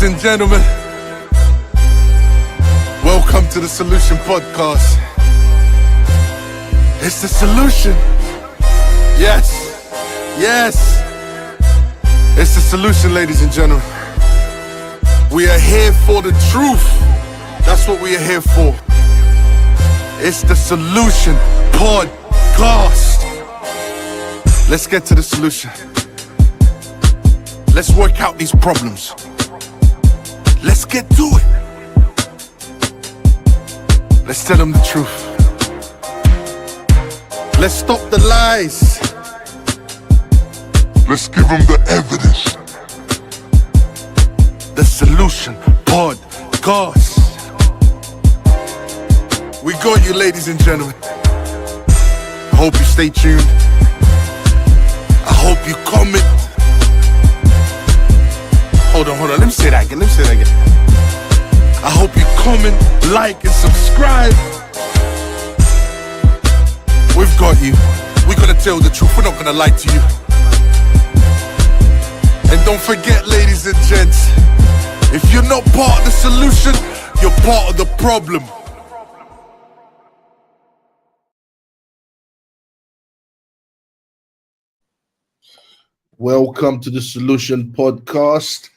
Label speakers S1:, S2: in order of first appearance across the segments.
S1: Ladies and gentlemen, welcome to the Solution Podcast. It's the solution. Yes, yes. It's the solution, ladies and gentlemen. We are here for the truth. That's what we are here for. It's the Solution Podcast. Let's get to the solution. Let's work out these problems. Let's get to it. Let's tell them the truth. Let's stop the lies.
S2: Let's give them the evidence.
S1: The Solution Podcast. We got you, ladies and gentlemen. I hope you stay tuned. I hope you comment. Hold on. Let me say that again. I hope you comment, like, and subscribe. We've got you. We're gonna tell the truth. We're not gonna lie to you. And don't forget, ladies and gents, if you're not part of the solution, you're part of the problem. Welcome to the Solution Podcast,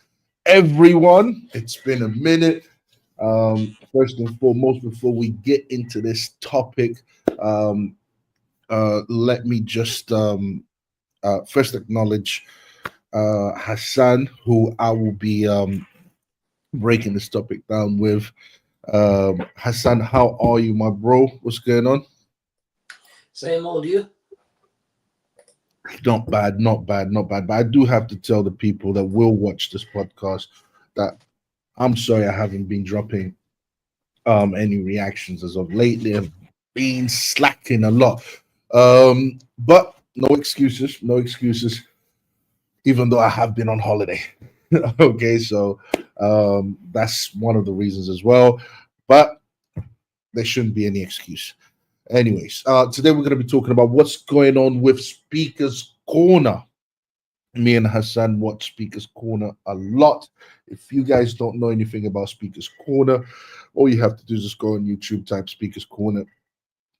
S1: everyone. It's been a minute. First and foremost, before we get into this topic, let me just first acknowledge Hassan, who I will be breaking this topic down with. Hassan, how are you, my bro? What's going on?
S3: Same old you.
S1: Not bad. But I do have to tell the people that will watch this podcast that I'm sorry I haven't been dropping any reactions as of lately. I've been slacking a lot. But no excuses. Even though I have been on holiday. Okay, so that's one of the reasons as well. But there shouldn't be any excuse. Anyways, today we're going to be talking about what's going on with Speaker's Corner. Me and Hassan watch Speaker's Corner a lot. If you guys don't know anything about Speaker's Corner, all you have to do is just go on YouTube, type Speaker's Corner,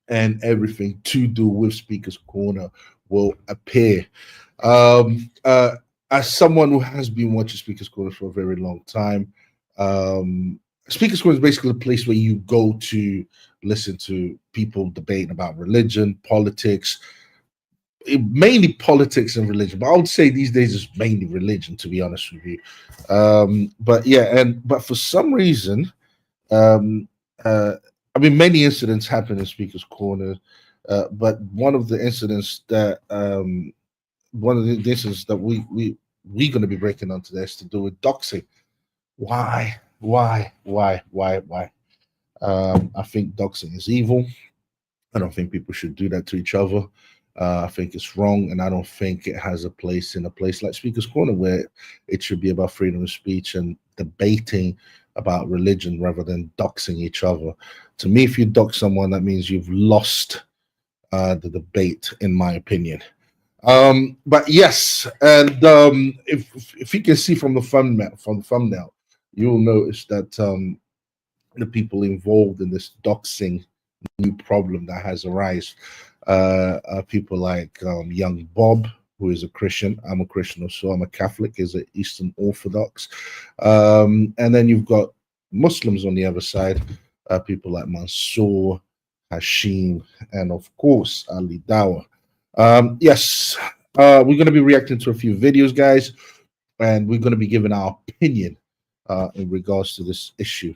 S1: and everything to do with Speaker's Corner will appear. As someone who has been watching Speaker's Corner for a very long time, Speaker's Corner is basically a place where you go to listen to people debating about religion, politics, mainly politics and religion. But I would say these days it's mainly religion, to be honest with you. But for some reason, many incidents happen in Speaker's Corner. But one of the incidents that we're going to be breaking on today is to do with doxing. Why? I think doxing is evil. I don't think people should do that to each other. I think it's wrong, and I don't think it has a place in a place like Speaker's Corner, where it should be about freedom of speech and debating about religion rather than doxing each other. To me, if you dox someone, that means you've lost the debate, in my opinion. But yes, and if you can see from the thumbnail, you'll notice that the people involved in this doxing new problem that has arisen are people like young Bob, who is a Christian. I'm a Christian also. I'm a Catholic, is an Eastern Orthodox. And then you've got Muslims on the other side, people like Mansour, Hashim, and of course, Ali Dawah. Yes, we're going to be reacting to a few videos, guys, and we're going to be giving our opinion in regards to this issue.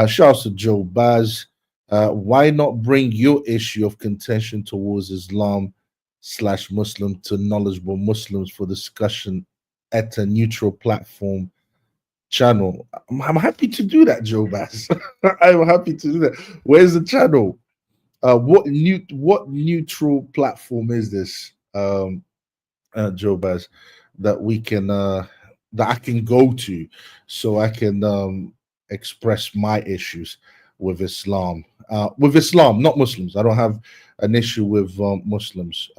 S1: Shout out to Joe Baz. Why not bring your issue of contention towards Islam/Muslim to knowledgeable Muslims for discussion at a neutral platform channel? I'm happy to do that, Joe Baz. I'm happy to do that. Where's the channel? What neutral platform is this, Joe Baz, that we can that I can go to so I can express my issues with Islam with Islam, not Muslims. I don't have an issue with Muslims.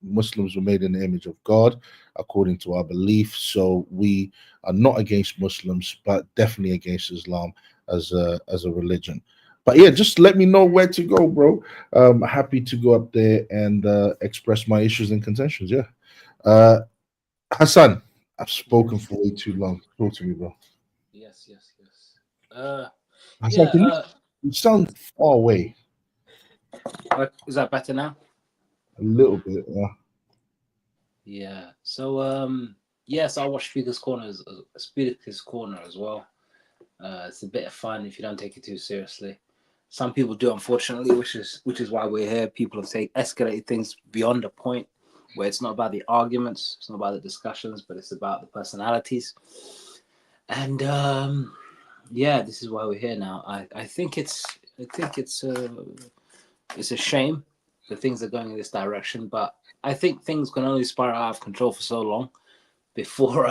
S1: Muslims were made in the image of God, according to our belief. So we are not against Muslims, but definitely against Islam as a religion. But yeah, just let me know where to go, bro. Happy to go up there and express my issues and contentions. Yeah. Hassan, I've spoken for way too long. Talk to me, bro.
S3: Yes.
S1: Hassan, you sound far away
S3: Is that better now?
S1: a little bit.
S3: Yeah. So yes, I watch Speaker's Corner as well. It's a bit of fun if you don't take it too seriously. Some people do, unfortunately, which is why we're here. People have escalated things beyond a point where it's not about the arguments, it's not about the discussions, but it's about the personalities. And yeah, this is why we're here now. I think it's a shame that things are going in this direction, but I think things can only spiral out of control for so long before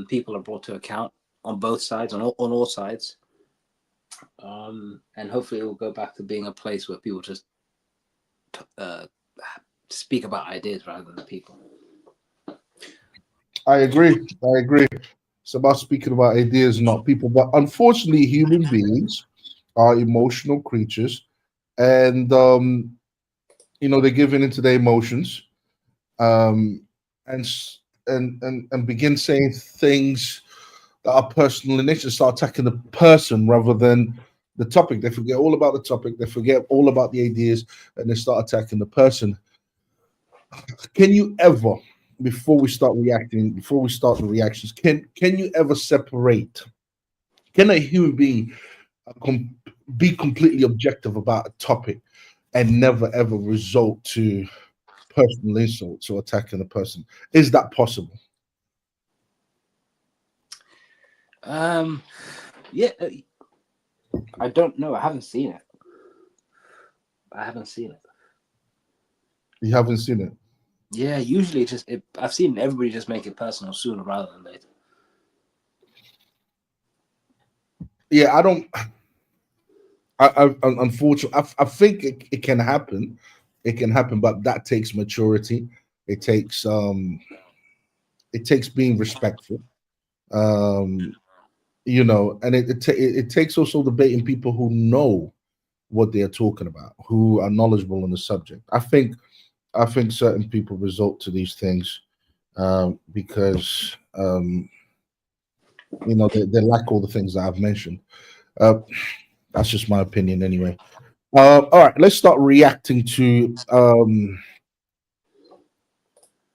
S3: people are brought to account on both sides, on all sides. And hopefully it will go back to being a place where people just speak about ideas rather than the people.
S1: I agree. It's about speaking about ideas, not people. But unfortunately, human beings are emotional creatures, and they give in into their emotions, and begin saying things that are personal in nature. Start attacking the person rather than the topic. They forget all about the topic. They forget all about the ideas, and they start attacking the person. Can you ever, before we start the reactions, can you ever separate? Can a human being be completely objective about a topic and never ever result to personal insults or attacking the person? Is that possible?
S3: Yeah, I don't know. I haven't seen it.
S1: You haven't seen it?
S3: Yeah, usually I've seen everybody just make it personal sooner rather than later.
S1: Yeah, I don't. I unfortunately, I think it can happen. It can happen, but that takes maturity. It takes being respectful. Um, and it takes also debating people who know what they are talking about, who are knowledgeable on the subject. I think certain people resort to these things because they lack all the things that I've mentioned. That's just my opinion, anyway. All right, let's start reacting to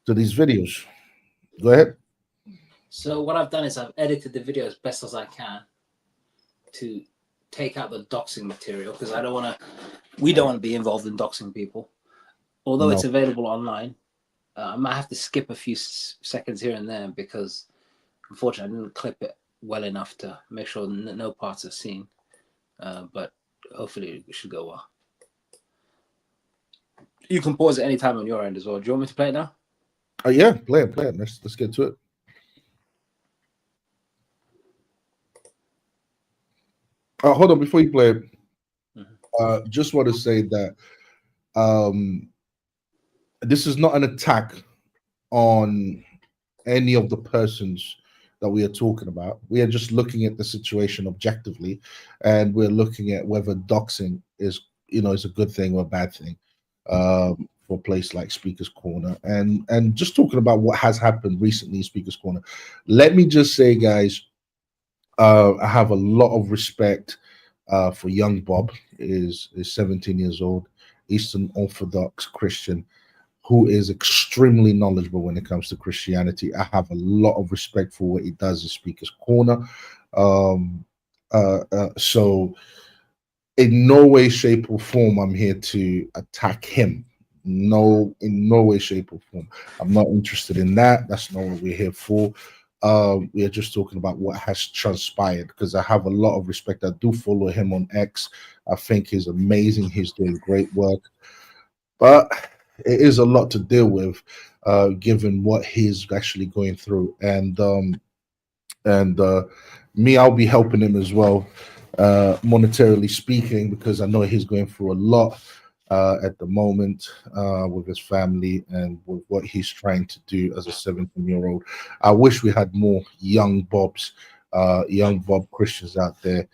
S1: these videos. Go ahead.
S3: So what I've done is I've edited the video as best as I can to take out the doxing material because we don't want to be involved in doxing people. Although it's available online, I might have to skip a few seconds here and there because unfortunately I didn't clip it well enough to make sure no parts are seen. But hopefully it should go well. You can pause at any time on your end as well. Do you want me to play it now?
S1: Yeah, play it. Let's get to it. Hold on, before you play it, just want to say that this is not an attack on any of the persons that we are talking about. We are just looking at the situation objectively, and we're looking at whether doxing is a good thing or a bad thing for a place like Speaker's Corner, and just talking about what has happened recently in Speaker's Corner. Let me just say, guys, I have a lot of respect for young Bob. Is 17 years old, Eastern Orthodox Christian, who is extremely knowledgeable when it comes to Christianity. I have a lot of respect for what he does in Speaker's Corner. So in no way, shape, or form, I'm here to attack him. No, in no way, shape, or form. I'm not interested in that. That's not what we're here for. We are just talking about what has transpired because I have a lot of respect. I do follow him on X. I think he's amazing. He's doing great work. But it is a lot to deal with, given what he's actually going through. And me, I'll be helping him as well. monetarily speaking, because I know he's going through a lot at the moment with his family and with what he's trying to do as a 17-year-old. I wish we had more young Bobs, young Bob Christians out there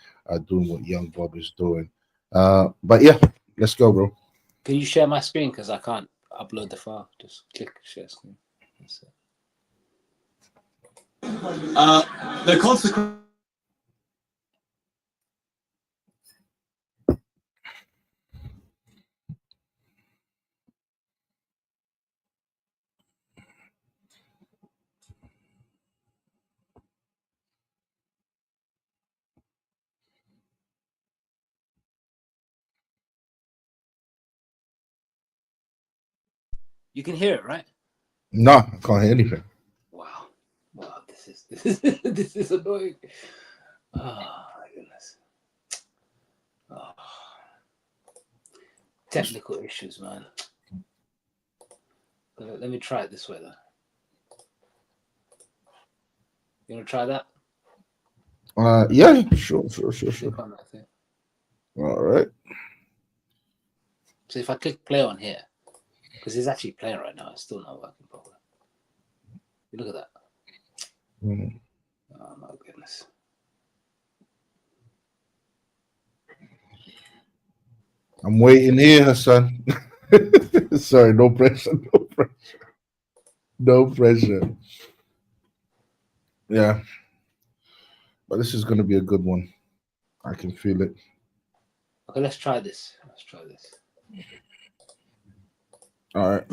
S1: doing what young Bob is doing. But yeah, let's go, bro.
S3: Can you share my screen? Because I can't upload the file. Just click share screen. That's it.
S4: The consequence.
S3: You can hear it, right?
S1: No, I can't hear anything.
S3: Wow. Wow, this is annoying. Oh my goodness. Oh. Technical issues, man. Let me try it this way though. You wanna try that?
S1: Yeah, sure.
S3: Click on that thing.
S1: All right.
S3: So if I click play on here, because it's actually playing right now, it's still not working properly. You look at that.
S1: Mm.
S3: Oh my goodness.
S1: I'm waiting here, Hassan. Sorry, no pressure. No pressure. Yeah, but this is going to be a good one. I can feel it.
S3: Okay, let's try this. Let's try this.
S1: All right.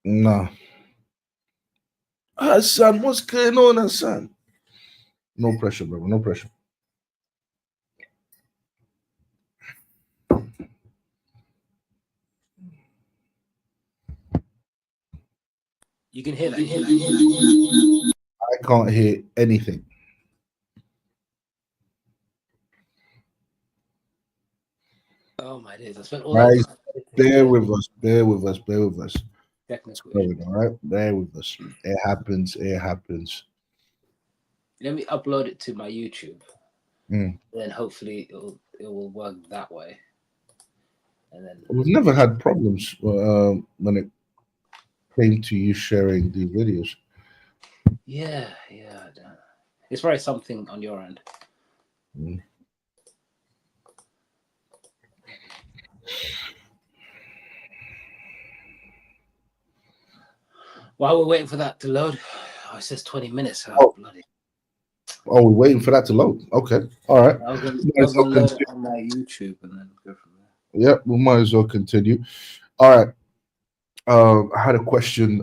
S1: No. Hassan, what's going on, Hassan? No pressure, brother. No pressure.
S3: You can hear that.
S1: I can't hear anything.
S3: Oh my days! I spent all
S1: Guys,
S3: that
S1: bear with us. Bear with us. Bear with us.
S3: technical
S1: Going,
S3: issues.
S1: all right. Bear with us. It happens. It happens.
S3: Let me upload it to my YouTube.
S1: Mm.
S3: Then hopefully it will work that way. And then
S1: We've never had problems when it came to you sharing the videos.
S3: yeah. I don't know. It's probably something on your end.
S1: Mm.
S3: While we're waiting for that to load, oh, it says 20 minutes. Oh,
S1: Oh.
S3: bloody!
S1: Oh, we're waiting for that to load. Okay. All right.
S3: I was gonna
S1: Might as well
S3: load
S1: continue.
S3: it on my YouTube and then go from there.
S1: Yeah, we might as well continue. All right. I had a question,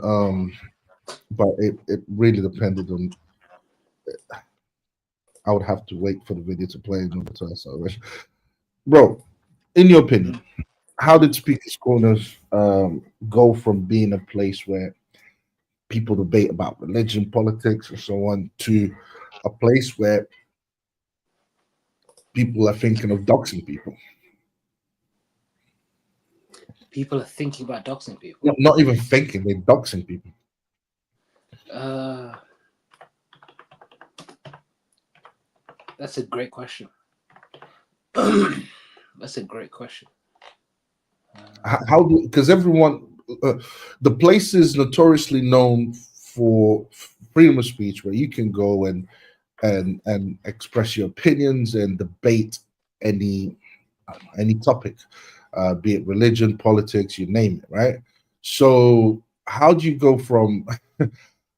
S1: but it really depended on. I would have to wait for the video to play in order to ask that question. Bro, in your opinion, how did Speakers Corners go from being a place where people debate about religion, politics, and so on, to a place where people are thinking of doxing people?
S3: People are thinking about doxing people.
S1: Not even thinking, they're doxing people.
S3: That's a great question. That's a great question.
S1: How do, because everyone, the place is notoriously known for freedom of speech, where you can go and express your opinions and debate any any topic, be it religion, politics, you name it, right? So how do you go from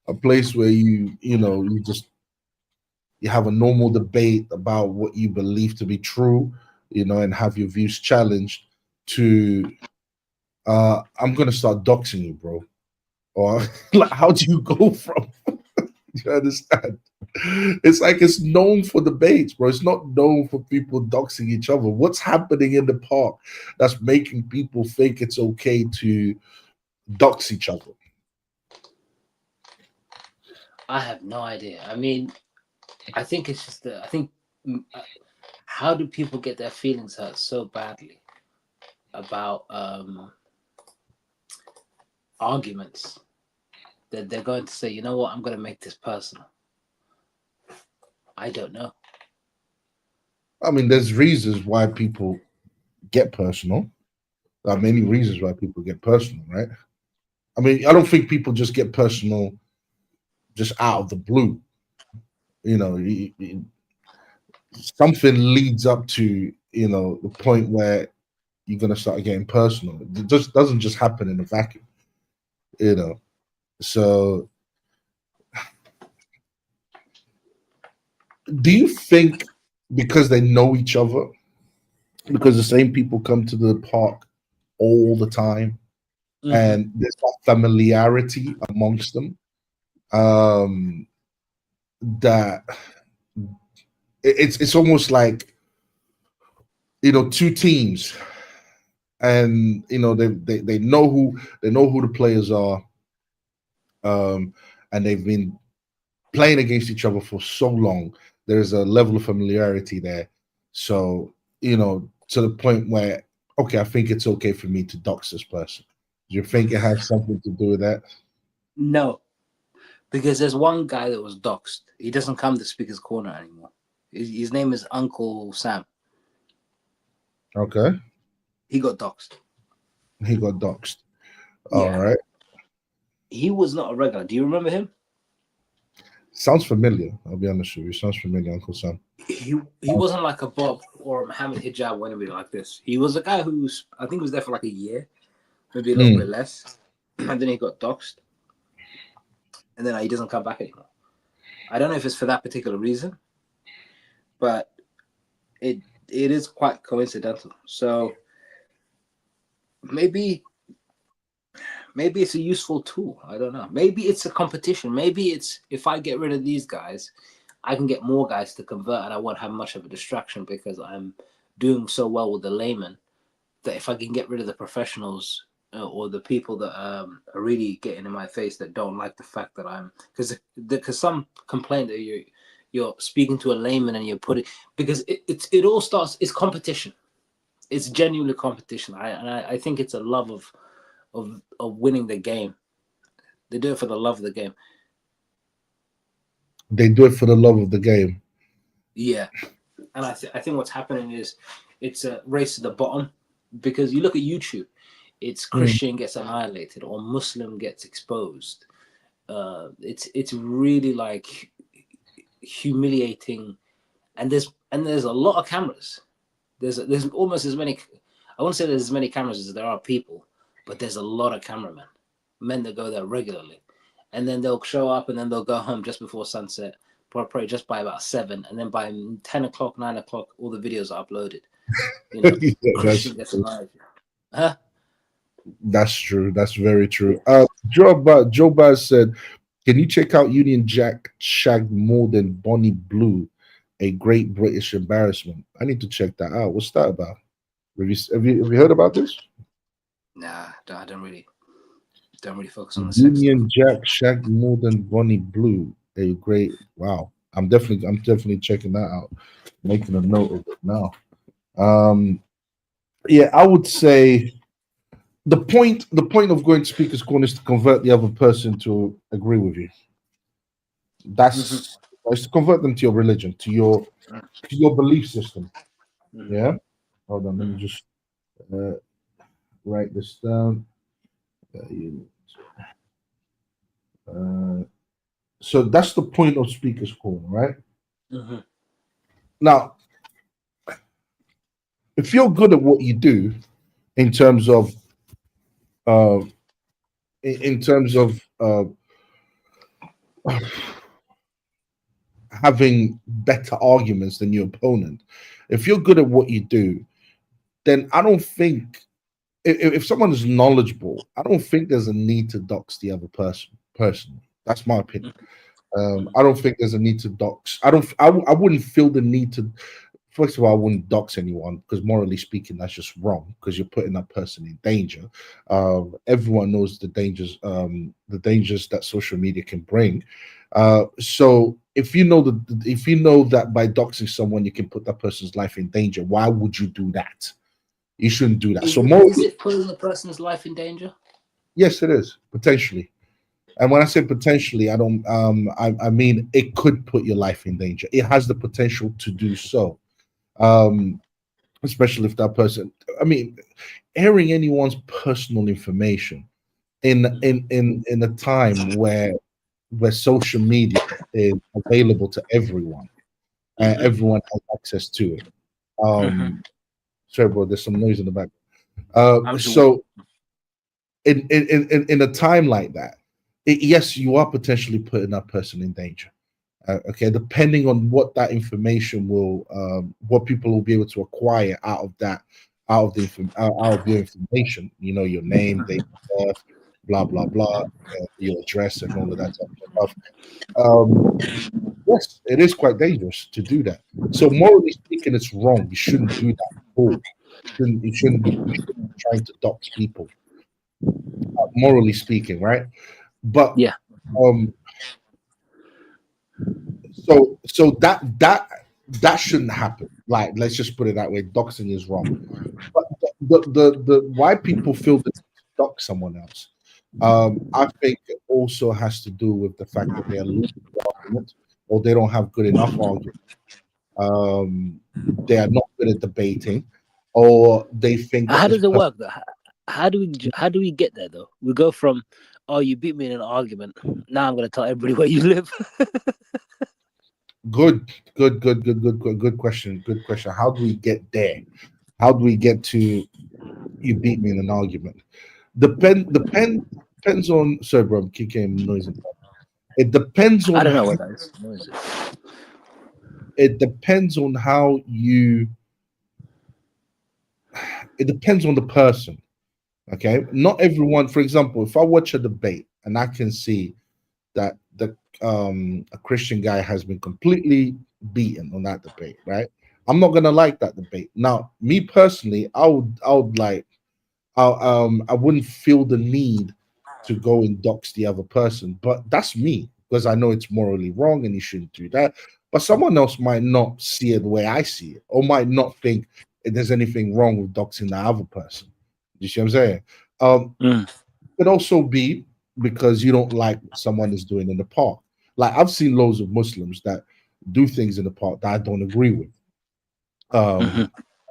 S1: a place where you just you have a normal debate about what you believe to be true, and have your views challenged, to I'm gonna start doxing you, bro? Or like, how do you go from? You understand? It's like it's known for debates, bro. It's not known for people doxing each other. What's happening in the park that's making people think it's okay to dox each other?
S3: I have no idea. I mean, I think it's just I think how do people get their feelings hurt so badly about arguments that they're going to say, you know what, I'm going to make this personal. I don't know.
S1: I mean, there's reasons why people get personal. There are many reasons why people get personal, right? I mean, I don't think people just get personal just out of the blue. You know, something leads up to, you know, the point where you're going to start getting personal. It just doesn't just happen in a vacuum, you know. So do you think because they know each other, because the same people come to the park all the time, and there's that familiarity amongst them, that it's almost like, you know, two teams, and you know they know who the players are, and they've been playing against each other for so long. There's a level of familiarity there, so you know, to the point where, okay, I think it's okay for me to dox this person. Do you think it has something to do with that?
S3: No, because there's one guy that was doxxed. He doesn't come to Speaker's Corner anymore. His name is Uncle Sam.
S1: Okay,
S3: He got doxxed.
S1: he got doxed.
S3: Yeah.
S1: All right,
S3: He was not a regular. Do you remember him?
S1: sounds familiar. I'll be honest with you, sounds familiar, Uncle Sam.
S3: He wasn't like a Bob or a Mohammed Hijab or anybody like this. He was a guy who's, I think, was there for like a year, maybe a little bit less, and then he got doxxed, and then he doesn't come back anymore. I don't know if it's for that particular reason, but it is quite coincidental. So maybe it's a useful tool. I don't know. Maybe it's a competition. Maybe it's, if I get rid of these guys, I can get more guys to convert, and I won't have much of a distraction because I'm doing so well with the layman that if I can get rid of the professionals or the people that are really getting in my face that don't like the fact that I'm, because some complain that you're speaking to a layman and you're putting, because it all starts, it's competition. It's genuinely competition. I think it's a love of winning the game. They do it for the love of the game.
S1: They do it for the love of the game.
S3: Yeah, and I think what's happening is it's a race to the bottom, because you look at YouTube, it's Christian gets annihilated or Muslim gets exposed. It's really like humiliating, and there's a lot of cameras. There's almost as many. I won't say there's as many cameras as there are people, but there's a lot of cameramen, men that go there regularly, and then they'll show up and then they'll go home just before sunset, probably just by about 7, and then by 10 o'clock, 9 o'clock, all the videos are uploaded. You know, Christian gets annihilated. Huh?
S1: That's true. That's very true. Joe Baz said, "Can you check out Union Jack shagged more than Bonnie Blue, a great British embarrassment?" I need to check that out. What's that about? Have you heard about this?
S3: Nah, I don't really focus on the sex
S1: Union
S3: stuff.
S1: Jack shagged more than Bonnie Blue, a great. Wow, I'm definitely checking that out. Making a note of it now. Yeah, I would say the point of going to Speaker's Corner is to convert the other person to agree with you. That's to convert them to your religion, to your belief system. Yeah. Hold on, let me just write this down. So that's the point of Speaker's Corner, right? Now, if you're good at what you do, in terms of having better arguments than your opponent, if you're good at what you do, then I don't think, if someone is knowledgeable, I don't think there's a need to dox the other person. Personally, that's my opinion. I don't think there's a need to dox. I wouldn't feel the need to. First of all, I wouldn't dox anyone, because morally speaking, that's just wrong, because you're putting that person in danger. Everyone knows the dangers that social media can bring. So if you know that by doxing someone you can put that person's life in danger, why would you do that? You shouldn't do that.
S3: Is it putting the person's life in danger?
S1: Yes, it is, potentially. And when I say potentially, I don't. I mean it could put your life in danger. It has the potential to do so. Especially if that person. I mean, airing anyone's personal information in a time where social media is available to everyone and everyone has access to it. Sorry, bro. There's some noise in the back. So in a time like that, yes, you are potentially putting that person in danger. Okay, depending on what that information will, what people will be able to acquire out of that, out of your information. You know, your name, date of birth, blah blah blah, your address, and all of that type of stuff. Yes, it is quite dangerous to do that. So morally speaking, it's wrong. You shouldn't do that at all. You shouldn't be trying to dox people, morally speaking, right? But
S3: Yeah.
S1: um, so that shouldn't happen. Like, let's just put it that way. Doxing is wrong. But the why people feel that to dox someone else, I think it also has to do with the fact that they are losing the argument, or they don't have good enough argument. They are not good at debating, or they think that
S3: How
S1: this
S3: does it
S1: person.
S3: work though? How do we get there though? We go from, oh, you beat me in an argument. Now I'm gonna tell everybody where you live.
S1: Good question. Good question. How do we get there? How do we get to you beat me in an argument? Depends on. Sorry, bro, I'm kicking noise. It depends
S3: I
S1: on
S3: don't know
S1: how,
S3: what that is. What is it?
S1: it depends on how you. It depends on the person. Okay, not everyone. For example, if I watch a debate and I can see that the a Christian guy has been completely beaten on that debate, right? I'm not gonna like that debate. Now, me personally, I would like I wouldn't feel the need to go and dox the other person, but that's me because I know it's morally wrong and you shouldn't do that. But someone else might not see it the way I see it, or might not think there's anything wrong with doxing the other person. You see what I'm saying?
S3: Mm.
S1: Could also be because you don't like what someone is doing in the park. Like, I've seen loads of Muslims that do things in the park that I don't agree with.
S3: Mm-hmm.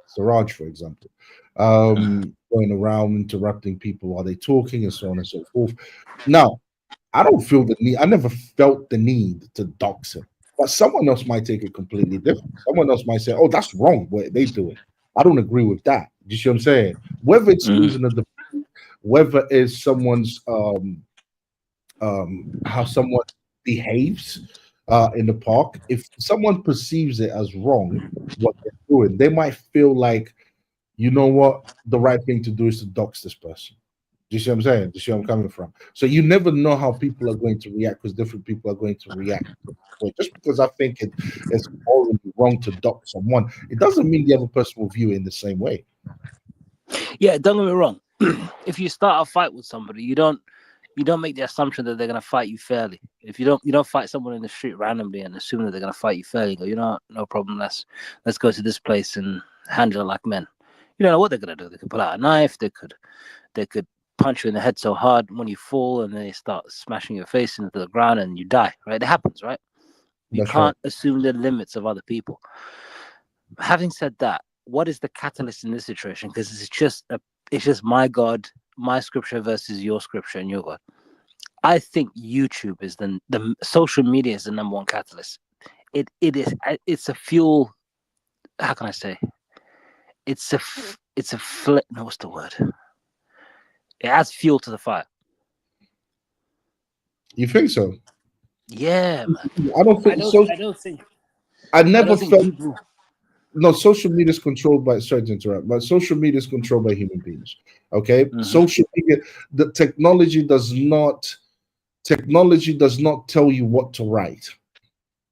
S1: Siraj, for example, going around interrupting people while they're talking and so on and so forth. Now, I don't feel the need. I never felt the need to dox him, but someone else might take it completely different. Someone else might say, "Oh, that's wrong. What they doing? I don't agree with that." You see what I'm saying? Whether it's
S3: Mm-hmm.
S1: losing a debate, whether it's someone's how someone behaves in the park, if someone perceives it as wrong, what they're doing, they might feel like, you know what, the right thing to do is to dox this person. Do you see what I'm saying? Do you see where I'm coming from? So you never know how people are going to react because different people are going to react. But just because I think it's morally wrong to dox someone, it doesn't mean the other person will view it in the same way.
S3: Yeah, don't get me wrong. If you start a fight with somebody, you don't make the assumption that they're gonna fight you fairly. If you don't fight someone in the street randomly and assume that they're gonna fight you fairly. You go, no problem. Let's go to this place and handle it like men. You don't know what they're gonna do. They could pull out a knife. They could punch you in the head so hard when you fall, and then they start smashing your face into the ground and you die. Right? It happens. Right? You
S1: That's right.
S3: can't assume the limits of other people. Having said that, what is the catalyst in this situation? Because it's just my God, my scripture versus your scripture and your God. I think YouTube is the social media is the number one catalyst. It's a fuel. How can I say? No, what's the word? It adds fuel to the fire.
S1: You think so?
S3: Yeah, man.
S1: I don't think so. I
S3: I
S1: never
S3: don't think
S1: felt.
S3: people.
S1: No, social media is controlled by. Sorry to interrupt, but social media is controlled by human beings. Okay, social media, the technology does not tell you what to write.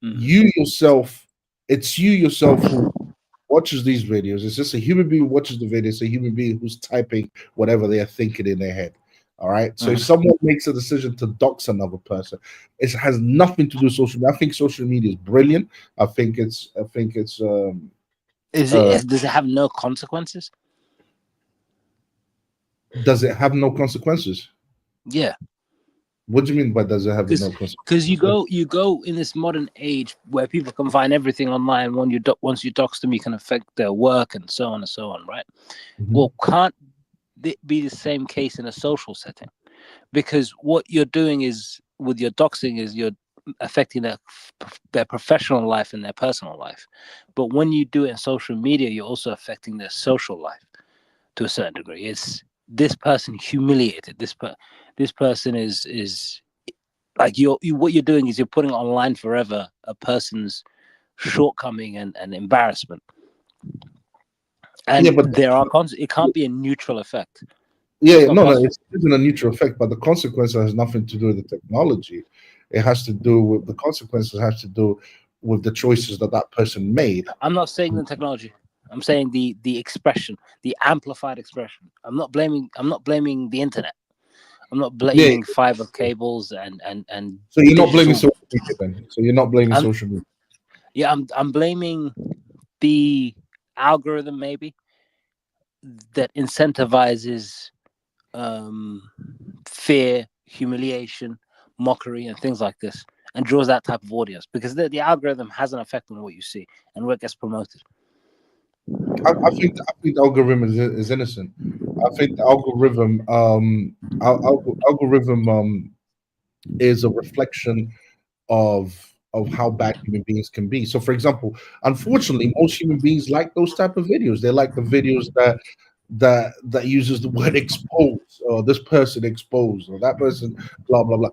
S1: You yourself, it's you yourself who watches these videos. It's just a human being who watches the video. It's a human being who's typing whatever they are thinking in their head. All right. So if someone makes a decision to dox another person, it has nothing to do with social media. I think social media is brilliant. I think it's
S3: Does it have no consequences?
S1: does it have no consequences?
S3: Yeah.
S1: What do you mean by does it have no consequences?
S3: Because you go in this modern age where people can find everything online. Once you dox them, you can affect their work and so on, right?
S1: Mhm.
S3: Well, can't it be the same case in a social setting? Because what you're doing is with your doxing is you're affecting their professional life and their personal life. But when you do it in social media, you're also affecting their social life to a certain degree. It's this person humiliated. This person is like what you're doing is you're putting online forever a person's shortcoming and embarrassment. And
S1: Yeah, but
S3: there are it can't be a neutral effect.
S1: yeah,
S3: not
S1: no,
S3: possible.
S1: it isn't a neutral effect, but the consequence has nothing to do with the technology. It has to do with the consequences has to do with the choices that that person made.
S3: I'm not saying the technology. I'm saying the expression, the amplified expression. I'm not blaming the internet. I'm not
S1: Yeah,
S3: blaming fiber cables and
S1: so you're not blaming
S3: digital.
S1: social media then. So you're not blaming
S3: I'm,
S1: social media.
S3: yeah, I'm blaming the algorithm maybe that incentivizes fear, humiliation, mockery, and things like this, and draws that type of audience because the algorithm has an effect on what you see and what gets promoted.
S1: I think the algorithm is innocent. I think the algorithm is a reflection of how bad human beings can be. So, for example, unfortunately, most human beings like those type of videos. They like the videos that uses the word expose, or this person exposed, or that person, blah blah blah.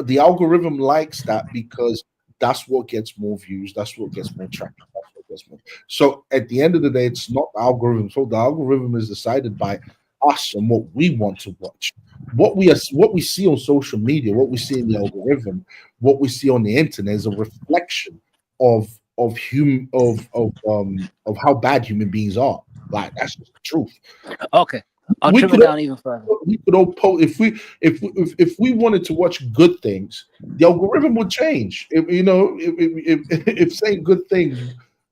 S1: The algorithm likes that because that's what gets more views, that's what gets more traction, that's what gets more. So at the end of the day, it's not the algorithm. So the algorithm is decided by us and what we want to watch. What we see on social media, what we see in the algorithm, what we see on the internet is a reflection of how bad human beings are. Like that's just the truth.
S3: Okay, I'll
S1: We
S3: trim it
S1: could
S3: down even further.
S1: all post if we wanted to watch good things, the algorithm would change. If saying good things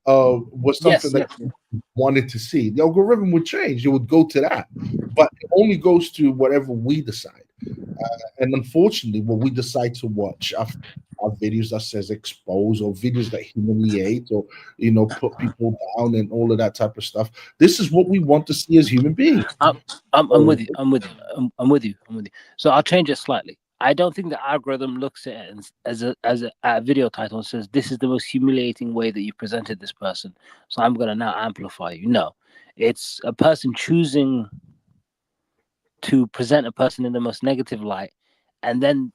S1: was something
S3: Yes,
S1: that
S3: yes.
S1: you wanted to see, the algorithm would change. It would go to that, but it only goes to whatever we decide. And unfortunately, when we decide to watch our videos that says expose or videos that humiliate or put people down and all of that type of stuff, this is what we want to see as human beings.
S3: I'm with you. I'm with you. So I'll change it slightly. I don't think the algorithm looks at it as a video title and says this is the most humiliating way that you presented this person. So I'm going to now amplify you. No, it's a person choosing to present a person in the most negative light, and then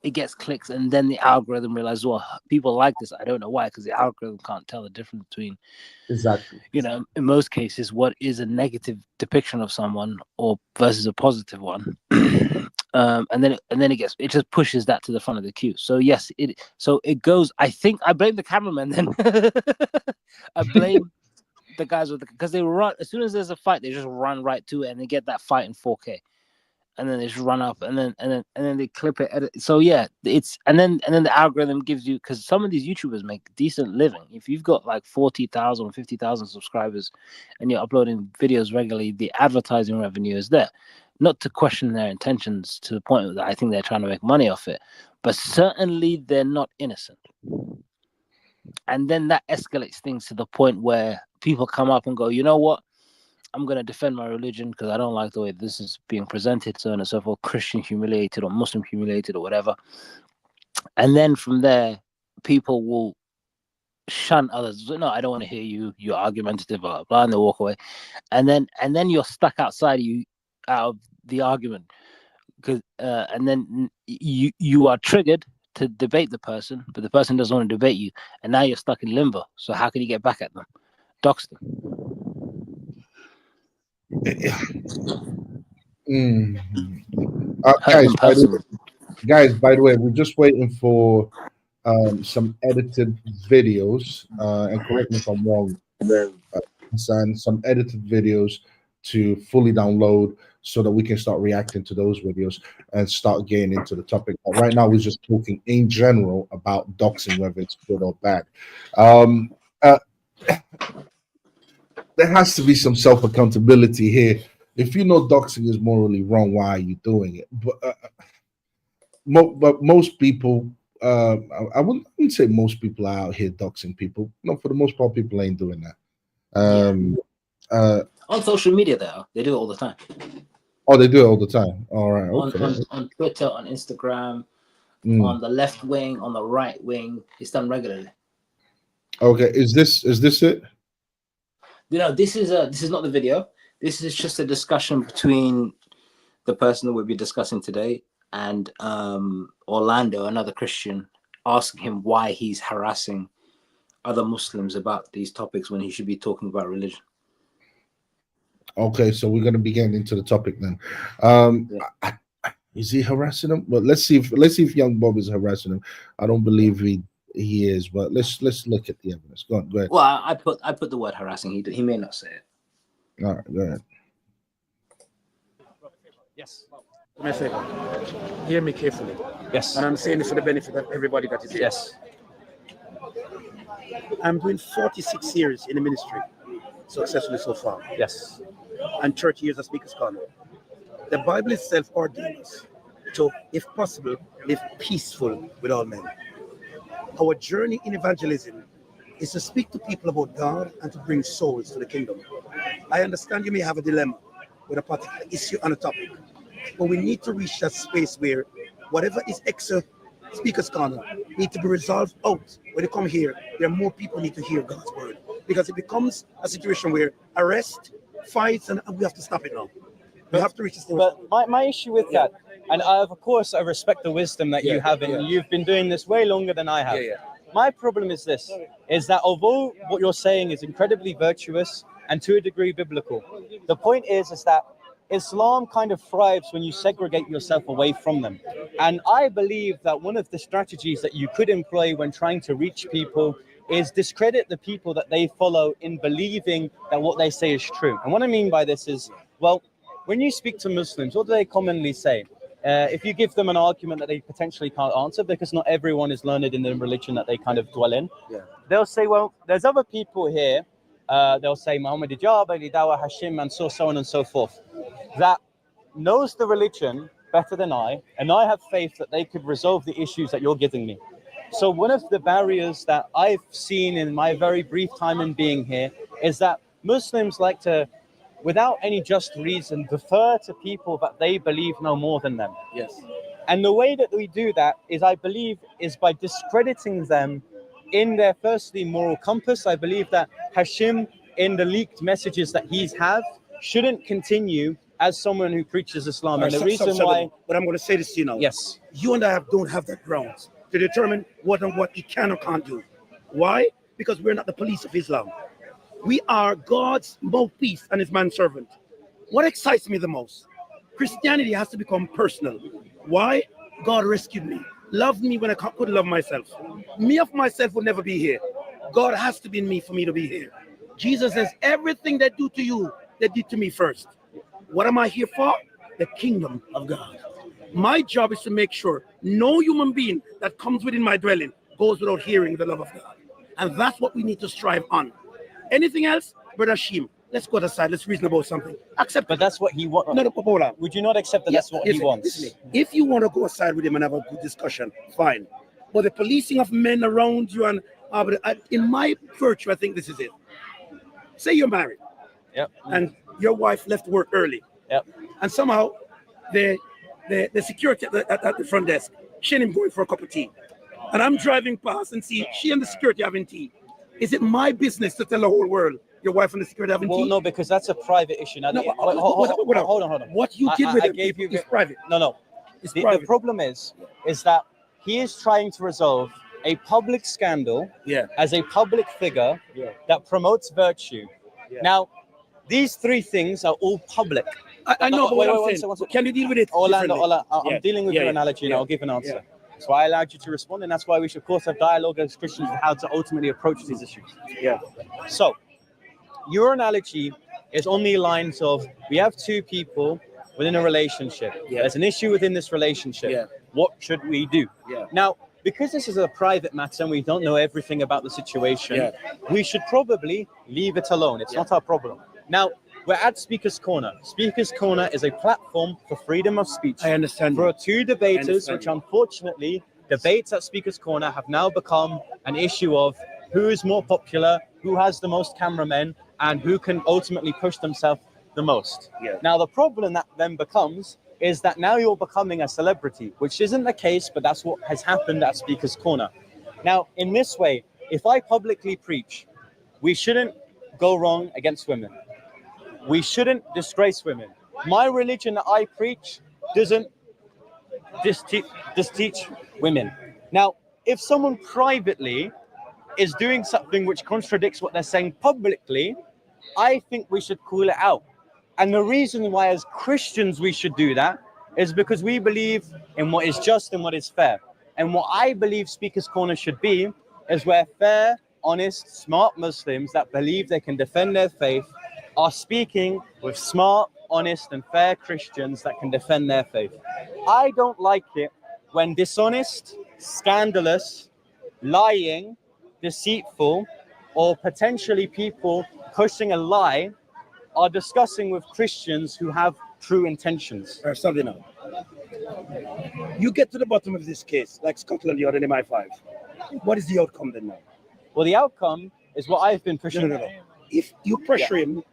S3: it gets clicks, and then the algorithm realizes, well, people like this. I don't know why, because the algorithm can't tell the difference between,
S1: Exactly.
S3: in most cases, what is a negative depiction of someone or versus a positive one. And then it just pushes that to the front of the queue. So yes, it goes. I think I blame the cameraman then. I blame the guys because they run as soon as there's a fight, they just run right to it and they get that fight in 4K. And then they just run up and then they clip it, edit. So yeah, and then the algorithm gives you, because some of these YouTubers make decent living. If you've got like 40,000 or 50,000 subscribers and you're uploading videos regularly, the advertising revenue is there. Not to question their intentions to the point that I think they're trying to make money off it, but certainly they're not innocent. And then that escalates things to the point where people come up and go, you know what? I'm going to defend my religion because I don't like the way this is being presented, so on and so forth, Christian humiliated or Muslim humiliated or whatever. And then from there, people will shun others. No, I don't want to hear you. You're argumentative, blah, blah, and they walk away. And then you're stuck out of the argument. And then you are triggered to debate the person, but the person doesn't want to debate you. And now you're stuck in limbo. So how can you get back at them? Dox them.
S1: Guys, by the way, we're just waiting for some edited videos, and correct me if I'm wrong, and some edited videos to fully download so that we can start reacting to those videos and start getting into the topic. But right now, we're just talking in general about doxing, whether it's good or bad. There has to be some self accountability here. If you know doxing is morally wrong, why are you doing it? But but most people, I wouldn't say most people are out here doxing people. No, for the most part, people ain't doing that.
S3: On social media, they do it all the time.
S1: Oh, they do it all the time. All right, okay.
S3: On Twitter, on Instagram, on the left wing, on the right wing, it's done regularly.
S1: Okay, is this it?
S3: This is not the video. This is just a discussion between the person that we'll be discussing today and Orlando, another Christian, asking him why he's harassing other Muslims about these topics when he should be talking about religion.
S1: Okay, so we're going to be getting into the topic then. Is he harassing him? Well, let's see if young Bob is harassing him. I don't believe he is, but let's look at the evidence. Go ahead.
S3: Well, I put the word harassing. He may not say it.
S1: All right, go ahead.
S5: Yes. Do me a favor. Hear me carefully.
S6: Yes.
S5: And I'm saying this for the benefit of everybody that is here.
S6: Yes.
S5: I'm doing 46 years in the ministry, successfully so far.
S6: Yes.
S5: And 30 years as Speaker's Corner. The Bible itself ordains us to, if possible, live peaceful with all men. Our journey in evangelism is to speak to people about God and to bring souls to the kingdom. I understand you may have a dilemma with a particular issue on a topic, but we need to reach that space where whatever is extra Speaker's Corner need to be resolved out. When you come here, there are more people need to hear God's word, because it becomes a situation where arrest, fights, and we have to stop it now. We have to reach this.
S6: But my issue with that, and of course I respect the wisdom that you have, and you've been doing this way longer than I have. My problem is this, is that although what you're saying is incredibly virtuous and to a degree biblical, the point is that Islam kind of thrives when you segregate yourself away from them. And I believe that one of the strategies that you could employ when trying to reach people is discredit the people that they follow in believing that what they say is true. And what I mean by this is, well, when you speak to Muslims, what do they commonly say? If you give them an argument that they potentially can't answer, because not everyone is learned in the religion that they kind of dwell in, they'll say, well, there's other people here, they'll say Muhammad Ijab, Ali Dawa, Hashim, and so on and so forth, that knows the religion better than I, and I have faith that they could resolve the issues that you're giving me. So one of the barriers that I've seen in my very brief time in being here is that Muslims like to, without any just reason, defer to people that they believe know more than them.
S5: Yes.
S6: And the way that we do that is, I believe, is by discrediting them in their, firstly, moral compass. I believe that Hashim, in the leaked messages that he's have, shouldn't continue as someone who preaches Islam. And the reason why...
S5: But I'm going to say this to you now.
S6: Yes.
S5: You and I don't have that grounds to determine what and what he can or can't do. Why? Because we're not the police of Islam. We are God's mouthpiece and his manservant. What excites me the most? Christianity has to become personal. Why? God rescued me, loved me when I couldn't love myself. Me of myself would never be here. God has to be in me for me to be here. Jesus says, everything they do to you, they did to me first. What am I here for? The kingdom of God. My job is to make sure no human being that comes within my dwelling goes without hearing the love of God. And that's what we need to strive on. Anything else, Brother Hashim, let's go aside. Let's reason about something. Accept.
S6: But that's what he wants.
S5: No, hold on.
S6: Would you not accept that that's what he wants?
S5: Listen, if you want to go aside with him and have a good discussion, fine. But the policing of men around you, and in my virtue, I think this is it. Say you're married.
S6: Yep.
S5: And your wife left work early.
S6: Yep.
S5: And somehow the security at the front desk, she and him going for a cup of tea. And I'm driving past and see she and the security having tea. Is it my business to tell the whole world your wife and the security having tea?
S6: Well, no, because that's a private issue. Now, hold on.
S5: What you did with it is private.
S6: No. The problem is that he is trying to resolve a public scandal as a public figure that promotes virtue. Now, these three things are all public.
S5: I know, but what I'm saying, can you deal with it?
S6: Orlando, I'm dealing with your analogy and I'll give an answer. That's why I allowed you to respond, and that's why we should, of course, have dialogue as Christians on how to ultimately approach these issues. So, your analogy is on the lines of, we have two people within a relationship. There's an issue within this relationship. What should we do? Now, because this is a private matter and we don't know everything about the situation, we should probably leave it alone. It's not our problem. Now, we're at Speaker's Corner. Speaker's Corner is a platform for freedom of speech.
S5: I understand.
S6: For two debaters,
S5: understand.
S6: which unfortunately, debates at Speaker's Corner have now become an issue of who is more popular, who has the most cameramen, and who can ultimately push themselves the most.
S5: Yeah.
S6: Now, the problem that then becomes is that now you're becoming a celebrity, which isn't the case, but that's what has happened at Speaker's Corner. Now, in this way, if I publicly preach, we shouldn't go wrong against women. We shouldn't disgrace women. My religion that I preach doesn't teach women. Now, if someone privately is doing something which contradicts what they're saying publicly, I think we should call it out. And the reason why as Christians we should do that is because we believe in what is just and what is fair. And what I believe Speaker's Corner should be is where fair, honest, smart Muslims that believe they can defend their faith are speaking with smart, honest, and fair Christians that can defend their faith. I don't like it when dishonest, scandalous, lying, deceitful, or potentially people pushing a lie are discussing with Christians who have true intentions.
S5: Something now. You get to the bottom of this case, like Scotland, you're an MI5. What is the outcome then now?
S6: Well, the outcome is what I've been pushing.
S5: No. If you pressure him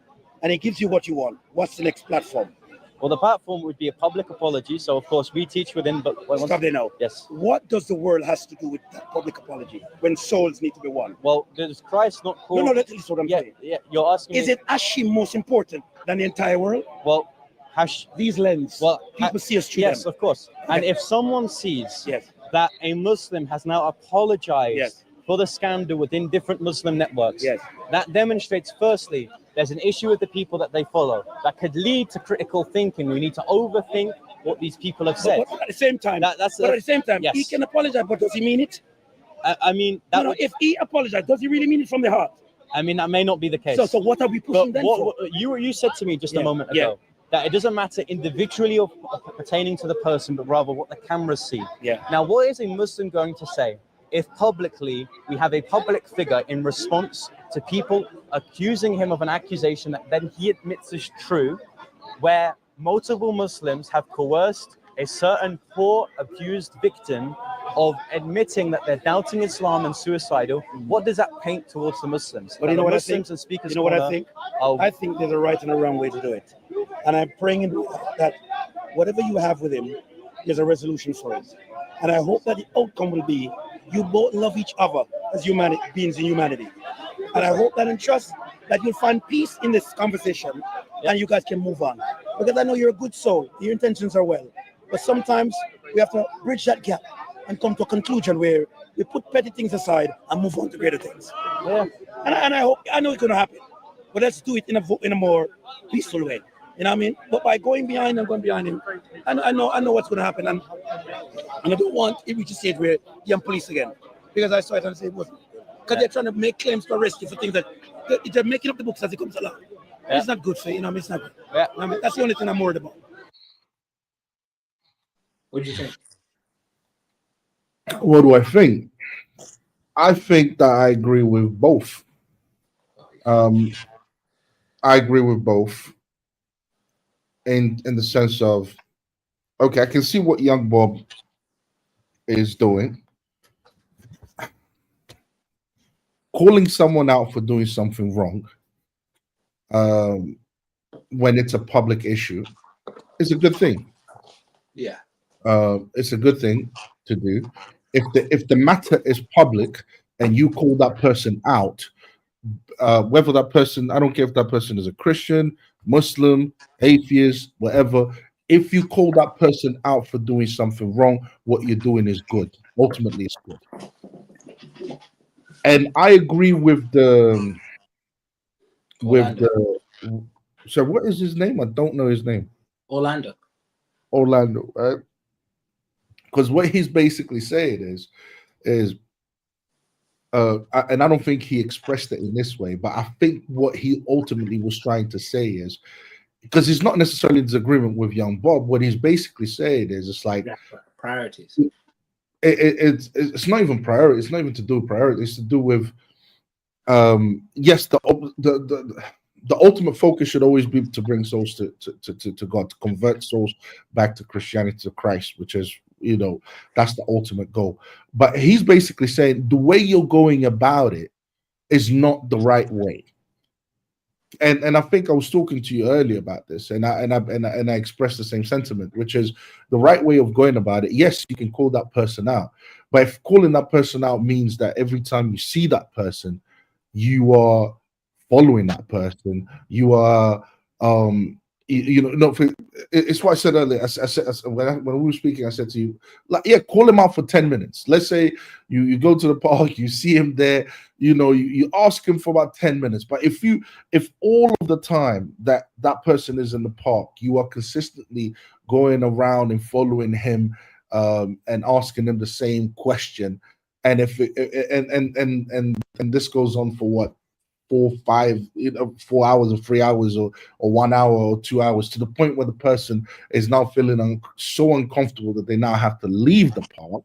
S5: and he gives you what you want, what's the next platform?
S6: Well, the platform would be a public apology. So, of course, we teach within. But
S5: stop there now.
S6: Yes.
S5: What does the world has to do with that public apology when souls need to be won?
S6: Well, does Christ not call?
S5: No, that's what I'm saying.
S6: Yeah, you're asking.
S5: Is it Ashim most important than the entire world?
S6: Well,
S5: these lenses.
S6: Well,
S5: people see us through
S6: yes,
S5: them.
S6: of course.
S5: Okay.
S6: And if someone sees
S5: yes.
S6: that a Muslim has now apologized
S5: yes.
S6: for the scandal within different Muslim networks,
S5: yes.
S6: that demonstrates, firstly, there's an issue with the people that they follow that could lead to critical thinking. We need to overthink what these people have said.
S5: But at the same time,
S6: at the
S5: same time,
S6: yes.
S5: he can apologize, but does he mean it?
S6: I mean,
S5: if he apologized, does he really mean it from the heart?
S6: I mean, that may not be the case.
S5: So what are we pushing then for?
S6: You said to me just a moment ago that it doesn't matter individually or pertaining to the person, but rather what the cameras see.
S5: Yeah.
S6: Now, what is a Muslim going to say if publicly we have a public figure in response to people accusing him of an accusation that then he admits is true, where multiple Muslims have coerced a certain poor, abused victim of admitting that they're doubting Islam and suicidal? What does that paint towards the Muslims?
S5: But you know what
S6: Muslims
S5: I think?
S6: And Speakers
S5: you know what I
S6: Corner,
S5: think? I think there's a right and a wrong way to do it. And I'm praying that whatever you have with him, there's a resolution for it. And I hope that the outcome will be you both love each other as humanity, beings in humanity. And I hope that and trust that you'll find peace in this conversation and you guys can move on. Because I know you're a good soul, your intentions are well. But sometimes we have to bridge that gap and come to a conclusion where we put petty things aside and move on to greater things.
S6: Yeah.
S5: And I know it's going to happen. But let's do it in a more peaceful way. You know what I mean? But by going behind him, I know what's going to happen. And I don't want it reach a stage where you're police again. Because I saw it and I said it wasn't. Because they're trying to make claims to arrest you for things that they're making up the books as it comes along. Yeah. It's not good for you, know what I mean? It's not good.
S6: Yeah.
S5: I mean, that's the only thing I'm worried about.
S3: What do you think?
S1: What do I think? I think that I agree with both. I agree with both in the sense of, okay, I can see what young Bob is doing. Calling someone out for doing something wrong when it's a public issue is a good thing.
S3: Yeah.
S1: It's a good thing to do. If the matter is public and you call that person out, whether that person, I don't care if that person is a Christian, Muslim, atheist, whatever, if you call that person out for doing something wrong, what you're doing is good. Ultimately, it's good. And I agree with so what is his name? I don't know his name.
S3: Orlando,
S1: right? Because what he's basically saying is and I don't think he expressed it in this way, but I think what he ultimately was trying to say is, because he's not necessarily in disagreement with young Bob, what he's basically saying is it's like
S3: priorities.
S1: It's not even priority. It's not even to do with priority. It's to do with yes, the the ultimate focus should always be to bring souls to God, to convert souls back to Christianity, to Christ, which is, that's the ultimate goal. But he's basically saying the way you're going about it is not the right way. And I think I was talking to you earlier about this, and I expressed the same sentiment, which is the right way of going about it. Yes, you can call that person out, but if calling that person out means that every time you see that person, you are following that person, you are no, it's what I said earlier. I said when we were speaking, I said to you, like, yeah, call him out for 10 minutes. Let's say you go to the park, you see him there, you ask him for about 10 minutes. But if all of the time that person is in the park, you are consistently going around and following him, and asking him the same question, and and this goes on for what, 4 hours or 3 hours or 1 hour or 2 hours, to the point where the person is now feeling so uncomfortable that they now have to leave the park,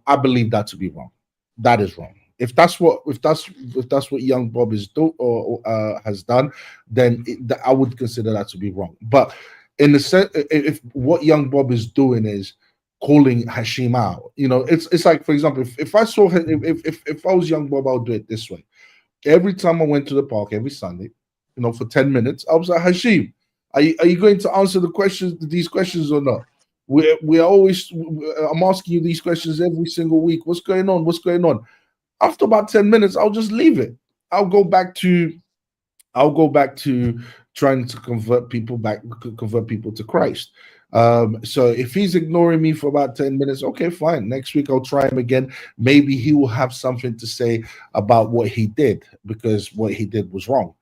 S1: I believe that to be wrong. That is wrong. If that's what young Bob is has done, then I would consider that to be wrong. But in the sense, if what young Bob is doing is calling Hashim out, it's like, for example, if I saw him, if I was young Bob, I would do it this way. Every time I went to the park every Sunday, for 10 minutes, I was like, Hashim, are you going to answer these questions or not? I'm asking you these questions every single week. What's going on? What's going on? After about 10 minutes, I'll just leave it. I'll go back to trying to convert people to Christ. So if he's ignoring me for about 10 minutes, okay, fine. Next week I'll try him again. Maybe he will have something to say about what he did, because what he did was wrong.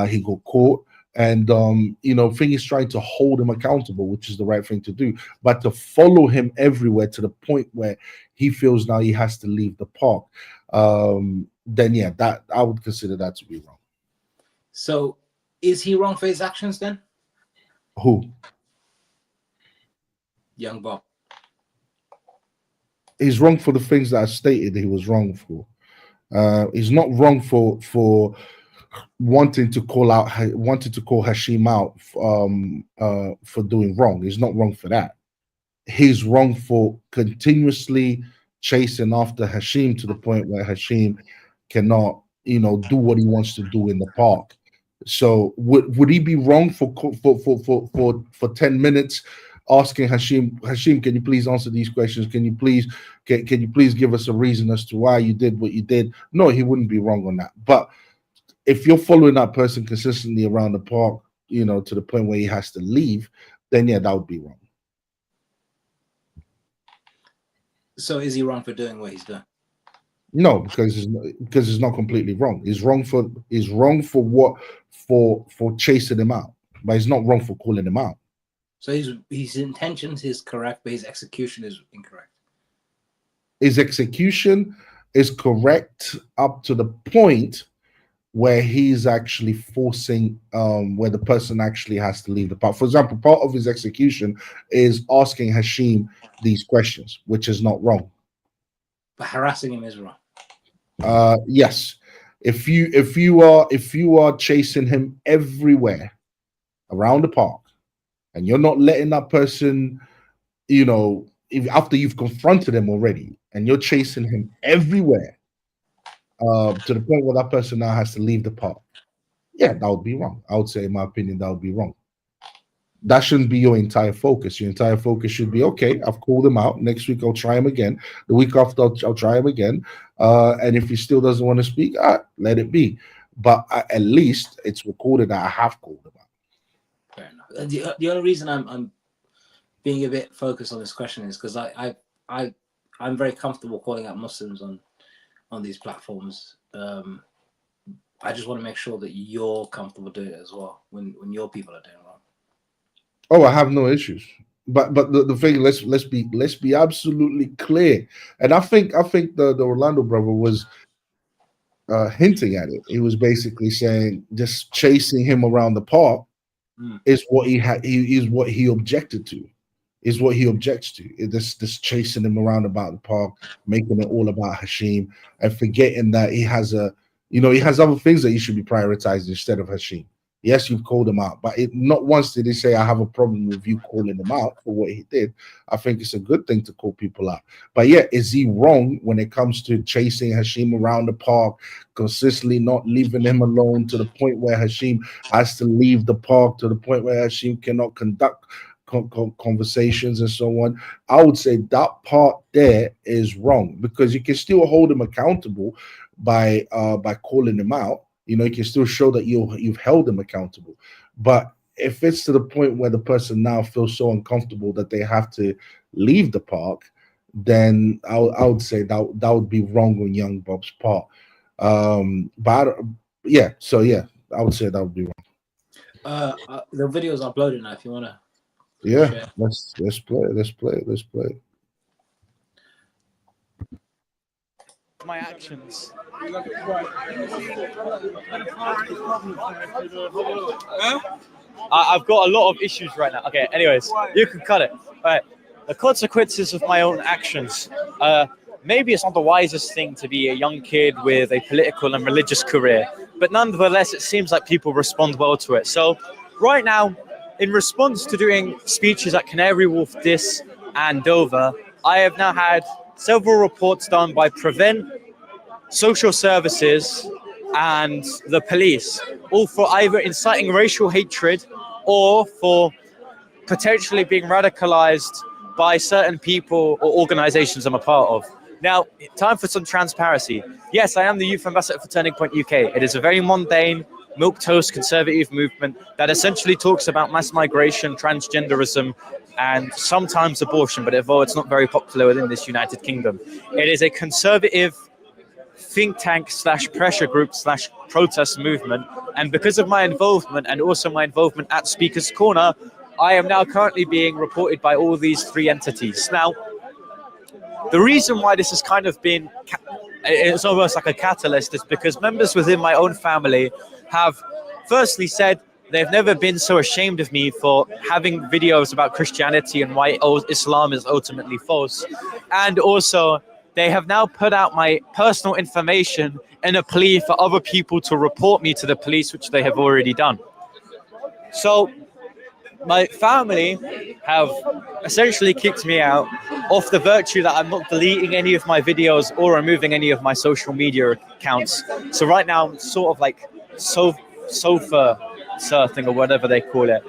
S1: He got caught, and thing is trying to hold him accountable, which is the right thing to do. But to follow him everywhere to the point where he feels now he has to leave the park, then yeah, that I would consider that to be wrong.
S3: So is he wrong for his actions then?
S1: Who?
S3: Young Bob.
S1: He's wrong for the things that I stated he was wrong for. He's not wrong for wanting to call Hashim out for doing wrong. He's not wrong for that. He's wrong for continuously chasing after Hashim to the point where Hashim cannot, do what he wants to do in the park. So would he be wrong for 10 minutes asking Hashim, can you please answer these questions? Can you please give us a reason as to why you did what you did? No, he wouldn't be wrong on that. But if you're following that person consistently around the park, to the point where he has to leave, then yeah, that would be wrong.
S3: So is he wrong for doing what he's doing?
S1: No, because it's not completely wrong. He's wrong for chasing him out, but he's not wrong for calling him out.
S3: So his intentions is correct, but his execution is incorrect.
S1: His execution is correct up to the point where he's actually forcing, where the person actually has to leave the park. For example, part of his execution is asking Hashim these questions, which is not wrong.
S3: But harassing him is wrong.
S1: Yes. If you are chasing him everywhere around the park, and you're not letting that person, after you've confronted him already, and you're chasing him everywhere, to the point where that person now has to leave the park, yeah, that would be wrong. I would say, in my opinion, that would be wrong. That shouldn't be your entire focus. Your entire focus should be, okay, I've called him out. Next week, I'll try him again. The week after, I'll try him again. And if he still doesn't want to speak, let it be. But at least it's recorded that I have called him out.
S3: Fair enough. The only reason I'm being a bit focused on this question is because I'm very comfortable calling out Muslims on these platforms. I just want to make sure that you're comfortable doing it as well when your people are doing wrong.
S1: Oh, I have no issues. But the thing, let's be absolutely clear. And I think the Orlando brother was hinting at it. He was basically saying just chasing him around the park is what he objected to. Is what he objects to. This chasing him around about the park, making it all about Hashim, and forgetting that he has a You know, he has other things that you should be prioritizing instead of Hashim. Yes, you've called him out, but not once did he say, I have a problem with you calling him out for what he did. I think it's a good thing to call people out. But yeah, is he wrong when it comes to chasing Hashim around the park, consistently not leaving him alone to the point where Hashim has to leave the park, to the point where Hashim cannot conduct conversations and so on? I would say that part there is wrong, because you can still hold him accountable by calling him out. You know, you can still show that you've held them accountable. But if it's to the point where the person now feels so uncomfortable that they have to leave the park, then I would say that would be wrong on Young Bob's part. Yeah, so yeah, I would say that would be wrong.
S3: The video's uploaded now. If you wanna,
S1: yeah,
S3: share.
S1: let's play it.
S6: My actions. I've got a lot of issues right now. Okay, anyways, you can cut it. All right. The consequences of my own actions. Maybe it's not the wisest thing to be a young kid with a political and religious career, but nonetheless, it seems like people respond well to it. So right now, in response to doing speeches at Canary Wharf, Dis, and Dover, I have now had several reports done by Prevent, social services, and the police, all for either inciting racial hatred or for potentially being radicalized by certain people or organizations I'm a part of. Now, time for some transparency. Yes, I am the youth ambassador for Turning Point UK. It is a very mundane, milquetoast conservative movement that essentially talks about mass migration, transgenderism, and sometimes abortion, but although it's not very popular within this United Kingdom. It is a conservative think tank / pressure / protest movement, and because of my involvement and also my involvement at Speaker's Corner, I am now currently being reported by all these three entities. Now, the reason why this has kind of been, it's almost like a catalyst, is because members within my own family have firstly said they've never been so ashamed of me for having videos about Christianity and why Islam is ultimately false. And also, they have now put out my personal information in a plea for other people to report me to the police, which they have already done. So my family have essentially kicked me out off the virtue that I'm not deleting any of my videos or removing any of my social media accounts. So right now I'm sort of like sofa surfing or whatever they call it.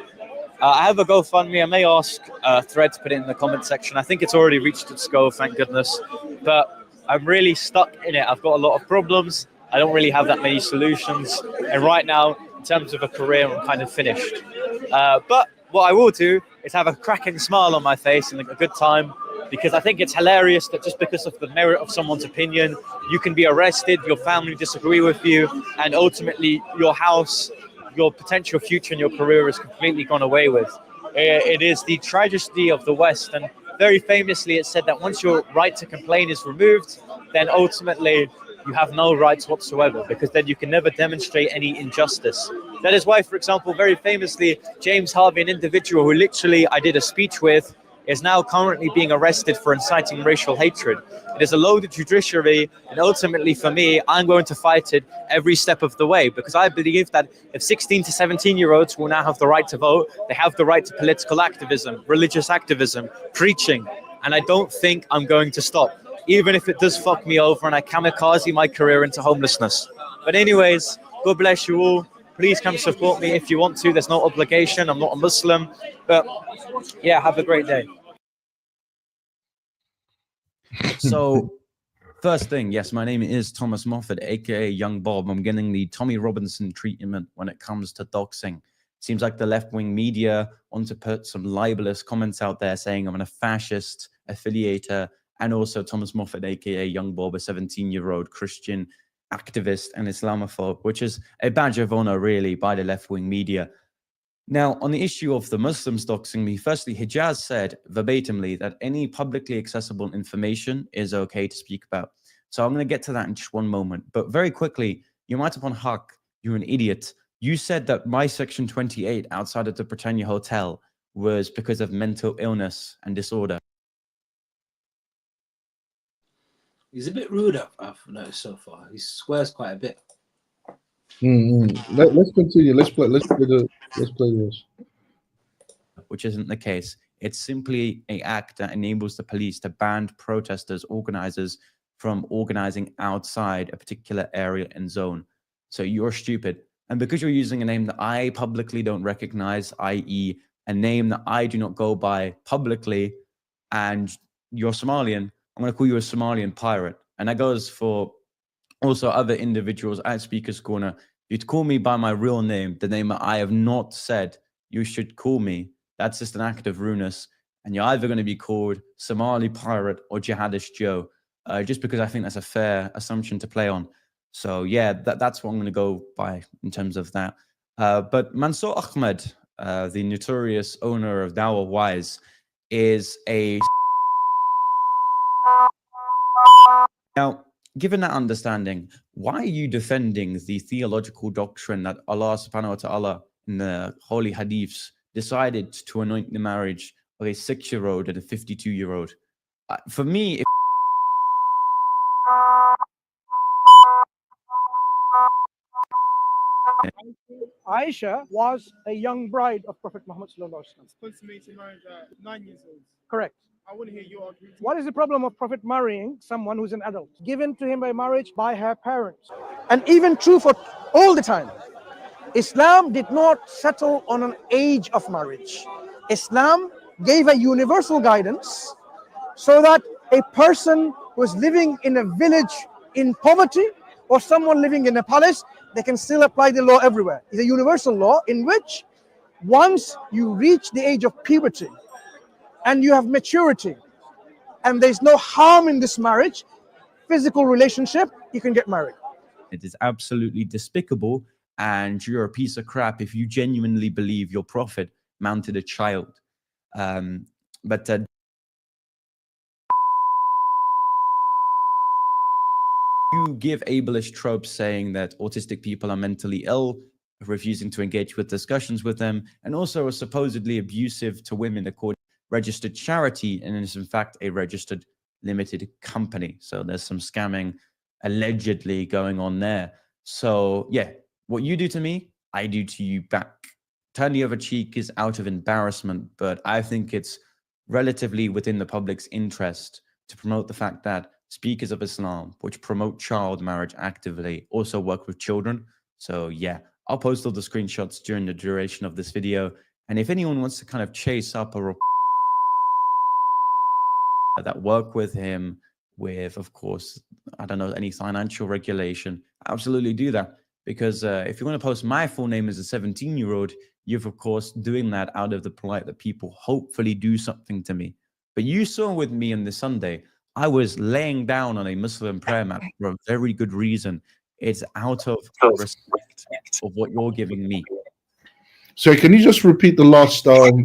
S6: I have a GoFundMe. I may ask Thread to put it in the comment section. I think it's already reached its goal, thank goodness. But I'm really stuck in it. I've got a lot of problems. I don't really have that many solutions. And right now, in terms of a career, I'm kind of finished. But what I will do is have a cracking smile on my face and a good time, because I think it's hilarious that just because of the merit of someone's opinion, you can be arrested, your family disagree with you, and ultimately your house, your potential future and your career is completely gone away with. It is the tragedy of the West, and very famously it said that once your right to complain is removed, then ultimately you have no rights whatsoever, because then you can never demonstrate any injustice. That is why, for example, very famously, James Harvey, an individual who literally I did a speech with, is now currently being arrested for inciting racial hatred. It is a loaded judiciary, and ultimately for me, I'm going to fight it every step of the way, because I believe that if 16 to 17-year-olds will now have the right to vote, they have the right to political activism, religious activism, preaching, and I don't think I'm going to stop, even if it does fuck me over and I kamikaze my career into homelessness. But anyways, God bless you all. Please come support me if you want to. There's no obligation. I'm not a Muslim. But yeah, have a great day.
S7: So, first thing, yes, my name is Thomas Moffat, aka Young Bob. I'm getting the Tommy Robinson treatment when it comes to doxing. Seems like the left-wing media want to put some libelous comments out there saying I'm a fascist affiliator, and also Thomas Moffat, aka Young Bob, a 17-year-old Christian activist and Islamophobe, which is a badge of honor, really, by the left-wing media. Now, on the issue of the Muslims doxing me, firstly, Hijaz said verbatimly that any publicly accessible information is okay to speak about. So I'm going to get to that in just one moment. But very quickly, you might upon Haq, you're an idiot. You said that my Section 28 outside of the Britannia Hotel was because of mental illness and disorder.
S3: He's a bit rude, I've noticed so far. He swears quite a bit.
S1: Let's continue. Let's play this.
S7: Which isn't the case. It's simply an act that enables the police to ban protesters, organizers from organizing outside a particular area and zone. So you're stupid. And because you're using a name that I publicly don't recognize, i.e., a name that I do not go by publicly, and you're Somalian, I'm going to call you a Somalian pirate. And that goes for also other individuals at Speaker's Corner. You'd call me by my real name, the name that I have not said you should call me. That's just an act of rudeness. And you're either going to be called Somali pirate or Jihadist Joe, just because I think that's a fair assumption to play on. So yeah, that's what I'm going to go by in terms of that. But Mansour Ahmed, the notorious owner of Dawah Wise, is a... Now, given that understanding, why are you defending the theological doctrine that Allah subhanahu wa ta'ala in the holy hadiths decided to anoint the marriage of a 6-year-old and a 52-year-old? For me, if
S8: Aisha was a young bride of Prophet Muhammad sallallahu alaihi wasallam.
S9: Consummated marriage at 9 years old.
S8: Correct.
S9: I want to hear your argument.
S8: What is the problem of Prophet marrying someone who's an adult, given to him by marriage by her parents? And even true for all the time, Islam did not settle on an age of marriage. Islam gave a universal guidance so that a person who is living in a village in poverty or someone living in a palace, they can still apply the law everywhere. It's a universal law in which once you reach the age of puberty and you have maturity and there's no harm in this marriage, physical relationship, you can get married.
S7: it is absolutely despicable, and you're a piece of crap if you genuinely believe your prophet mounted a child. But you give ableist tropes saying that autistic people are mentally ill, refusing to engage with discussions with them, and also are supposedly abusive to women according to registered charity, and is in fact a registered limited company. So there's some scamming allegedly going on there. So yeah, what you do to me, I do to you back. Turn the other cheek is out of embarrassment, but I think it's relatively within the public's interest to promote the fact that speakers of Islam, which promote child marriage actively, also work with children. So yeah, I'll post all the screenshots during the duration of this video. And if anyone wants to kind of chase up a report that work with him with, of course, I don't know, any financial regulation, absolutely do that. Because if you want to post my full name as a 17-year-old, you're, of course, doing that out of the polite that people hopefully do something to me. But you saw with me on this Sunday, I was laying down on a Muslim prayer mat for a very good reason. It's out of respect of what you're giving me.
S1: So can you just repeat the last 30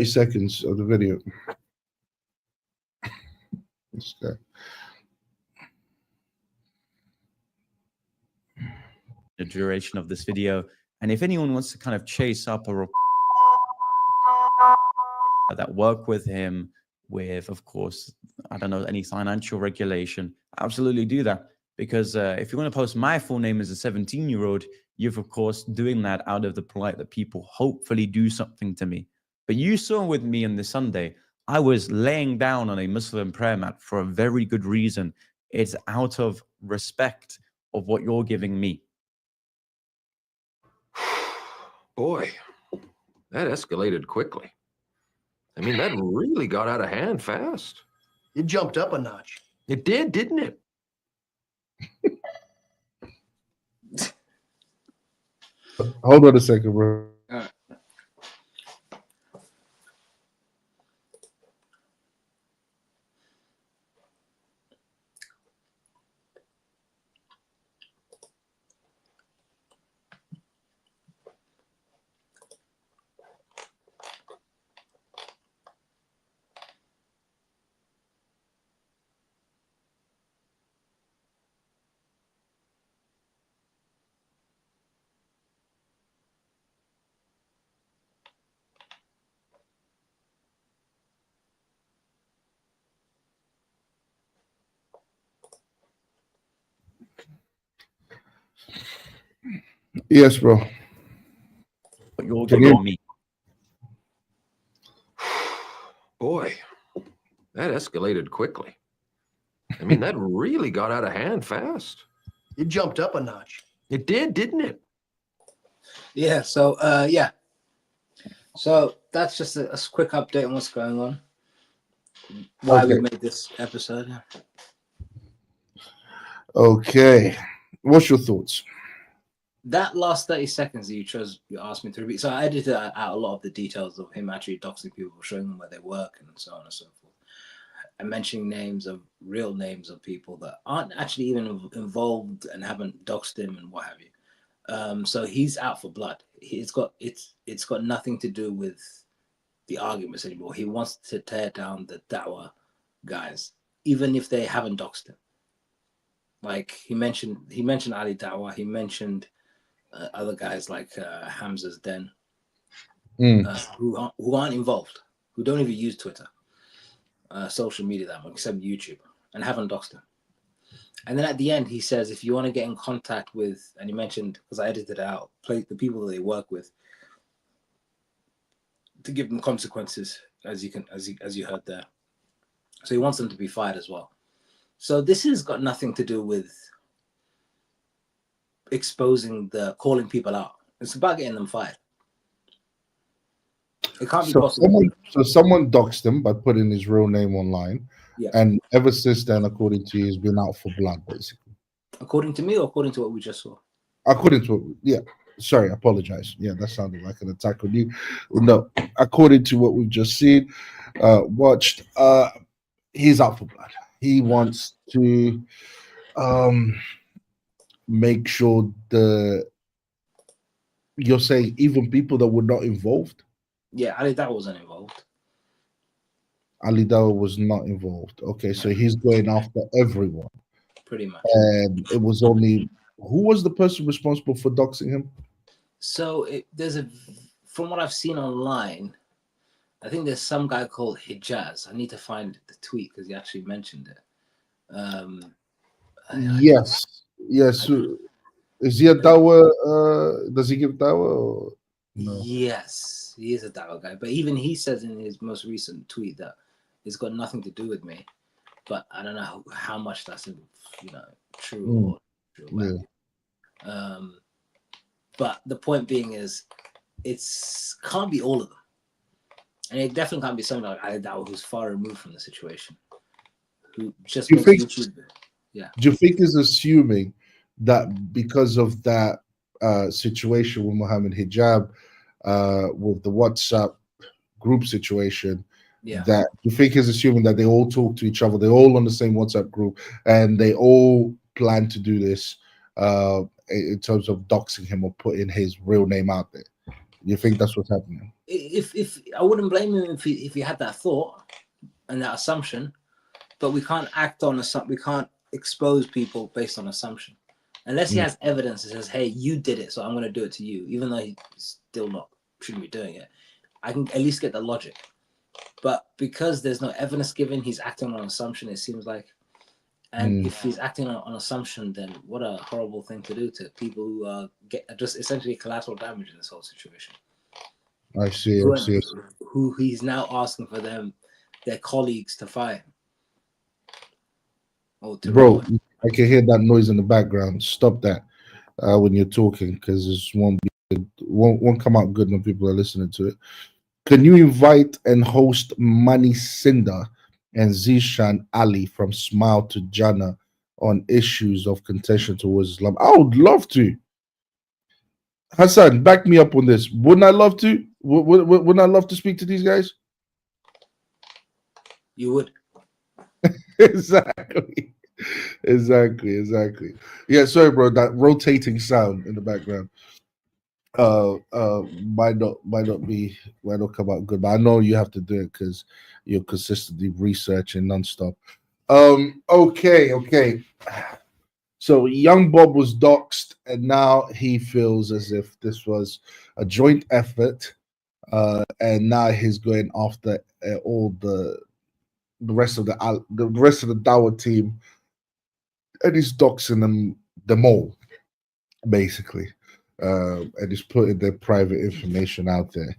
S1: seconds of the video? Let's go.
S7: The duration of this video. And if anyone wants to kind of chase up a report that work with him with, of course, I don't know, any financial regulation, absolutely do that. Because if you want to post my full name as a 17-year-old, you're, of course, doing that out of the polite that people hopefully do something to me. But you saw with me on this Sunday, I was laying down on a Muslim prayer mat for a very good reason. It's out of respect of what you're giving me.
S10: Boy, that escalated quickly. I mean, that really got out of hand fast.
S11: It jumped up a notch.
S10: It did, didn't it?
S1: Hold on a second, bro. Yes, bro.
S7: But you're
S1: Can
S7: good
S1: you-
S7: on me.
S10: Boy, that escalated quickly. I mean, that really got out of hand fast.
S11: You jumped up a notch.
S10: It did, didn't it?
S3: Yeah. So yeah. So that's just a quick update on what's going on. Why we
S1: Okay.
S3: made this episode.
S1: Okay. What's your thoughts?
S3: That last 30 seconds that you asked me to repeat. So I edited out a lot of the details of him actually doxing people, showing them where they work and so on and so forth. And mentioning real names of people that aren't actually even involved and haven't doxed him and what have you. So he's out for blood. It's got nothing to do with the arguments anymore. He wants to tear down the Dawa guys, even if they haven't doxed him. Like he mentioned Ali Dawa. He mentioned other guys like Hamza's Den, who aren't involved, who don't even use Twitter, social media that much, except YouTube, and haven't doxed him. And then at the end, he says, if you want to get in contact with, and he mentioned, because I edited it out, the people that they work with, to give them consequences, as you heard there. So he wants them to be fired as well. So this has got nothing to do with calling people out. It's about getting them fired. It can't be possible.
S1: Someone doxed him by putting his real name online.
S3: Yeah.
S1: And ever since then, according to you, he's been out for blood, basically.
S3: According to me, or according to what we just saw?
S1: According to, yeah. Sorry, I apologize. Yeah, that sounded like an attack on you. No, according to what we've just seen, watched, he's out for blood. He wants to make sure you're saying even people that were not involved?
S3: Yeah, Ali Dawa wasn't involved.
S1: Ali Dawa was not involved. Okay, so he's going after everyone.
S3: Pretty much.
S1: And it was only, who was the person responsible for doxing him?
S3: So from what I've seen online, I think there's some guy called Hijaz. I need to find the tweet because he actually mentioned it.
S1: Yes. So is he a Dawa? Does he give Dawa? Or no?
S3: Yes, he is a Dawa guy. But even he says in his most recent tweet that it's got nothing to do with me. But I don't know how much that's true or true. Yeah. But the point being is, can't be all of them, and it definitely can't be someone like Ali Dawa who's far removed from the situation, who just makes YouTube. Yeah.
S1: Do you think he's assuming that because of that situation with Mohammed Hijab, with the WhatsApp group situation, that you think he's assuming that they all talk to each other, they're all on the same WhatsApp group, and they all plan to do this in terms of doxing him or putting his real name out there? You think that's what's happening?
S3: If I wouldn't blame him if he had that thought and that assumption, but we can't act on we can't expose people based on assumption unless he has evidence that says, hey, you did it, so I'm going to do it to you, even though he's still shouldn't be doing it. I can at least get the logic. But because there's no evidence given, he's acting on assumption, it seems like. And if he's acting on assumption, then what a horrible thing to do to people who get just essentially collateral damage in this whole situation.
S1: I see.
S3: Who he's now asking for their colleagues to fire him.
S1: Bro, I can hear that noise in the background. Stop that when you're talking, because it won't come out good when people are listening to it. Can you invite and host Mani Sinda and Zishan Ali from Smile to Jannah on issues of contention towards Islam? I would love to. Hassan, back me up on this. Wouldn't I love to? Wouldn't I love to speak to these guys?
S3: You would.
S1: Exactly. Yeah, sorry, bro. That rotating sound in the background might not come out good, but I know you have to do it because you're consistently researching nonstop. Okay. So young Bob was doxed, and now he feels as if this was a joint effort, and now he's going after all the rest of the Dawa team, and he's doxing them all. basically, and he's putting their private information out there.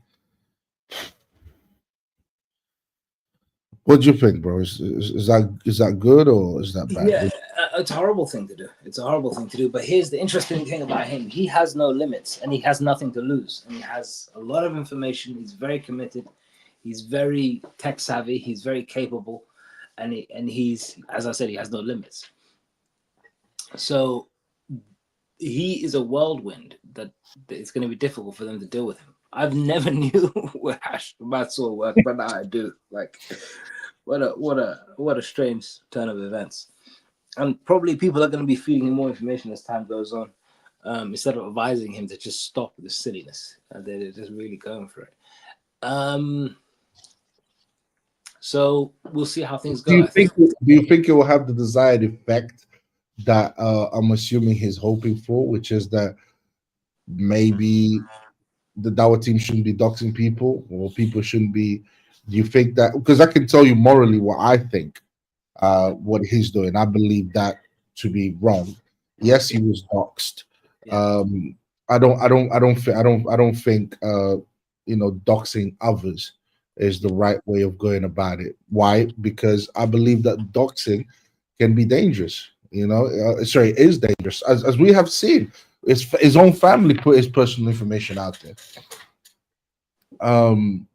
S1: What do you think, bro? Is that good or is that bad?
S3: Yeah, it's a horrible thing to do. It's a horrible thing to do. But here's the interesting thing about him: he has no limits, and he has nothing to lose. And he has a lot of information. He's very committed. He's very tech savvy. He's very capable, and he's, as I said, he has no limits. So he is a whirlwind that it's going to be difficult for them to deal with him. I've never knew where Hashmatsu worked, but now I do. Like, what a strange turn of events. And probably people are going to be feeding him more information as time goes on, instead of advising him to just stop the silliness. They're just really going for it. So we'll see how things go.
S1: Do you think it will have the desired effect that I'm assuming he's hoping for, which is that maybe the Dawa team shouldn't be doxing people, or people shouldn't be? Do you think that? Because I can tell you morally what I think, what he's doing. I believe that to be wrong. Yes, he was doxed. I don't think doxing others is the right way of going about it. Why? Because I believe that doxing can be dangerous. Is dangerous, as we have seen. His own family put his personal information out there. I'm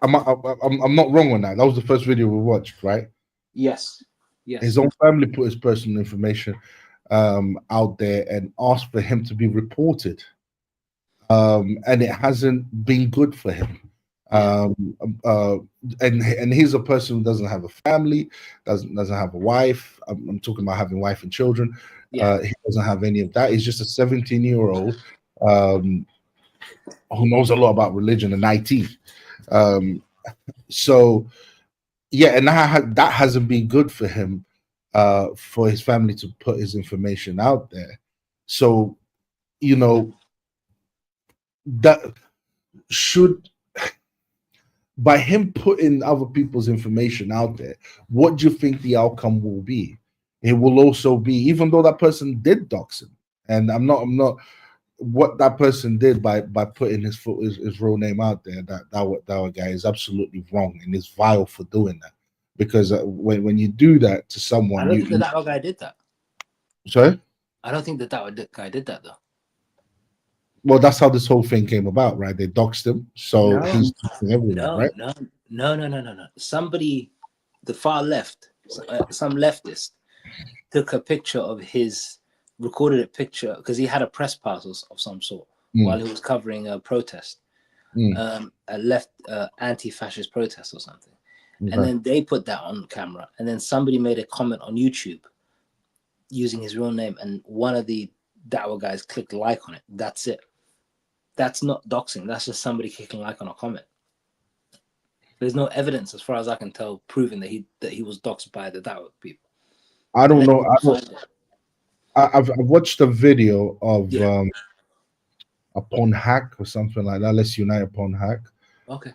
S1: not wrong on that. That was the first video we watched, right?
S3: Yes. Yes.
S1: His own family put his personal information out there and asked for him to be reported. And it hasn't been good for him. And he's a person who doesn't have a family, doesn't have a wife. I'm talking about having wife and children. He doesn't have any of that. He's just a 17-year-old who knows a lot about religion and IT. So yeah, and that hasn't been good for him, for his family to put his information out there. So that should, by him putting other people's information out there, what do you think the outcome will be? It will also be, even though that person did dox him, and I'm not what that person did by putting his real name out there, that guy is absolutely wrong and is vile for doing that. Because when you do that to someone,
S3: I don't think that guy did that.
S1: Sorry?
S3: I don't think that guy did that though.
S1: Well, that's how this whole thing came about, right? They doxed him, so he's doxing everyone, right?
S3: No. Somebody, the far left, some leftist, took a picture of his, recorded a picture because he had a press pass of some sort while he was covering a protest, a left anti-fascist protest or something. And then they put that on camera, and then somebody made a comment on YouTube using his real name, and one of the Dawa guys clicked like on it. That's it. That's not doxing. That's just somebody clicking like on a comment. There's no evidence, as far as I can tell, proving that he was doxed by the Dawa people.
S1: I don't know. I've watched a video of upon hack or something like that. Let's unite upon hack.
S3: Okay.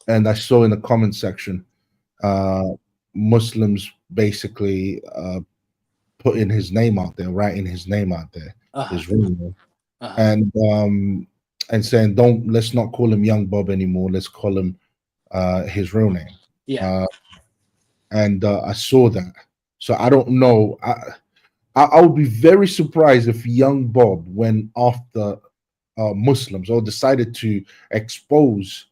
S1: And I saw in the comment section, Muslims basically putting his name out there, writing his name out there, his real name, and saying, let's not call him Young Bob anymore. Let's call him his real name.
S3: Yeah.
S1: And I saw that. So I don't know. I would be very surprised if Young Bob went after Muslims or decided to expose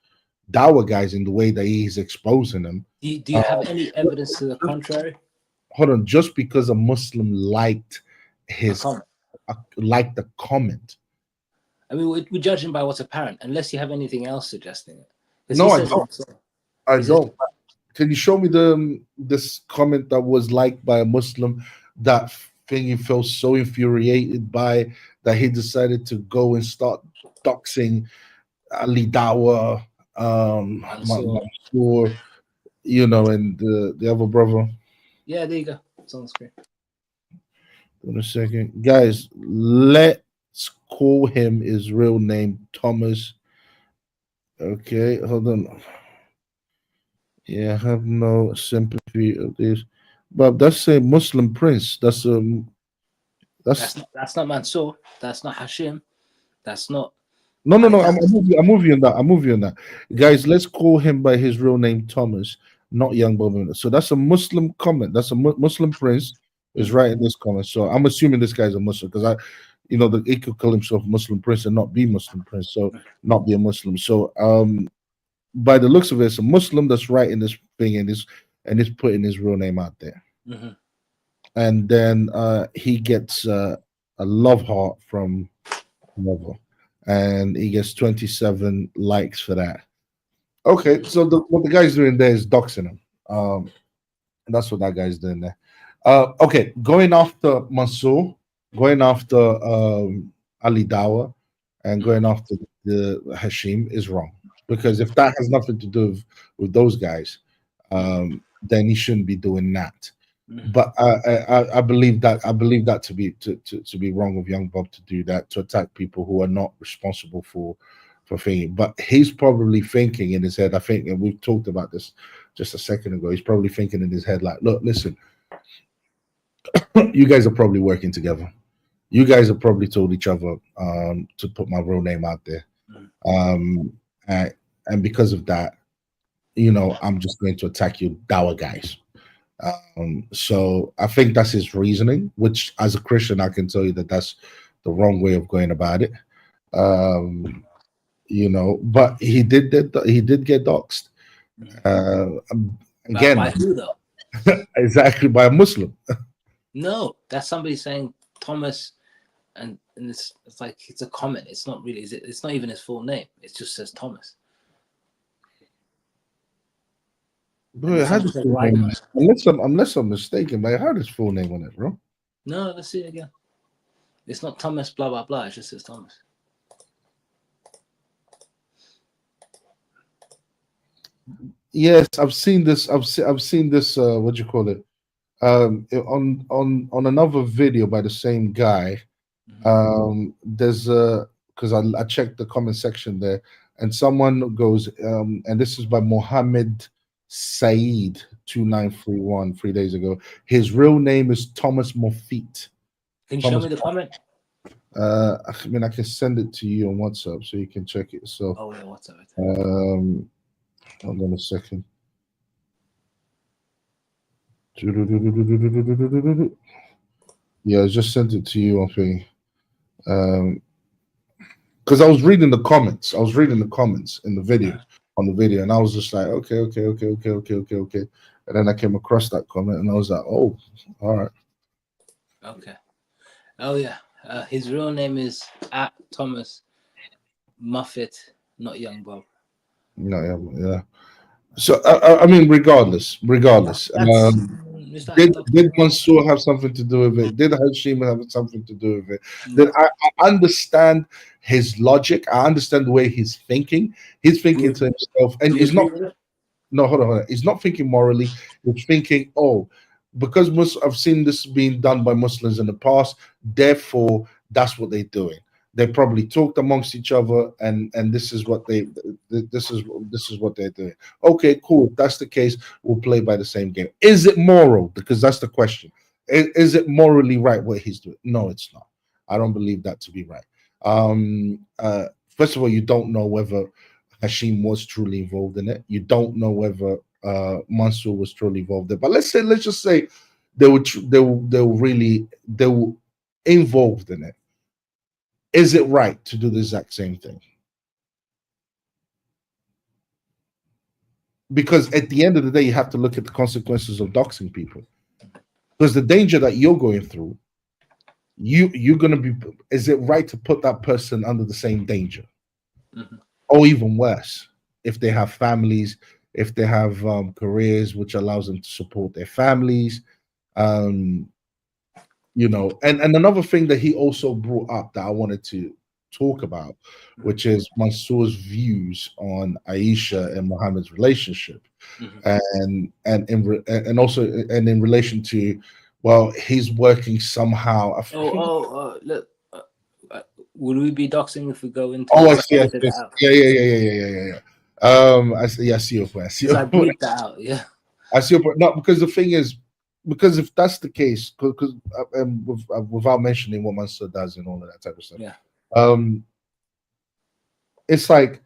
S1: Dawa guys in the way that he's exposing them.
S3: Do you have any evidence to the contrary?
S1: Hold on, just because a Muslim liked the comment.
S3: I mean, we judge him by what's apparent, unless you have anything else suggesting it.
S1: No, I don't. Can you show me this comment that was liked by a Muslim, that thing he felt so infuriated by that he decided to go and start doxing Ali Dawa, Mansour, and the other brother?
S3: Yeah, there you go. It's on the screen.
S1: In a second, guys. Let's call him his real name, Thomas. Okay, hold on. Yeah, I have no sympathy of this, but that's a Muslim prince. That's
S3: That's not Mansour. That's not Hashim. That's not.
S1: No. I'm with you on that. I'm with you on that, guys. Let's call him by his real name, Thomas, not Young Bob. So that's a Muslim comment. That's a Muslim prince is writing this comment. So I'm assuming this guy's a Muslim because he could call himself Muslim prince and not be Muslim prince. So not be a Muslim. So by the looks of it, it's a Muslim that's writing this thing and is putting his real name out there.
S3: Mm-hmm.
S1: And then he gets a love heart from Novel, and he gets 27 likes for that. Okay, so what the guy's doing there is doxing him. That's what that guy's doing there. Okay, going after Mansour, going after Ali Dawa, and going after the Hashim is wrong, because if that has nothing to do with those guys, then he shouldn't be doing that. But I believe that to be wrong of Young Bob to do that, to attack people who are not responsible for thinking. But he's probably thinking in his head, I think, and we've talked about this just a second ago, he's probably thinking in his head like, look, listen, you guys are probably working together. You guys have probably told each other to put my real name out there. And because of that, I'm just going to attack you Dawa guys. So I think that's his reasoning, which as a Christian, I can tell you that that's the wrong way of going about it. But he did get doxed. Again,
S3: by who though?
S1: Exactly, by a Muslim.
S3: No, that's somebody saying Thomas, and it's like it's a comment. It's not really. It's not even his full name. It just says Thomas.
S1: Bro, how does full name, unless I'm mistaken, but how does full name on it, bro?
S3: No, let's see it again. It's not Thomas blah blah blah. It just says Thomas.
S1: Yes, I've seen this. I've seen this. What do you call it? On another video by the same guy. There's because I checked the comment section there, and someone goes, and this is by Mohammed Saeed 2931 3 days ago. His real name is Thomas Mofit.
S3: Can you show me the comment?
S1: I mean, I can send it to you on WhatsApp so you can check it. So,
S3: oh yeah, WhatsApp.
S1: Hold on a second. Yeah, I just sent it to you on thing. Because I was reading the comments. I was reading the comments in the video on the video, and I was just like, okay. And then I came across that comment, and I was like, oh, all right.
S3: Okay. Oh yeah. His real name is Thomas Muffet, not Young Bob.
S1: No, yeah. So I mean, regardless, did Mansour have something to do with it? Did Hashim have something to do with it? Then I understand his logic. I understand the way he's thinking. He's thinking to himself, and he's not. No, hold on. He's not thinking morally. He's thinking, oh, because I've seen this being done by Muslims in the past, therefore that's what they're doing. They probably talked amongst each other, and this is what this is what they're doing. Okay, cool. If that's the case, we'll play by the same game. Is it moral? Because that's the question. Is it morally right what he's doing? No, it's not. I don't believe that to be right. First of all, you don't know whether Hashim was truly involved in it. You don't know whether Mansour was truly involved in it. But let's just say they were involved in it. Is it right to do the exact same thing? Because at the end of the day, you have to look at the consequences of doxing people. Because the danger that you're going through, you're going to be, is it right to put that person under the same danger? Or even worse, if they have families, if they have careers which allows them to support their families, and another thing that he also brought up that I wanted to talk about, which is Mansour's views on Aisha and Muhammad's relationship, and in relation to, well, he's working somehow.
S3: Look, will we be doxing if we go into?
S1: Oh, I see. Yeah. I see your point.
S3: I bleeped that out. Yeah.
S1: I see your point. No, because the thing is, because if that's the case, because without mentioning what Mansour does and all of that type of stuff,
S3: Yeah.
S1: It's like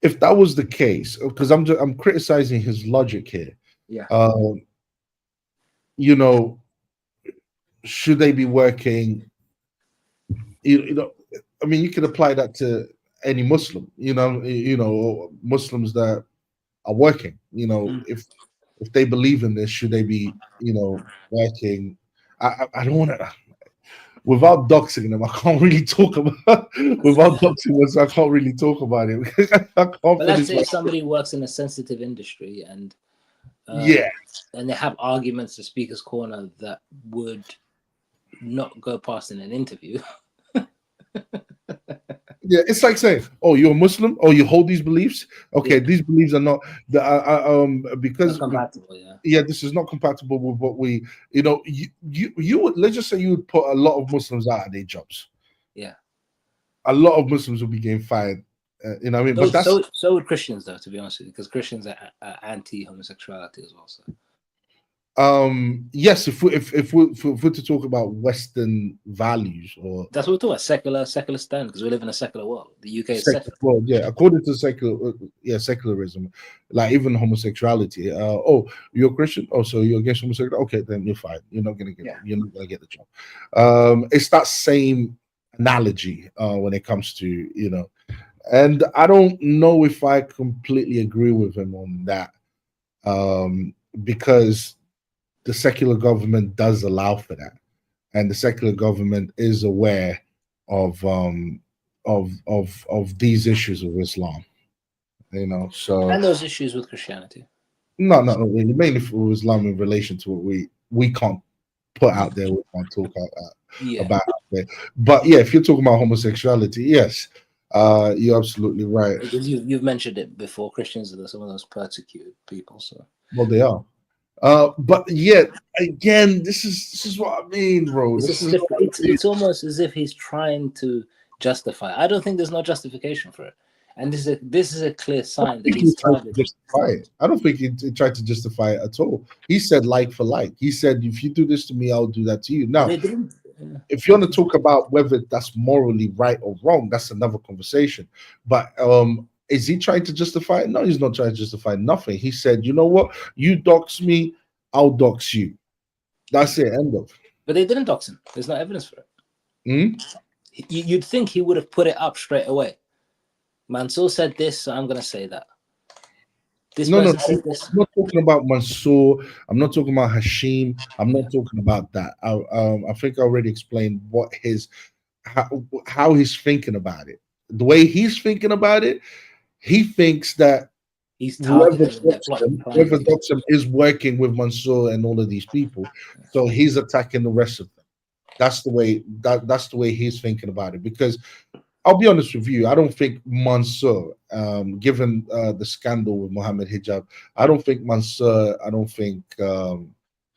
S1: if that was the case, because I'm criticizing his logic here.
S3: Yeah.
S1: You know, should they be working? You know, I mean, you could apply that to any Muslim. You know, Muslims that are working. You know, if they believe in this, should they be, working? I don't want to. Without doxing them, I can't really talk about. Without doxing them, I can't really talk about it. I can't
S3: But let's
S1: finish
S3: say somebody works in a sensitive industry and
S1: yeah,
S3: and they have arguments to Speaker's Corner that would not go past in an interview.
S1: yeah. It's like saying, "Oh, you're a Muslim. Oh, you hold these beliefs. Okay,
S3: Yeah.
S1: these beliefs are not because
S3: Not compatible, yeah.
S1: yeah, this is not compatible with what we, you would, let's just say you would put a lot of Muslims out of their jobs.
S3: Yeah.
S1: A lot of Muslims would be getting fired. You know what I mean? But that's
S3: So would Christians, though, to be honest with you, because Christians are anti-homosexuality as well. So.
S1: Yes, if we're to talk about Western values, or
S3: that's what we're talking about, secular stand, because we live in a secular world. The UK is secular.
S1: Well, yeah, according to secularism, like even homosexuality. Oh, you're a Christian. Oh, so you're against homosexuality? Okay, then you're fine. You're not gonna get the job. It's that same analogy when it comes to and I don't know if I completely agree with him on that, because the secular government does allow for that, and the secular government is aware of these issues of Islam, so
S3: and those issues with Christianity.
S1: No, not really. Mainly for Islam in relation to what we can't put out there, we can't talk about out there. But yeah, if you're talking about homosexuality, yes, you're absolutely right.
S3: Because you've mentioned it before. Christians are some of those persecuted people. So
S1: well, they are. But yet again, this is what I mean, bro.
S3: It's almost as if he's trying to justify. I don't think there's no justification for it, and this is a clear sign that he's
S1: trying to justify it. I don't think he tried to justify it at all. He said like for like. He said, if you do this to me, I'll do that to you. Now, if you want to talk about whether that's morally right or wrong, that's another conversation. But is he trying to justify it? No, he's not trying to justify nothing. He said, you know what? You dox me, I'll dox you. That's it, end of.
S3: But they didn't dox him. There's no evidence for it. You'd think he would have put it up straight away. Mansour said this, so I'm going to say that.
S1: No, I'm not talking about Mansour. I'm not talking about Hashim. I'm not talking about that. I think I already explained what how he's thinking about it. The way he's thinking about it, he thinks that whoever doxed him is working with Mansour and all of these people, so he's attacking the rest of them. That's the way that's the way he's thinking about it. Because I'll be honest with you, I don't think Mansour, given the scandal with Mohammed Hijab, I don't think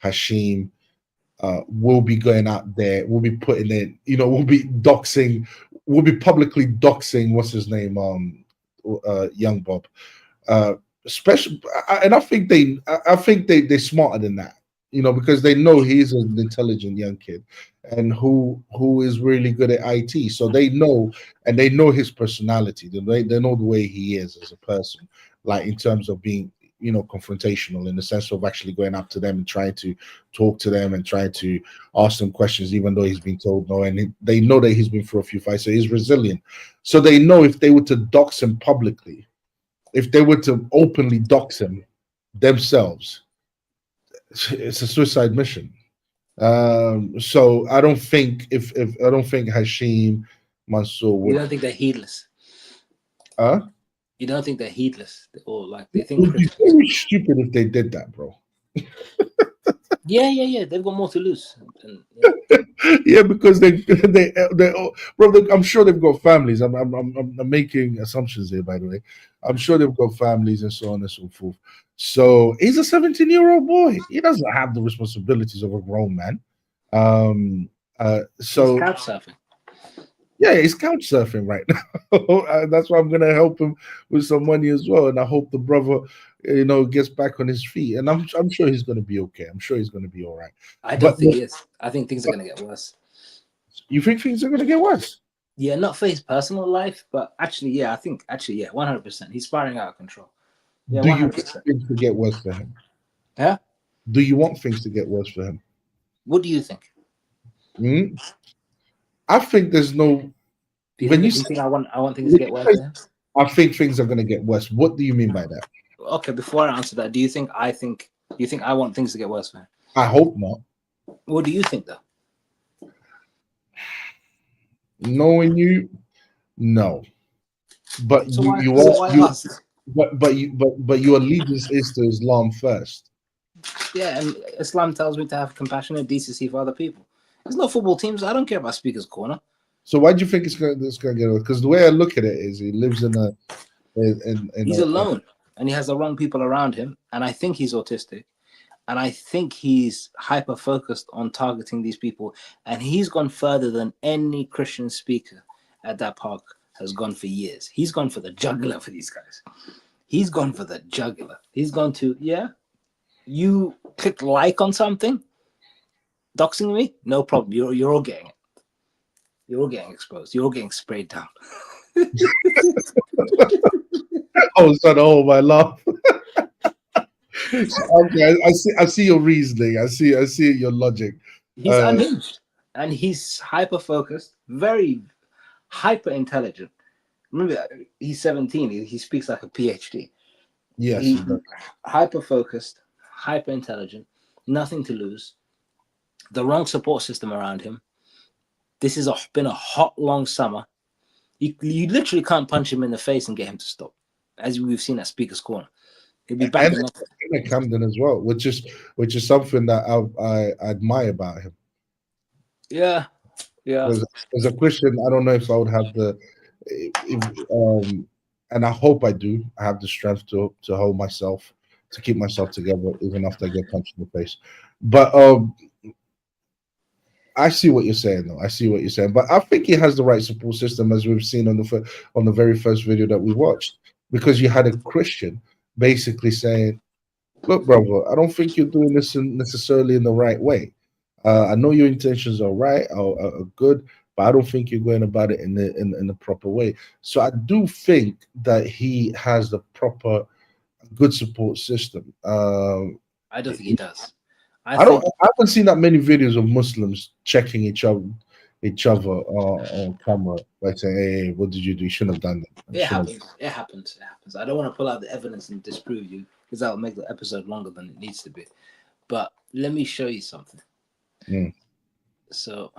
S1: Hashim will be going out there, will be putting in, will be doxing, will be publicly doxing, what's his name, Young Bob. Especially, and I think they're smarter than that, because they know he's an intelligent young kid and who is really good at IT. So they know, and they know his personality. They know the way he is as a person, like in terms of being, confrontational, in the sense of actually going up to them and trying to talk to them and trying to ask them questions, even though he's been told no. And they know that he's been through a few fights, so he's resilient. So they know if they were to dox him publicly, if they were to openly dox him themselves, it's a suicide mission. So I don't think if I don't think Hashim, Mansour would.
S3: You don't think they're heedless? You don't think they're heedless, or like they think?
S1: It would be very stupid if they did that, bro.
S3: Yeah. They've got more to lose.
S1: Yeah, because they bro. I'm sure they've got families. I'm making assumptions here, by the way. I'm sure they've got families and so on and so forth. So he's a 17-year-old boy. He doesn't have the responsibilities of a grown man. So
S3: he's couch surfing.
S1: Yeah, he's couch surfing right now. That's why I'm gonna help him with some money as well. And I hope the brother, gets back on his feet, and I'm sure he's going to be okay. I'm sure he's going to be all right.
S3: I don't think he is. I think things are going to get worse.
S1: You think things are going to get worse?
S3: Yeah, not for his personal life, but actually, yeah, I think 100%. He's spiraling out of control. Yeah,
S1: Do you
S3: 100%.
S1: want things to get worse for him?
S3: Yeah.
S1: Do you want things to get worse for him?
S3: What do you think?
S1: I think there's no.
S3: Do you think I want things to get worse for him?
S1: I think things are going to get worse. What do you mean by that?
S3: Okay, before I answer that, do you think I want things to get worse for him?
S1: I hope not.
S3: What do you think, though?
S1: Knowing you, no. But
S3: So
S1: but your allegiance is to Islam first.
S3: Yeah, and Islam tells me to have compassion and decency for other people. There's no football teams. I don't care about Speaker's Corner.
S1: So why do you think it's going to get? Because the way I look at it is, he lives in a.
S3: He's alone, and he has the wrong people around him. And I think he's autistic, and I think he's hyper focused on targeting these people. And he's gone further than any Christian speaker at that park has gone for years. He's gone for the jugular for these guys. He's gone for the jugular. He's gone to you click like on something, doxing me, no problem. You're all getting it. You're all getting exposed. You're all getting sprayed down.
S1: Oh, son, oh my love. Okay, I see your reasoning. I see your logic.
S3: He's unhinged, and he's hyper focused, very hyper intelligent. Remember, he's 17. He speaks like a PhD.
S1: Yes,
S3: he's hyper focused, hyper intelligent, nothing to lose. The wrong support system around him. This has been a hot, long summer. You literally can't punch him in the face and get him to stop, as we've seen at Speaker's Corner. He'll be back
S1: in Camden as well, which is something that I admire about him.
S3: Yeah.
S1: As a Christian, I don't know if I would have and I hope I do. I have the strength to hold myself, to keep myself together, even after I get punched in the face. But I see what you're saying, though. I see what you're saying, but I think he has the right support system, as we've seen on the very first video that we watched, because you had a Christian basically saying, "Look, brother, I don't think you're doing this necessarily in the right way. I know your intentions are right, are good, but I don't think you're going about it in the proper way." So I do think that he has the proper, good support system.
S3: I don't think he does.
S1: I haven't seen that many videos of Muslims checking each other on camera, like saying, "Hey, what did you do? You shouldn't have done that."
S3: It happens. I don't want to pull out the evidence and disprove you, because that will make the episode longer than it needs to be. But let me show you something. So,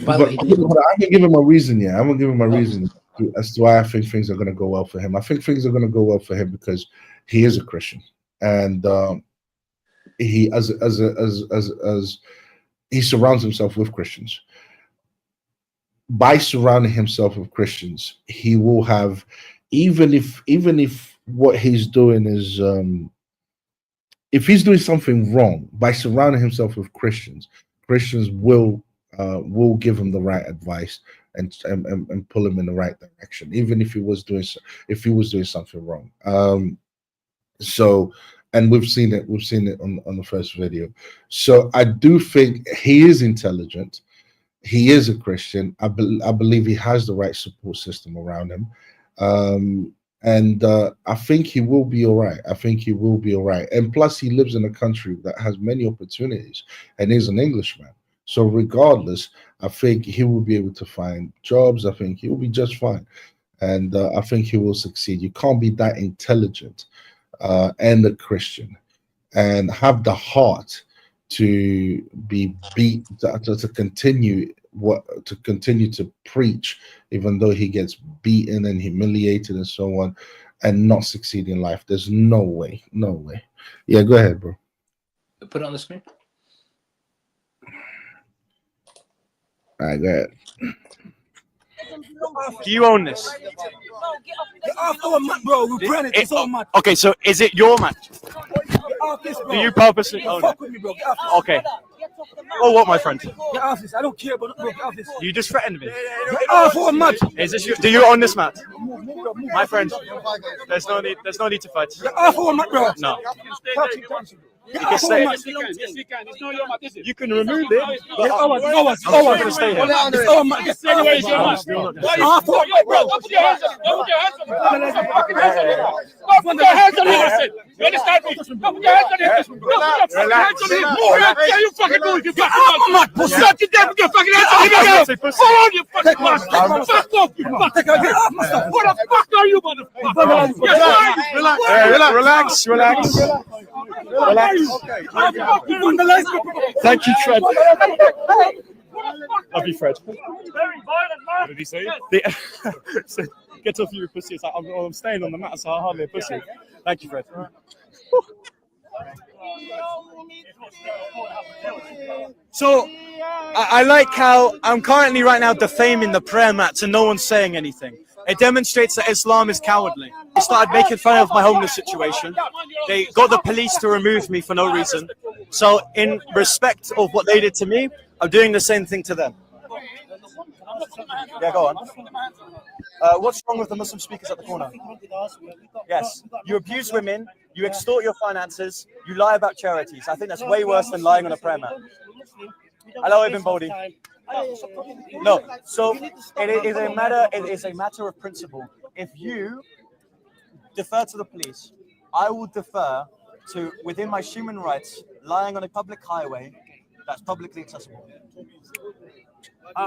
S3: by the way,
S1: I haven't given him a reason yet. I haven't given him a reason as to why I think things are going to go well for him. I think things are going to go well for him because he is a Christian, and he he surrounds himself with Christians. By surrounding himself with Christians, he will have, even if what he's doing is if he's doing something wrong, by surrounding himself with Christians will give him the right advice and pull him in the right direction, even if he was doing something wrong. And we've seen it on the first video. So I do think he is intelligent. He is a Christian. I believe he has the right support system around him. And I think he will be all right. And plus, he lives in a country that has many opportunities, and he's an Englishman. So regardless, I think he will be able to find jobs. I think he will be just fine. And I think he will succeed. You can't be that intelligent and a Christian and have the heart to be beat, to continue to preach, even though he gets beaten and humiliated and so on, and not succeed in life. There's no way. Yeah, go ahead, bro.
S3: Put it on the screen.
S1: All right, go ahead.
S12: Do you own this?
S13: Get off our mat, bro. We brand it. It's our mat.
S12: Okay, so is it your match?
S13: Get off this, bro.
S12: Do you purposely own
S13: Fuck
S12: it?
S13: with me, bro. Get off.
S12: Okay.
S6: Oh, what, my friend?
S13: Get off this. I don't care about bro. Get off this.
S6: You just threatened me.
S13: Get off or mat.
S6: Is this you? Do you own this mat? My friend, there's no need to fight.
S13: Get off or mat, bro.
S6: No.
S13: Get
S6: You can
S13: off
S6: stay.
S13: or mat.
S6: You can remove it.
S13: Get ours.
S6: I'm still gonna stay here.
S13: It's our mat. Get off or mat, bro.
S12: Put your hands on him. Put your hands on him. Put your hands on him. You understand me? Put your hands on him.
S13: Relax.
S12: Yeah, you fucking move. You
S13: Get
S12: fucking
S13: off or mat, pussy.
S12: Shut your damn fucking hands on him. Hold on, you fucking bastard. Fuck off, you fucking.
S13: Get off, master.
S12: What the fuck are you, motherfucker?
S6: Relax. Thank you, Fred. Love you, Fred.
S12: What
S6: did he say? Get off you, pussy. It's like, I'm staying on the mat, so I'm hardly a pussy. Thank you, Fred. So, I like how I'm currently right now defaming the prayer mats and no one's saying anything. It demonstrates that Islam is cowardly. They started making fun of my homeless situation. They got the police to remove me for no reason. So in respect of what they did to me, I'm doing the same thing to them. Yeah, go on. What's wrong with the Muslim speakers at the corner? Yes, you abuse women, you extort your finances, you lie about charities. I think that's way worse than lying on a prayer mat. Hello, Ibn Bodhi. No, so it is a matter of principle. If you defer to the police, I will defer to, within my human rights, lying on a public highway that's publicly accessible.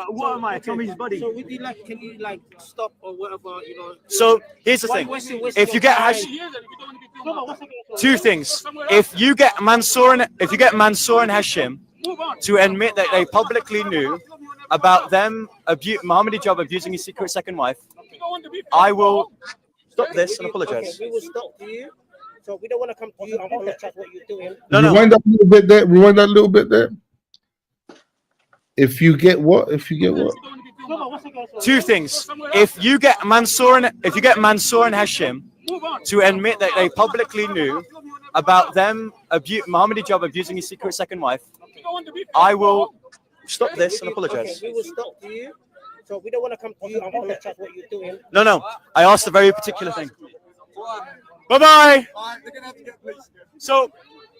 S6: What am I, Tommy's buddy?
S13: So would you like, can you like stop or whatever, you know?
S6: So here's the thing. If you get two things. If you get Mansour and Hashim to admit that they publicly knew about them, Muhammad Hijab abusing his secret second wife, I will stop this and apologize.
S13: Okay, we will stop you. So we don't want to come to you and apologize what you're doing.
S6: No.
S1: Rewind that little bit there. Rewind that little bit there. If you get what? If you get what?
S6: Two things. If you get Mansour and Hashim to admit that they publicly knew about them, Muhammad Hijab abusing his secret second wife, I will stop this and apologize.
S13: Okay, we will stop you. So we don't want to come to you and apologize what you're doing.
S6: No. I asked a very particular thing. Bye-bye. So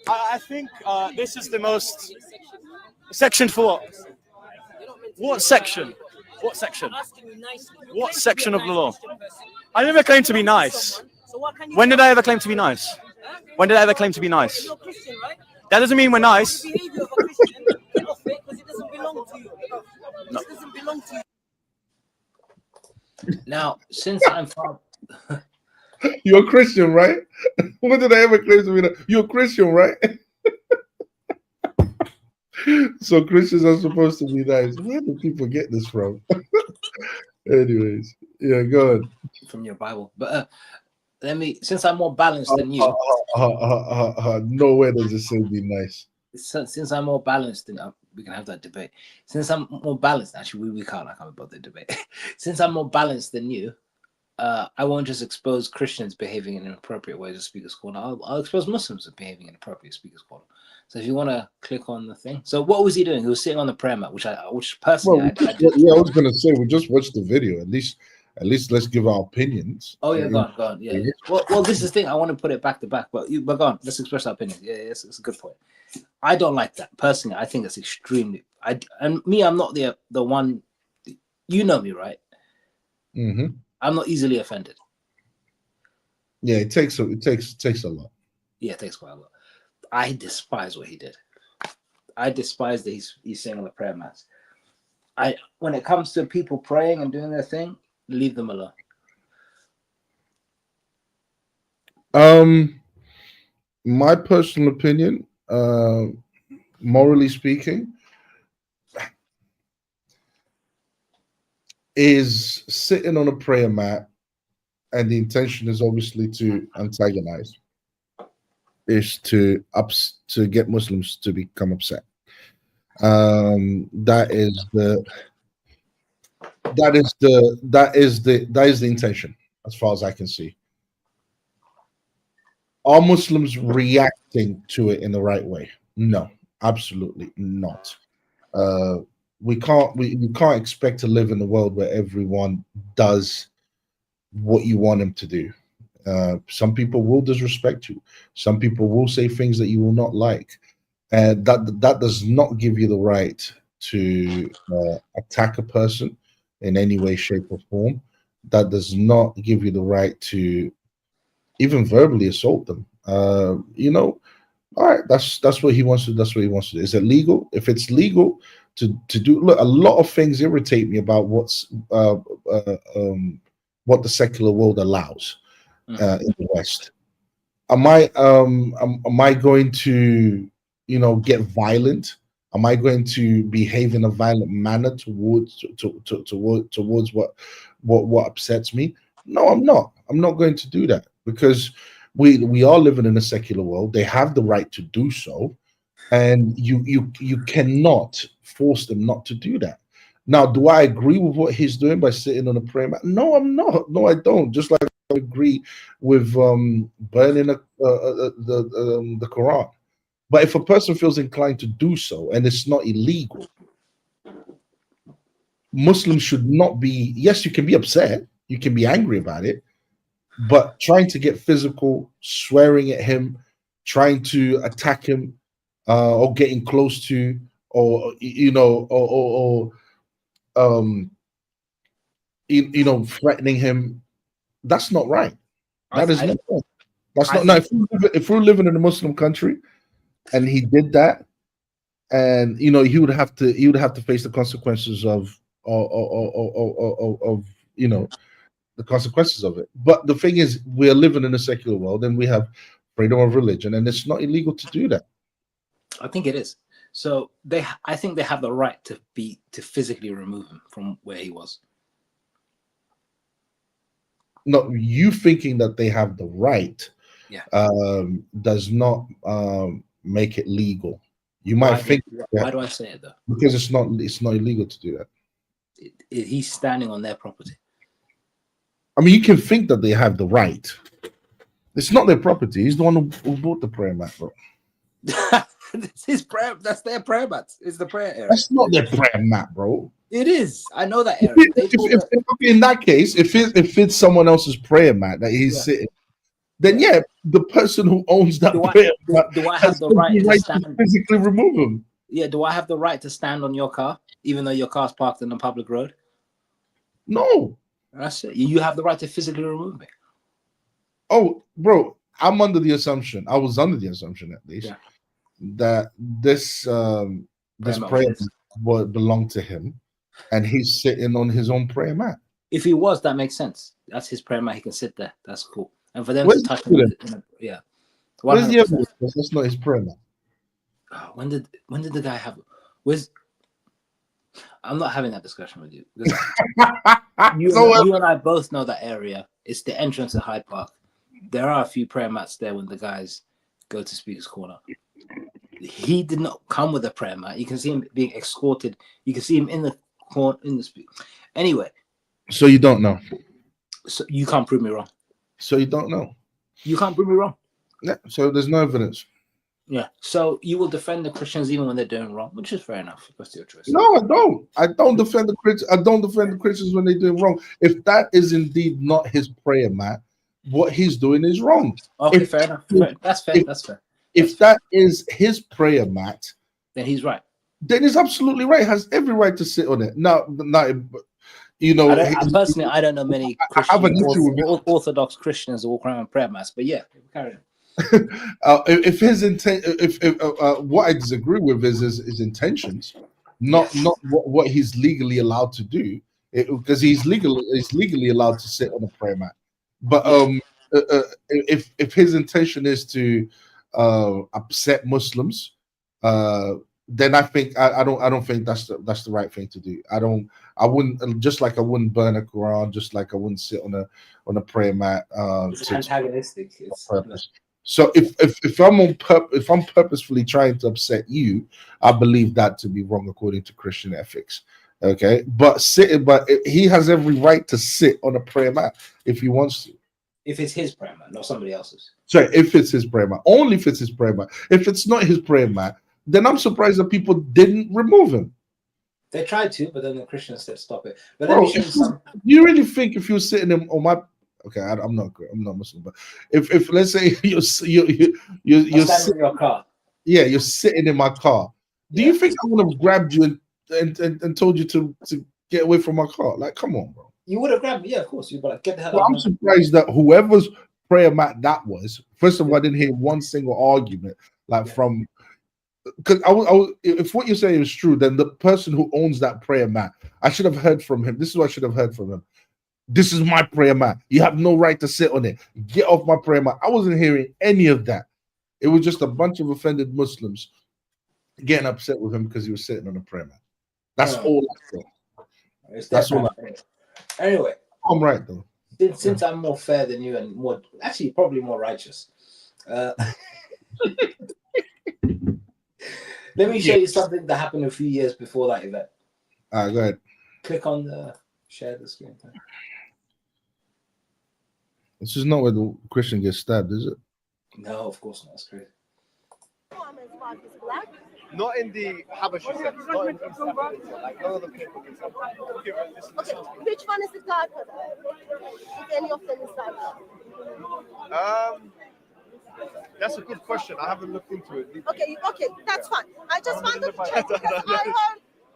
S6: I think this is the most section for what? What section? What section? What section of the law? I never claimed to be nice. When did I ever claim to be nice? When did I ever claim to be nice? That doesn't mean we're nice. No.
S3: Now, since I'm from...
S1: You're a Christian, right? When did I ever claim to be nice? You're a Christian, right? So Christians are supposed to be nice. Where do people get this from? Anyways, yeah, go on.
S3: From your Bible. But since I'm more balanced than you.
S1: Nowhere does it say be nice.
S3: Since I'm more balanced than we can have that debate. Since I'm more balanced, actually, we can't. I can't about the debate. Since I'm more balanced than you, I won't just expose Christians behaving in inappropriate ways at Speaker's Corner. I'll expose Muslims behaving in inappropriate Speaker's Corner. So if you want to click on the thing. So what was he doing? He was sitting on the prayer mat, which personally, I
S1: was going to say, we just watched the video. At least let's give our opinions.
S3: Oh yeah, go on. Yeah. Well, this is the thing. I want to put it back to back, but go on. Let's express our opinion. Yeah, it's a good point. I don't like that personally. I think it's extremely. I'm not the one. You know me, right?
S1: Mm-hmm.
S3: I'm not easily offended.
S1: Yeah, it takes a lot.
S3: Yeah, it takes quite a lot. I despise what he did. I despise that he's saying on the prayer mats. When it comes to people praying and doing their thing, leave them alone.
S1: My personal opinion, morally speaking, is sitting on a prayer mat, and the intention is obviously to antagonize, is to get Muslims to become upset. That is the intention, as far as I can see. Are Muslims reacting to it in the right way? No, Absolutely not. You can't expect to live in a world where everyone does what you want them to do. Some people will disrespect you. Some people will say things that you will not like, and that does not give you the right to attack a person in any way, shape, or form. That does not give you the right to even verbally assault them. All right, that's what he wants to. That's what he wants to do. Is it legal? If it's legal to do, look, a lot of things irritate me about what the secular world allows in the West. Am I going to get violent? Am I going to behave in a violent manner towards what upsets me? No, I'm not. I'm not going to do that because we are living in a secular world. They have the right to do so, and you cannot force them not to do that. Now, do I agree with what he's doing by sitting on a prayer mat? No, I'm not. No, I don't. Just like I agree with burning the Quran. But if a person feels inclined to do so and it's not illegal, Muslims should not be. Yes, you can be upset, you can be angry about it, but trying to get physical, swearing at him, trying to attack him, or getting close to, or threatening him, that's not right. That is not right. That's not. Now, if we're living in a Muslim country, and he did that, and he would have to face the consequences of the consequences of it. But the thing is, we're living in a secular world, and we have freedom of religion, and it's not illegal to do that.
S3: I think it is. So I think they have the right to physically remove him from where he was.
S1: No, you thinking that they have the right, does not make it legal. You might think.
S3: Why do I say it though?
S1: Because it's not illegal to do that.
S3: He's standing on their property.
S1: I mean, you can think that they have the right. It's not their property. He's the one who bought the prayer mat, bro.
S3: It's his prayer. That's their prayer mat. It's the prayer area.
S1: That's not their prayer mat, bro.
S3: It is. I know that area.
S1: In that case, if it's someone else's prayer mat that he's sitting, then the person who owns that prayer mat
S3: do I have the right to stand?
S1: Physically remove him?
S3: Yeah. Do I have the right to stand on your car, even though your car's parked in a public road?
S1: No.
S3: That's it. You have the right to physically remove me.
S1: Oh, bro, I was under the assumption, at least, that this prayer would belong to him, and he's sitting on his own prayer mat.
S3: If he was, that makes sense. That's his prayer mat. He can sit there. That's cool. And for them to touch him, yeah.
S1: Where's the evidence? That's not his prayer mat.
S3: When did the guy have? I'm not having that discussion with you. You and I both know that area. It's the entrance to Hyde Park. There are a few prayer mats there when the guys go to Speaker's Corner. He did not come with a prayer mat. You can see him being escorted. You can see him in the corner in the speaker. Anyway.
S1: So you don't know.
S3: So you can't prove me wrong.
S1: So you don't know.
S3: You can't prove me wrong.
S1: Yeah. So there's no evidence.
S3: Yeah. So you will defend the Christians even when they're doing wrong, which is fair enough. That's your choice.
S1: No, I don't. I don't defend the Christians when they're doing wrong. If that is indeed not his prayer mat, what he's doing is wrong.
S3: Okay, fair enough. That's fair. That's fair.
S1: If that is his prayer mat,
S3: then he's right.
S1: Then he's absolutely right. Has every right to sit on it. Now,
S3: personally, I don't know many Orthodox Christians who walk around with prayer mats, but yeah, carry on.
S1: If his intent, what I disagree with is his intentions, not what he's legally allowed to do, because he's legally allowed to sit on a prayer mat. But if his intention is to upset Muslims, then I think I don't think that's the right thing to do. I wouldn't, just like I wouldn't burn a Quran, just like I wouldn't sit on a prayer mat.
S3: It's antagonistic.
S1: So if I'm purposefully trying to upset you, I believe that to be wrong according to Christian ethics. Okay, but he has every right to sit on a prayer mat if he wants to.
S3: If it's his prayer mat, not somebody else's.
S1: Sorry, if it's his prayer mat, only if it's his prayer mat. If it's not his prayer mat, then I'm surprised that people didn't remove him.
S3: They tried to, but then the Christians said stop it. But
S1: Bro,
S3: let me show you some.
S1: you really think if you're sitting on my okay, I'm not Muslim, but if let's say you're
S3: standing in your car.
S1: Yeah, you're sitting in my car. Do you think I would have grabbed you and told you to get away from my car? Like, come on, bro.
S3: You would have grabbed me, yeah, of course. You'd be like, get the hell
S1: Well,
S3: out.
S1: I'm surprised that whoever's prayer mat that was. First of all, I didn't hear one single argument from. Because if what you're saying is true, then the person who owns that prayer mat, I should have heard from him. This is what I should have heard from him. This is my prayer mat. You have no right to sit on it. Get off my prayer mat. I wasn't hearing any of that. It was just a bunch of offended Muslims getting upset with him because he was sitting on a prayer mat. That's all I saw. That's all.
S3: Anyway,
S1: I'm right though.
S3: Since I'm more fair than you and more, actually, probably more righteous. Let me show you something that happened a few years before that event.
S1: All right, go ahead.
S3: Click on the share the screen.
S1: This is not where the Christian gets stabbed, is it?
S3: No, of course not. That's crazy.
S14: Not in the Habasha sense. Not in East Africa. Like none of the people in South Africa.
S15: Okay, which one is the darker? If any of them is darker?
S14: That's a good question. I haven't looked into it.
S15: Okay, that's fine. I just wanted to check because I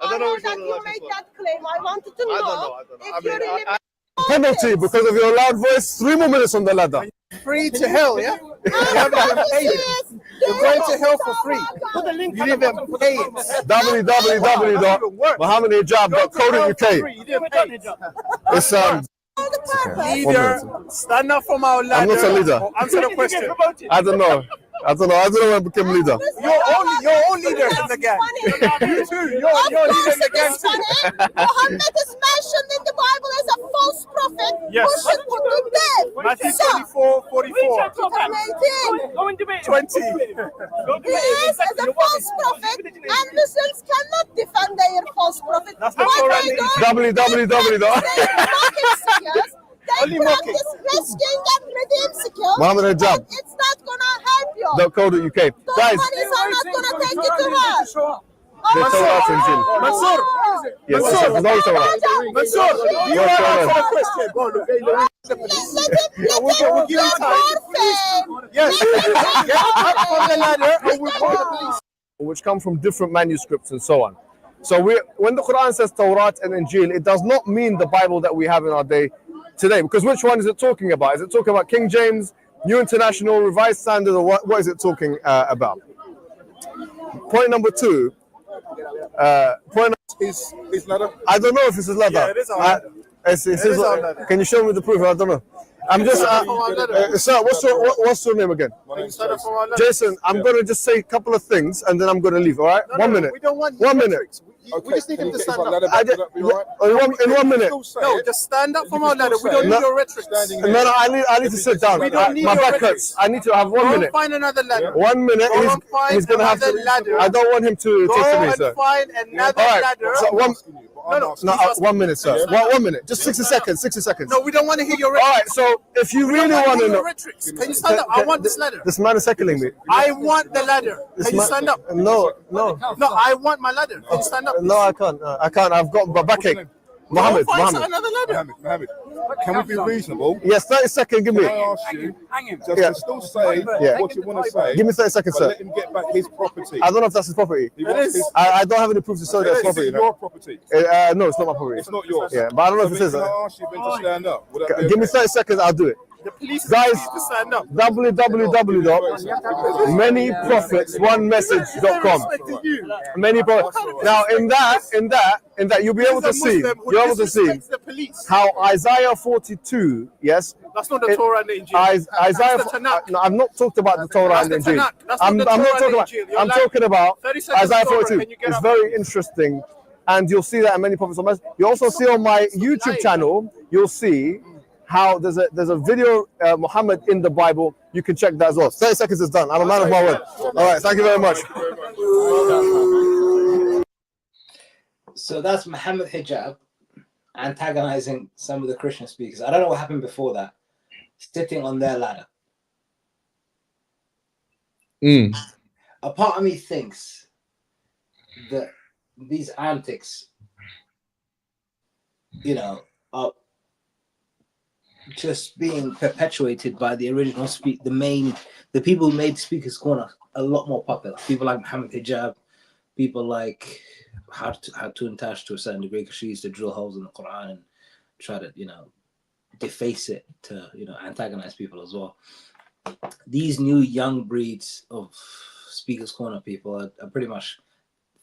S15: heard that you made that claim. I wanted to know if you really.
S16: Penalty because of your loud voice. 3 more minutes on the ladder.
S14: Free to hell, yeah? You haven't even paid it. You're going to hell for free. Put the link. You didn't even pay it.
S16: www.mohammedhijab.co.uk. It's
S14: Leader, stand up from our ladder.
S16: I'm not a leader.
S14: Answer the question.
S16: I don't know. I don't know when I became leader.
S14: Your own leader in the gang. You too. You're leader in the gang too.
S15: Muhammad is mentioned in the Bible as a false prophet
S14: Yes.
S15: who should put to death.
S14: Matthew 24:44. 20.
S15: He is as a false prophet, and Muslims cannot defend their false prophet.
S14: That's not correct.
S15: They practice risking and redeem skills.
S16: Mohammed Hijab.
S15: It's not gonna help you.
S16: .co.uk.
S15: Those
S16: Guys,
S15: monies are not gonna take you to her.
S16: they told us in jail.
S14: Mansur.
S16: Yes, no Torah.
S14: Mansur, you want to answer the question? Go on, we'll give you time. Yes. Get up from the ladder and we'll call the police.
S16: Which come from different manuscripts and so on. So when the Quran says Torah and Injil, it does not mean the Bible that we have in our day today. Because which one is it talking about? Is it talking about King James, New International, Revised Standard, or what is it talking about? Point number 2.
S14: Is ladder?
S16: I don't know if this is leather.
S14: Yeah, it is our ladder.
S16: It is our ladder. Can you show me the proof? I don't know. I'm just, sir, what's your name again? Jason, I'm going to just say a couple of things and then I'm going to leave, all right? 1 minute.
S14: We don't want
S16: 1 minute.
S14: We just need him to stand up.
S16: In 1 minute.
S14: No, just stand up from our ladder. We don't need your rhetoric.
S16: No, I need to sit down.
S14: We don't need
S16: My
S14: your
S16: back
S14: rhetoric.
S16: hurts. I need to have 1 minute.
S14: Go find another ladder.
S16: 1 minute. He's going to have to.
S14: Ladder.
S16: I don't want him to talk to me, sir.
S14: Go and find another
S16: All right.
S14: ladder.
S16: So
S14: No,
S16: 1 minute, sir. 1 minute. Just 60 seconds. 60 seconds.
S14: No, we don't want to hear your
S16: All
S14: rhetoric.
S16: right. So if you really want to know,
S14: can you stand up? I want this ladder.
S16: This man is heckling me.
S14: I want the ladder. Can you stand up?
S16: No.
S14: No, I want my ladder. Can you stand up?
S16: No, I can't. I've got my backache. Mohammed.
S14: Another ladder.
S17: Mohammed, can we be reasonable?
S16: Yes, 30 seconds. Give me.
S17: Can I ask you just to still say what you want to say?
S16: Give me 30 seconds,
S17: but
S16: sir.
S17: let him get back his property.
S16: I don't know if that's his property. I don't have any proof to show that's property.
S17: It's your property.
S16: No, it's not my property.
S17: It's not yours.
S16: Yeah, but I don't know if it is.
S17: Can I ask you then to stand up?
S16: Give me 30 seconds. I'll do it.
S14: The police
S16: Guys,
S14: need to stand up.
S16: www.manyprophets1message.com. Many prophets. Now, in that, you'll be able to see. You're able to see how Isaiah 42. Yes.
S14: That's not the Torah and the Injil.
S16: Isaiah. No, I've not talked about the Torah and the Injil. I'm not talking about. I'm talking about Isaiah 42. It's very interesting, and you'll see that in many prophets. You also see on my YouTube channel. You'll see how there's a video Muhammad in the Bible. You can check that as well. 30 seconds is done. I'm a man of my word. All right, thank you very much.
S3: So that's Muhammad Hijab antagonizing some of the Christian speakers. I don't know what happened before that. Sitting on their ladder. A part of me thinks these antics, you know, are just being perpetuated by the original the people who made Speaker's Corner a lot more popular. People like Muhammad Hijab, people like Hatun Tash to a certain degree, because she used to drill holes in the Quran and try to, deface it to, antagonize people as well. These new young breeds of Speaker's Corner people are pretty much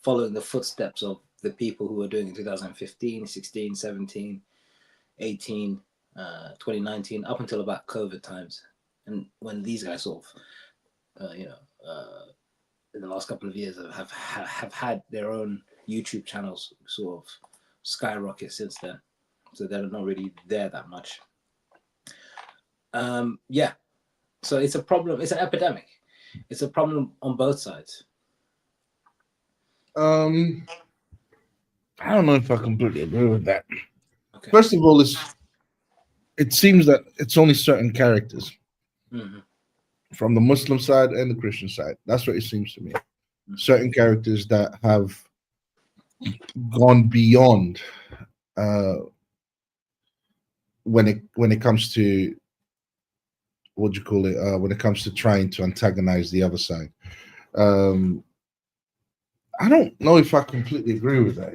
S3: following the footsteps of the people who were doing it in 2015, 16, 17, 18, 2019, up until about COVID times. And when these guys sort of, in the last couple of years have had their own YouTube channels sort of skyrocket since then. So they're not really there that much. Yeah. So it's a problem. It's an epidemic. It's a problem on both sides.
S1: I don't know if I completely agree with that.
S3: Okay.
S1: First of all, it seems that it's only certain characters from the Muslim side and the Christian side. That's what it seems to me. Certain characters that have gone beyond when it comes to what do you call it? When it comes to trying to antagonize the other side. I don't know if I completely agree with that.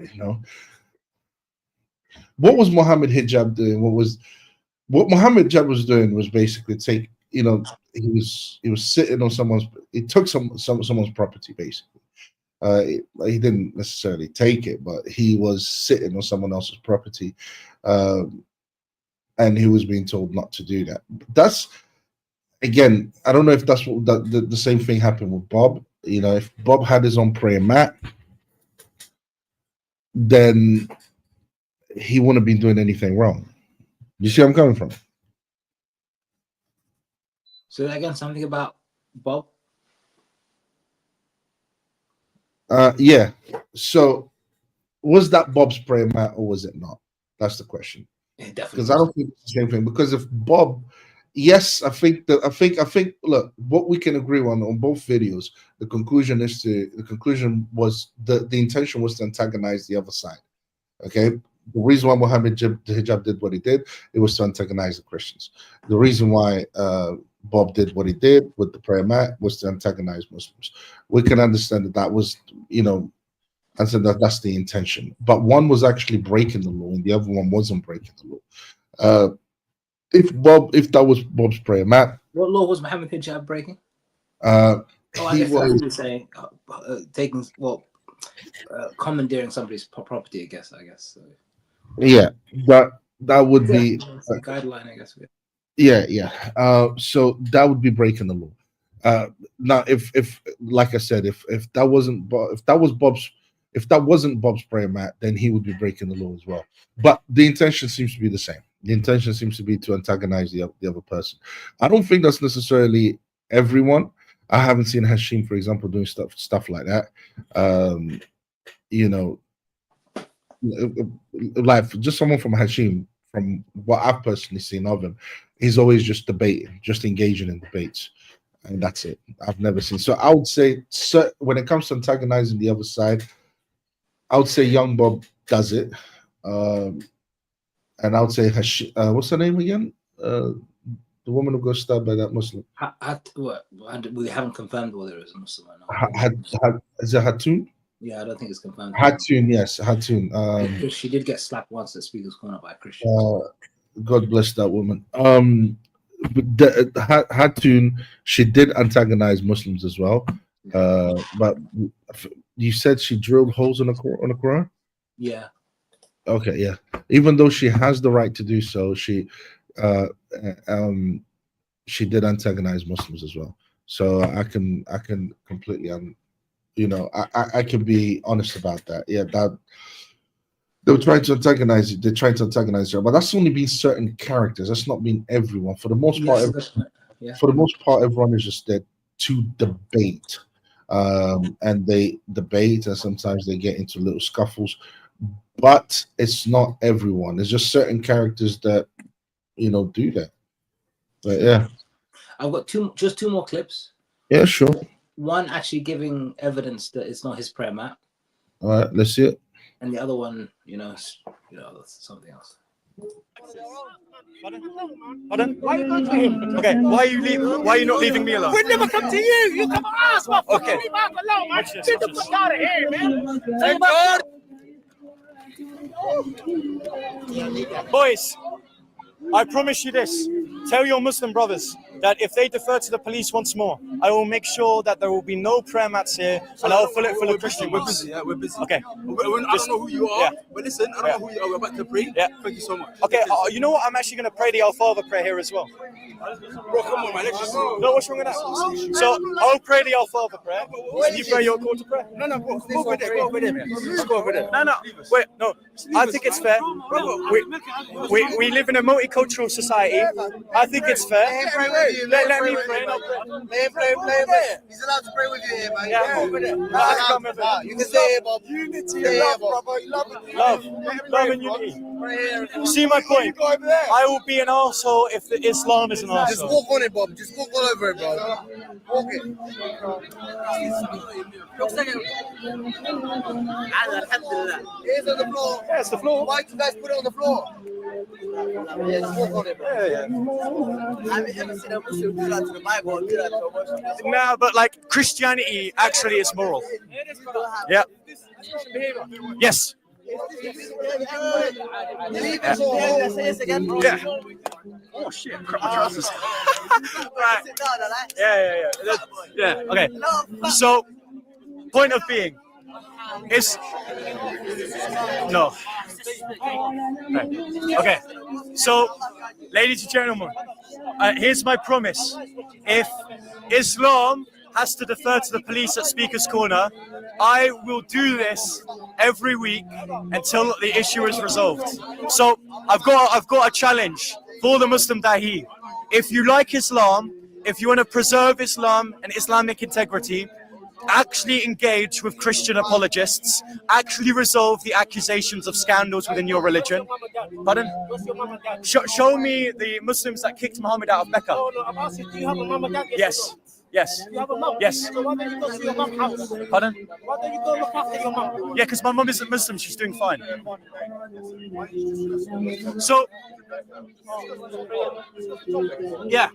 S1: What was Muhammad Hijab doing? What Muhammad Hijab was doing was basically he was sitting on he took someone's property basically. He didn't necessarily take it, but he was sitting on someone else's property, and he was being told not to do that. That's, again, I don't know if that's what the same thing happened with Bob. If Bob had his own prayer mat, then he wouldn't have been doing anything wrong. You see where I'm coming from?
S3: So again, something about Bob?
S1: Yeah. So was that Bob's prayer mat or was it not? That's the question. Because I don't think it's the same thing. Because if Bob, yes, I think. Look, what we can agree on both videos, the conclusion was the intention was to antagonize the other side. Okay. The reason why Muhammad Hijab did what he did, it was to antagonize the Christians. The reason why Bob did what he did with the prayer mat was to antagonize Muslims. We can understand that was, and so that's the intention. But one was actually breaking the law, and the other one wasn't breaking the law. If that was Bob's prayer mat,
S3: what law was Muhammad Hijab breaking?
S1: I
S3: guess that's what saying, commandeering somebody's property. I guess. So.
S1: Yeah, that would be
S3: a guideline, I guess.
S1: Yeah. So that would be breaking the law. Now, if like I said, if that wasn't Bob's prayer mat, then he would be breaking the law as well. But the intention seems to be the same. The intention seems to be to antagonize the other person. I don't think that's necessarily everyone. I haven't seen Hashim, for example, doing stuff like that. Like just someone from Hashim, from what I've personally seen of him, he's always just debating, just engaging in debates, and that's it. I've never seen. So I would say, when it comes to antagonizing the other side, I would say Young Bob does it, and I would say what's her name again? The woman who got stabbed by that Muslim.
S3: We haven't confirmed whether it was a Muslim or not.
S1: Is it Hatun?
S3: Yeah, I don't think it's confirmed.
S1: Hatun, yes, Hatun.
S3: She did get slapped once at Speaker's Corner by a Christian.
S1: God bless that woman. Hatun, she did antagonize Muslims as well. But you said she drilled holes in the Quran?
S3: Yeah.
S1: Okay, yeah. Even though she has the right to do so, she did antagonize Muslims as well. So I can completely I can be honest about that. Yeah, that they were trying to antagonize it. They're trying to antagonize her, but that's only been certain characters. That's not been everyone. For the most part, everyone is just there to debate, and they debate, and sometimes they get into little scuffles. But it's not everyone. It's just certain characters that do that. But yeah,
S3: I've got just two more clips.
S1: Yeah, sure.
S3: One actually giving evidence that it's not his prayer mat,
S1: All right, let's see it.
S3: And the other one, that's something else.
S6: Pardon? Why are you going to him? Okay, why are you not leaving me alone?
S12: We never come to you. You come to us.
S6: Okay.
S12: Leave us alone, man. Get the fuck out of here, man.
S6: Thank God. Boys, I promise you this. Tell your Muslim brothers that if they defer to the police once more, I will make sure that there will be no prayer mats here, and I will fill it full of Christians.
S13: We're busy, yeah, we're busy.
S6: Okay.
S13: I don't know who you are, but listen, I don't know who you are. We're about to pray.
S6: Yeah.
S13: Thank you so much.
S6: Okay, you know what? I'm actually going to pray the Our Father prayer here as well.
S13: Bro, come on, man. Let's just...
S6: No, what's wrong with that? So I'll pray the Our Father prayer, and you pray your call to prayer.
S13: No, bro. Go over there. Go over there. Just go over there.
S6: No. Wait, no. I think it's fair. We live in a multicultural society. I think it's fair. Let me pray.
S14: Play. He's allowed to pray with you here, man.
S6: Yeah,
S14: over there.
S6: You
S14: can stay here, Bob. Unity, love, brother.
S6: Love and unity. You see my point? I will be an arsehole if the Islam is an arsehole.
S14: Just walk on it, Bob. Just walk all over it, bro. Walk it. Here's on the floor.
S6: Yeah, it's the floor.
S14: Why do you guys put it on the floor? Yeah, just walk on it, bro.
S6: Yeah.
S14: Have you ever seen a Muslim do that to the Bible or do that to a Muslim?
S6: No, but like Christianity actually is moral. Yeah. Yes. Yeah. Oh shit! Crap my trousers. Right. Yeah. Okay. So, point of being is no. Okay. So, ladies and gentlemen, here's my promise. If Islam has to defer to the police at Speaker's Corner, I will do this every week until the issue is resolved. So I've got a challenge for the Muslim Dahi. If you like Islam, if you want to preserve Islam and Islamic integrity, actually engage with Christian apologists, actually resolve the accusations of scandals within your religion. Pardon? Show me the Muslims that kicked Muhammad out of Mecca. Yes. Yes. Yes. Pardon? Yeah, because my mum isn't Muslim. She's doing fine. So, yeah,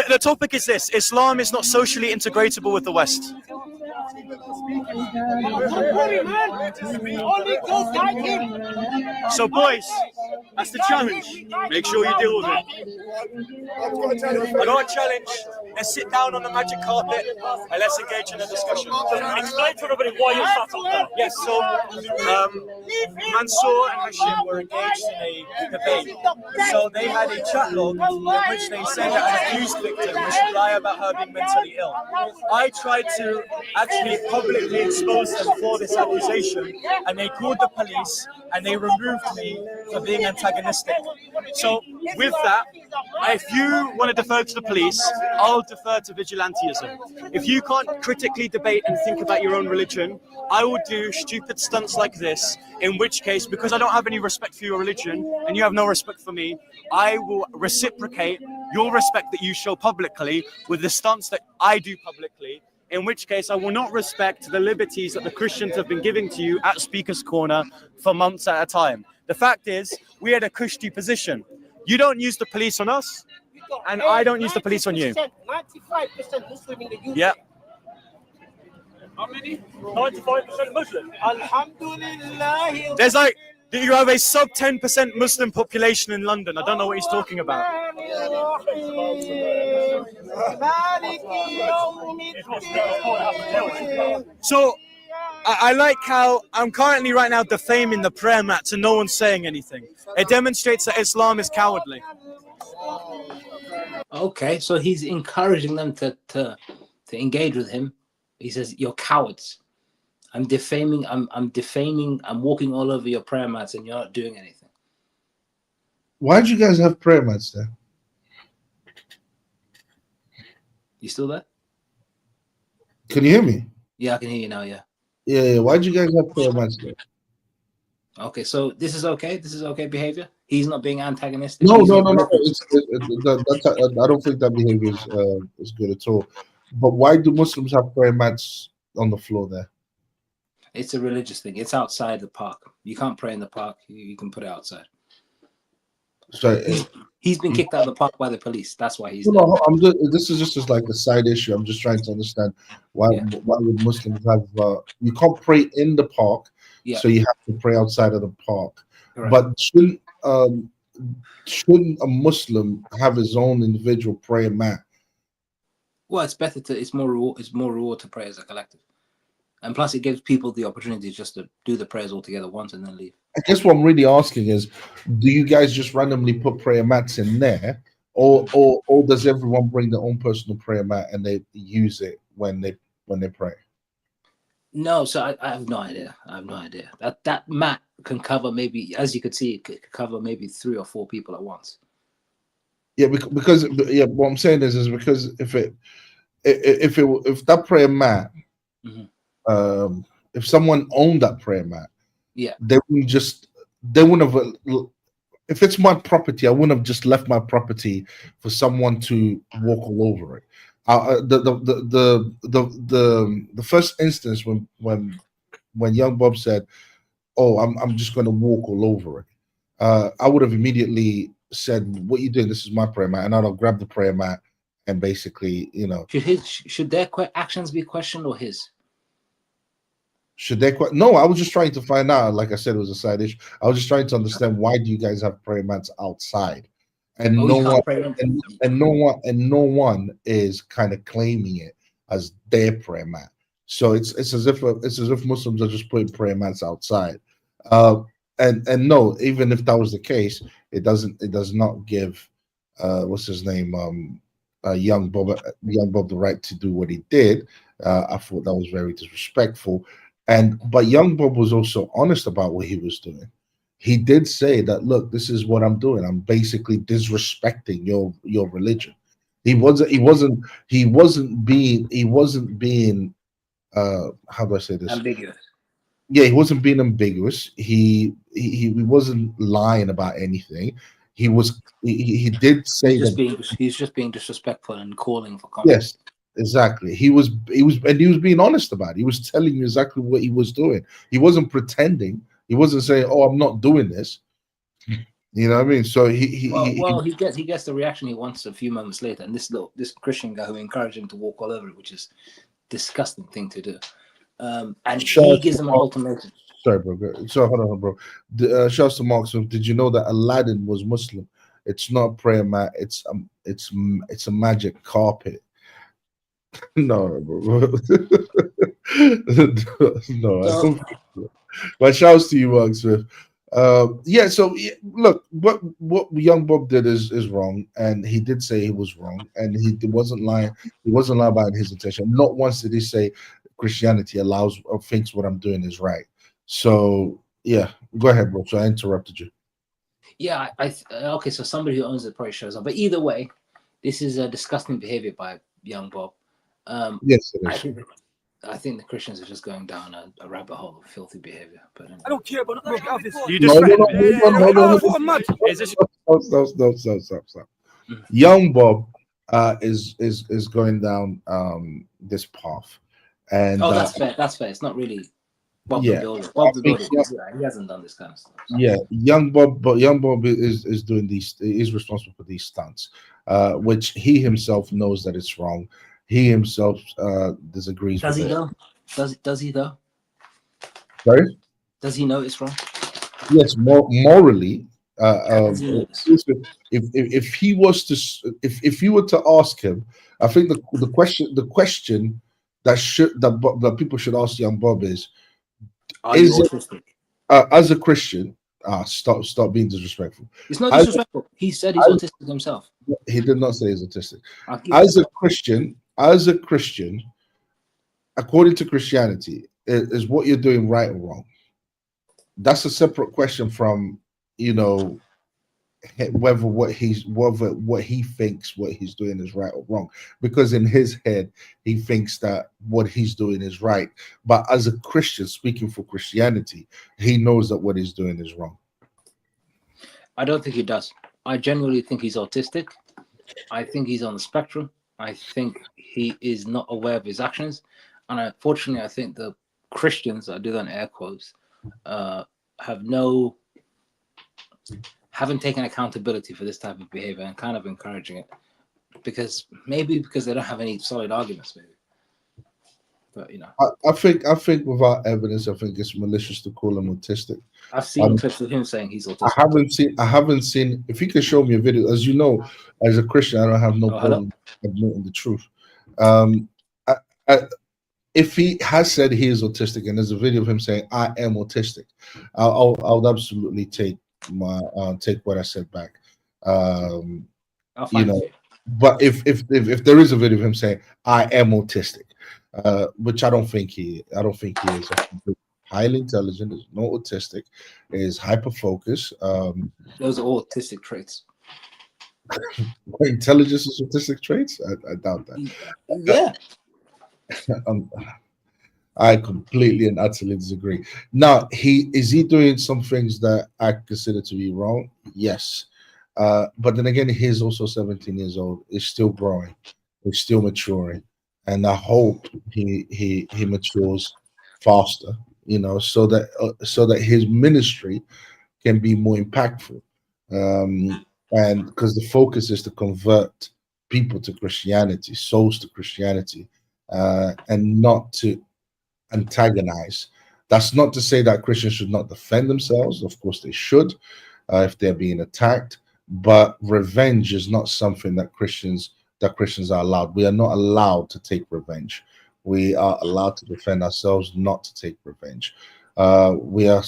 S6: the topic is this. Islam is not socially integratable with the West. So, boys, that's the challenge. Make sure you deal with it. I got a challenge. Let's sit down on the magic carpet and let's engage in a discussion.
S12: Explain to everybody why you're sat on that.
S6: Yes, so Mansour and Hashim were engaged in a debate. So they had a chat log in which they said that an accused victim should lie about her being mentally ill. I tried to actually publicly expose them for this accusation, and they called the police and they removed me for being antagonistic. So with that, if you want to defer to the police, I'll defer to vigilantism. If you can't critically debate and think about your own religion, I will do stupid stunts like this, in which case, because I don't have any respect for your religion and you have no respect for me, I will reciprocate your respect that you show publicly with the stunts that I do publicly, in which case I will not respect the liberties that the Christians have been giving to you at Speaker's Corner for months at a time. The fact is, we had a cushy position. You don't use the police on us, and I don't use the police on you.
S12: 95% Muslim in the UK.
S6: Yeah.
S12: How many? 95% Muslim. Alhamdulillah.
S6: There's like, you have a sub 10% Muslim population in London. I don't know what he's talking about. So, I like how I'm currently right now defaming the prayer mats and no one's saying anything. It demonstrates that Islam is cowardly.
S3: Okay, so he's encouraging them to engage with him. He says, "You're cowards. I'm defaming. I'm defaming. I'm walking all over your prayer mats, and you're not doing anything."
S1: Why'd you guys have prayer mats there?
S3: You still there?
S1: Can you hear me?
S3: Yeah, I can hear you now. Yeah.
S1: Yeah. Why'd you guys have prayer mats there?
S3: Okay, so this is okay. This is okay behavior. He's not being antagonistic.
S1: No.
S3: He's
S1: I
S3: not-
S1: don't think that behavior is good at all. But why do Muslims have prayer mats on the floor there?
S3: It's a religious thing. It's outside the park. You can't pray in the park. You can put it outside.
S1: So
S3: He's been kicked out of the park by the police. That's why he's there.
S1: no, I'm just, this is just like a side issue. I'm just trying to understand why would Muslims have you can't pray in the park, so you have to pray outside of the park.
S3: Correct.
S1: But shouldn't a Muslim have his own individual prayer mat?
S3: Well, it's better to. It's more reward to pray as a collective, and plus it gives people the opportunity just to do the prayers all together once and then leave.
S1: I guess what I'm really asking is, do you guys just randomly put prayer mats in there, or does everyone bring their own personal prayer mat and they use it when they pray?
S3: No, so I have no idea. I have no idea. That mat can cover maybe, as you could see, it could cover maybe 3 or 4 people at once.
S1: Yeah, because what I'm saying is because if that prayer mat, if someone owned that prayer mat, they wouldn't have. If it's my property, I wouldn't have just left my property for someone to walk all over it. The first instance when young Bob said, "Oh, I'm just going to walk all over it," I would have immediately said, "What are you doing? This is my prayer mat," and I'd have grabbed the prayer mat and basically,
S3: Should their actions be questioned or his?
S1: Should they? No, I was just trying to find out. Like I said, it was a side issue. I was just trying to understand, why do you guys have prayer mats outside, and no one is kind of claiming it as their prayer mat. So it's as if Muslims are just putting prayer mats outside. And no, even if that was the case, it does not give what's his name, young Bob the right to do what he did. I thought that was very disrespectful. But young Bob was also honest about what he was doing. He did say that, look, this is what I'm doing. I'm basically disrespecting your religion. He wasn't being how do I say this?
S3: Ambiguous.
S1: Yeah, he wasn't being ambiguous. He wasn't lying about anything. He did say
S3: he's just being disrespectful and calling for comment.
S1: Yes, exactly. He was being honest about it. He was telling you exactly what he was doing. He wasn't pretending. He wasn't saying, "Oh, I'm not doing this." You know what I mean? So he
S3: gets the reaction he wants a few moments later, and this Christian guy who encouraged him to walk all over it, which is a disgusting thing to do. And he gives him an ultimatum.
S1: Sorry, bro. So hold on, bro. Shouts to Mark Smith. Did you know that Aladdin was Muslim? It's not a prayer mat. It's a magic carpet. No, bro. No. I don't. But shouts to you, Mark Smith. Yeah. So look, what young Bob did is wrong, and he did say he was wrong, and he wasn't lying. He wasn't lying about his intention. Not once did he say Christianity allows or thinks what I'm doing is right. So yeah, go ahead, bro. So I interrupted you.
S3: Yeah, okay. So somebody who owns it probably shows up, but either way, this is a disgusting behavior by young Bob.
S1: Yes, it is.
S3: I think the Christians are just going down a rabbit hole of filthy behavior. But anyway.
S13: I don't care about the office.
S1: You just Stop. Young Bob is going down this path, and
S3: that's fair. That's fair. It's not really Bob the Builder. He hasn't done this kind of stuff. So.
S1: Yeah, young Bob is doing these. Is responsible for these stunts, which he himself knows that it's wrong. He himself disagrees.
S3: Does he though? Does he though?
S1: Sorry?
S3: Does he know it's wrong?
S1: Yes, morally. If he was to, if you were to ask him, I think the question that people should ask young Bob is it, as a Christian? Stop being disrespectful.
S3: It's not disrespectful. He said he's autistic himself.
S1: He did not say he's autistic. As a Christian, according to Christianity, is what you're doing right or wrong? That's a separate question from, whether what he thinks what he's doing is right or wrong. Because in his head, he thinks that what he's doing is right. But as a Christian, speaking for Christianity, he knows that what he's doing is wrong.
S3: I don't think he does. I genuinely think he's autistic. I think he's on the spectrum. I think he is not aware of his actions. And unfortunately, I think the Christians, I do that in air quotes, haven't taken accountability for this type of behavior and kind of encouraging it, because they don't have any solid arguments, maybe. But you know,
S1: I think without evidence, I think it's malicious to call him autistic.
S3: I've seen clips of him saying he's autistic.
S1: I haven't seen. If you can show me a video, as you know, as a Christian, I don't have no problem admitting the truth. If he has said he is autistic, and there's a video of him saying I am autistic, I'll absolutely take what I said back. You know, but if there is a video of him saying I am autistic, which I don't think he is. Highly intelligent, is not autistic, is hyper focused.
S3: Those are all autistic traits.
S1: Intelligence is autistic traits? I doubt that.
S3: Yeah.
S1: I completely and utterly disagree. Now, is he doing some things that I consider to be wrong? Yes. But then again, he's also 17 years old. He's still growing. He's still maturing. And I hope he matures faster, you know, so that his ministry can be more impactful. And because the focus is to convert people to Christianity, souls to Christianity, and not to antagonize. That's not to say that Christians should not defend themselves. Of course, they should if they're being attacked. But revenge is not something that Christians are allowed. We are not allowed to take revenge. We are allowed to defend ourselves, not to take revenge. We are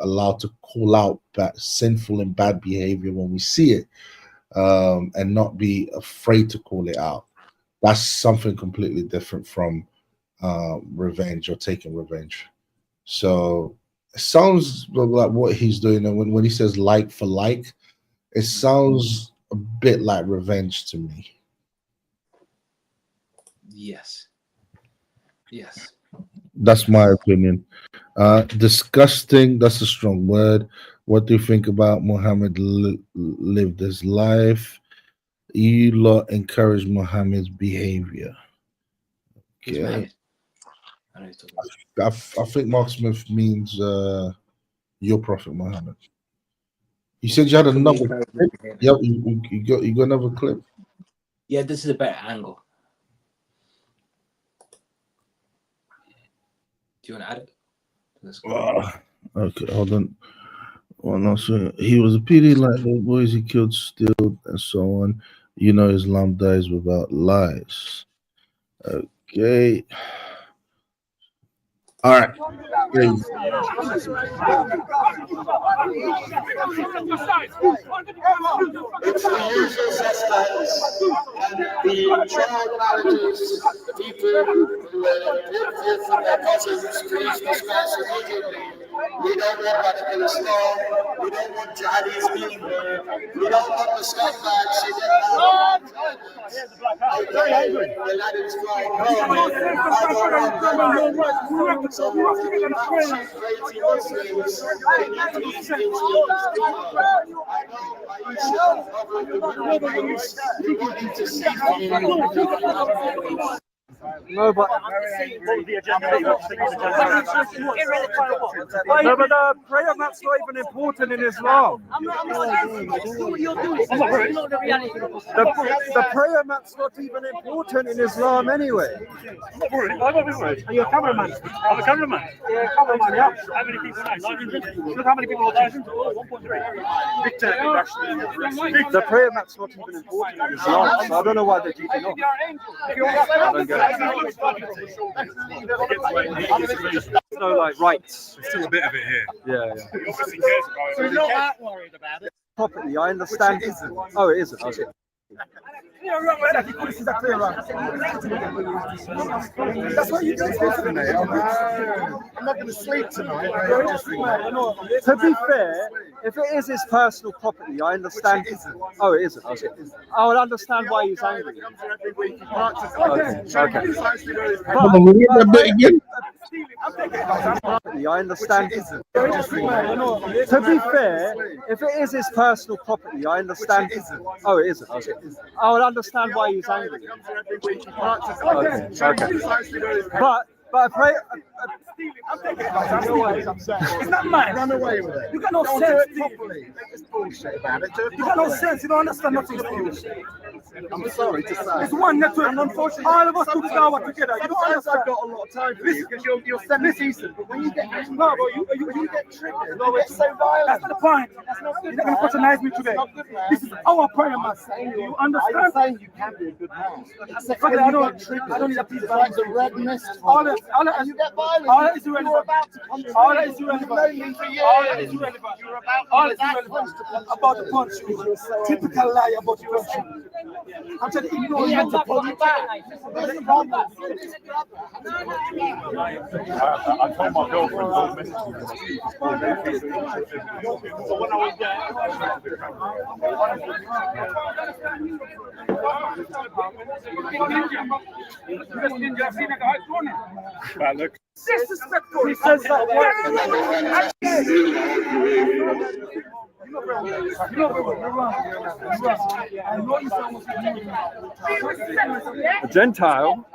S1: allowed to call out sinful and bad behavior when we see it, and not be afraid to call it out. That's something completely different from revenge or taking revenge. So it sounds like what he's doing, and when he says like for like, it sounds a bit like revenge to me.
S3: Yes.
S1: That's my opinion. Disgusting, that's a strong word. What do you think about Muhammad lived his life? You lot encourage Muhammad's behavior. Okay. I think Mark Smith means your prophet Muhammad. You said you had another clip? Yep, you got another clip?
S3: Yeah, this is a better angle. Do you want to add it?
S1: Okay, hold on. Well, no, so he was a PD like the boys he killed, steal, and so on. You know, Islam dies without lies. Okay. All right.
S12: It's the usual suspects and the child marriages, people who live with their cousins, please disperse immediately. We don't want radical Islam. We don't want jihadis being here. We don't want the scumbags to get out. Very angry. The lad is crying, no, so if you shoot crazy Muslims, can you please give me I know Aisha covered the windows. We wanted to see
S14: No, but the prayer mat's not even important in Islam. The prayer mat's not even important in Islam anyway.
S12: I'm not worried. Are you a cameraman? I'm a cameraman. Yeah, cameraman, yeah. How many people are 900? Look how many people are 1,000? 1.3.
S14: The prayer mat's not even important in Islam, so I don't know why they're keeping off. I don't get it. No, like rights.
S17: There's still a bit of it here.
S14: Yeah.
S12: So you're not that worried about it?
S14: Property, I understand. Oh, it isn't. Okay.
S13: That's what you do tonight. I'm not going to sleep tonight.
S14: To be fair, if it is his personal property, I understand. Oh, it isn't. Okay. I would understand why he's angry. Okay. I understand. To be fair, if it is his personal property, I understand. Oh, it isn't. Okay. I would understand why he's angry. Okay. But
S5: I'm taking it. It's not mine.
S13: Run away with it.
S5: You got no
S13: Don't
S5: sense.
S13: do it properly. It's bullshit about it.
S5: You got no sense. You don't understand nothing.
S13: I'm sorry to say.
S5: It's one network. And unfortunately, all of us put power together. You don't
S13: Sometimes
S5: understand.
S13: I've got a lot of time for you because you're semi-decent. But when you get angry, when you get triggered, you get so violent.
S5: That's not the point. You're not going to patronize me today. This is our prayer, man. Do you understand?
S13: I'm saying you can be a good man.
S5: I don't need a piece of
S13: like the red mist.
S5: All that
S13: you get violent.
S5: All that is irrelevant.
S13: You're about to punch.
S5: All that is irrelevant.
S13: You've known me for years.
S5: All that is irrelevant.
S13: You're about
S5: all that is irrelevant about the punch. Typical lie about the punch. I'm trying to ignore you. To pull you back.
S17: I told my girlfriend don't message me. So when I was there,
S5: disrespectful. He says that
S14: A Gentile.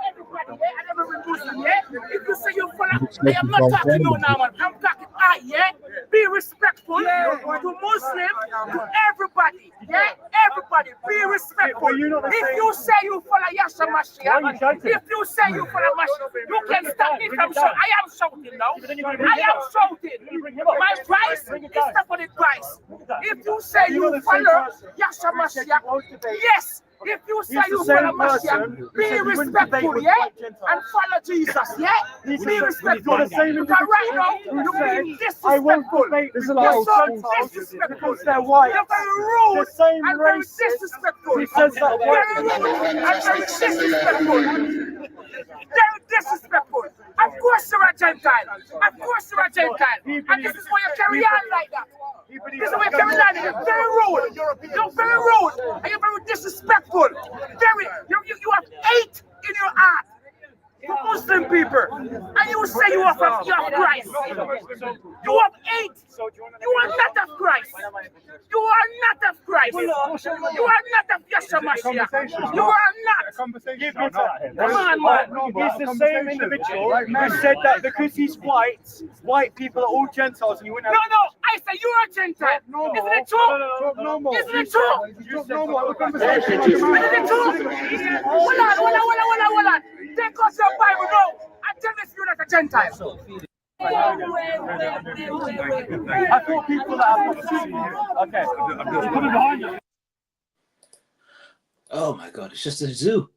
S5: If you say you're full of, I am not talking no now, man. I'm talking yeah? Be respectful to Muslims, to everybody, yeah? Everybody, be respectful. If you say you full of Yasha Mashiach, if you say you full of Mashiach, you can stop me from shouting. I am shouting now. I am shouting. My price is not for the price. If you say you follow Yasha Mashiach, yes. If you say you follow Mashiach, be respectful, yeah? And follow Jesus, yeah? Be respectful. Because right now, you're being disrespectful. You're so disrespectful. You're very rude and very disrespectful. Very rude and very disrespectful. Very disrespectful. Of course you're a Gentile. Of course you're a Gentile. And this is why you carry on like that. This is why you carry on. You're very rude. You're very rude. And you're very disrespectful. Very. You have hate in your heart for Muslim people. And you say you are Christ. You have hate. You are not of Christ. You are not of Christ. You are not of Yasha Mashiach. You are not. Come on, man.
S14: He's the same individual who said that because he's white people are all Gentiles and you wouldn't have...
S5: No, I say you're a Gentile. Isn't it true? Isn't it true? Isn't it true? Hold on. Take us your Bible now and tell me if you're not a Gentile.
S14: I thought people that have... Okay.
S3: Oh my God, it's just a zoo.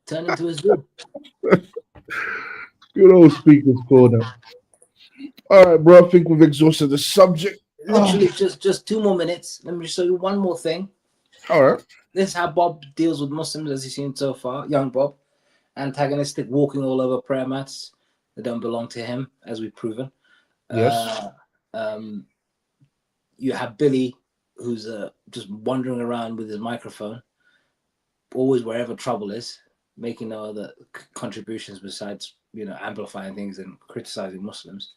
S3: Turn into a zoo.
S1: Good old Speaker's Corner. All right, bro, I think we've exhausted the subject.
S3: Actually, just 2 more minutes. Let me show you one more thing.
S1: All right.
S3: This is how Bob deals with Muslims, as you've seen so far. Young Bob, antagonistic, walking all over prayer mats that don't belong to him, as we've proven.
S1: Yes.
S3: You have Billy, who's just wandering around with his microphone, always wherever trouble is, making no other contributions besides, amplifying things and criticizing Muslims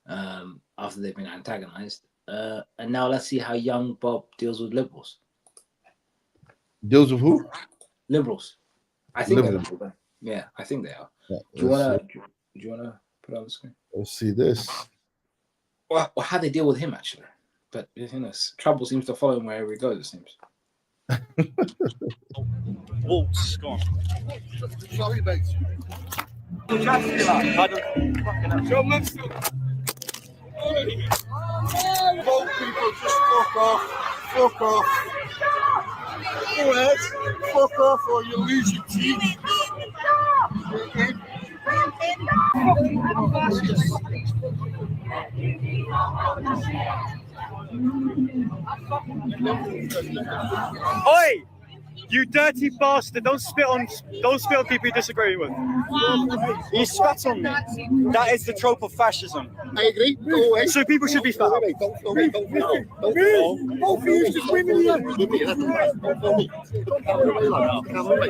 S3: after they've been antagonized. And now let's see how young Bob deals with liberals.
S1: Deals with who?
S3: Liberals. I think
S1: Liberals.
S3: they're liberal. Yeah, I think they are.
S1: Yeah,
S3: do you wanna put it on the screen?
S1: Let's see this.
S3: Or how they deal with him actually. But trouble seems to follow him wherever he goes, it seems.
S14: Waltz gone.
S13: Sorry, mate. Vote people, just fuck off. Fuck off. Go ahead. Fuck off or you lose your teeth.
S14: Oi! You dirty bastard! Don't spit on people you disagree with. You spat on me. That is the trope of fascism.
S13: I agree. Go away.
S14: So people should be fat.
S13: Don't film me. Don't film me. Both of you just women here. Don't film me. Camera away, lad. Camera away.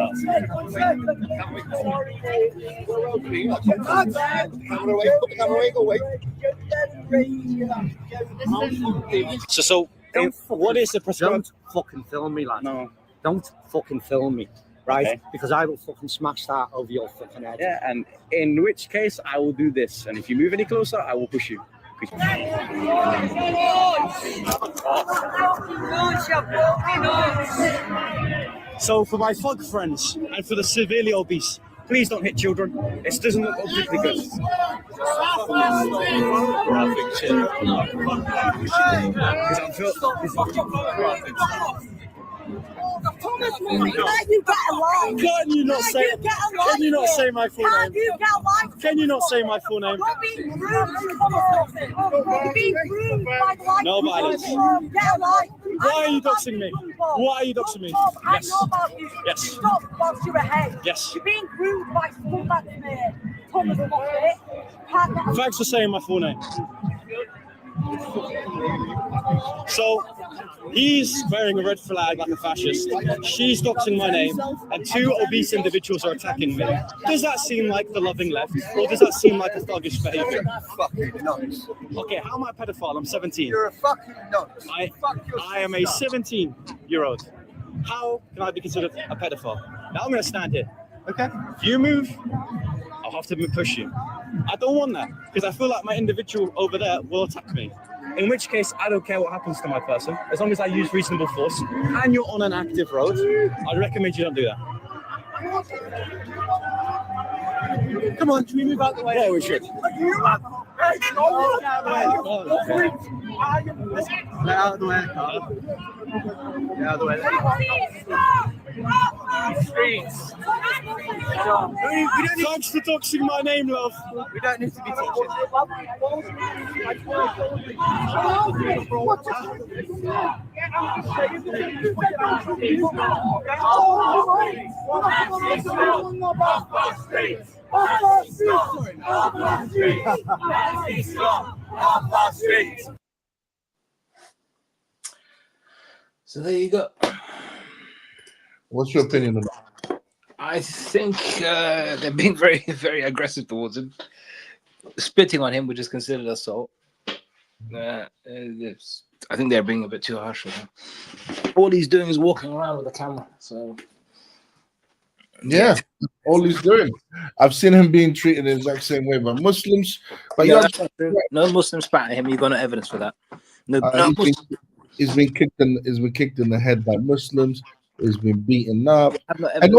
S13: Camera away. Put the camera away. Go away.
S14: So what is the prescribed?
S18: Don't fucking film me, lad.
S14: No.
S18: Don't fucking film me. right?
S6: Okay.
S18: Because I will fucking smash that over your fucking head.
S6: Yeah, and in which case I will do this. And if you move any closer, I will push you.
S14: So for my thug friends and for the severely obese, please don't hit children. It doesn't look particularly good. Can you not say? Can you not say my full name? Can you not say my full name? No violence. Why are you doxing me? Why are you doxing me? Yes. Yes.
S15: Stop whilst you're ahead.
S14: Yes.
S15: You're being groomed by scumbags, mate. Thomas Moffat.
S14: Thanks for saying my full name. So he's wearing a red flag like a fascist. She's doxing my name, and two obese individuals are attacking me. Does that seem like the loving left, or does that seem like a thuggish behavior?
S11: Fucking nuts.
S14: Okay, how am I a pedophile? I'm 17.
S11: You're a fucking nuts.
S14: I am a 17-year-old. How can I be considered a pedophile? Now I'm going to stand here. Okay? If you move, I'll have to push you. I don't want that, because I feel like my individual over there will attack me. In which case, I don't care what happens to my person, as long as I use reasonable force, and you're on an active road, I'd recommend you don't do that. Come on, can we move out the way? Yeah, we should.
S11: Get out of the way. Get out of the way. Streets.
S14: Thanks for doxing my name, love.
S11: We don't need to be teaching.
S3: So there you go.
S1: What's your opinion on that?
S3: I think they're being very, very aggressive towards him. Spitting on him, which is considered assault. I think they're being a bit too harsh with him. All he's doing is walking around with a camera. So
S1: yeah, all he's doing. I've seen him being treated the exact same way by Muslims. But
S3: no, that's not true. No Muslims spat at him. You've got no evidence for that. No,
S1: he's been kicked in the head by Muslims. He's been beaten up, and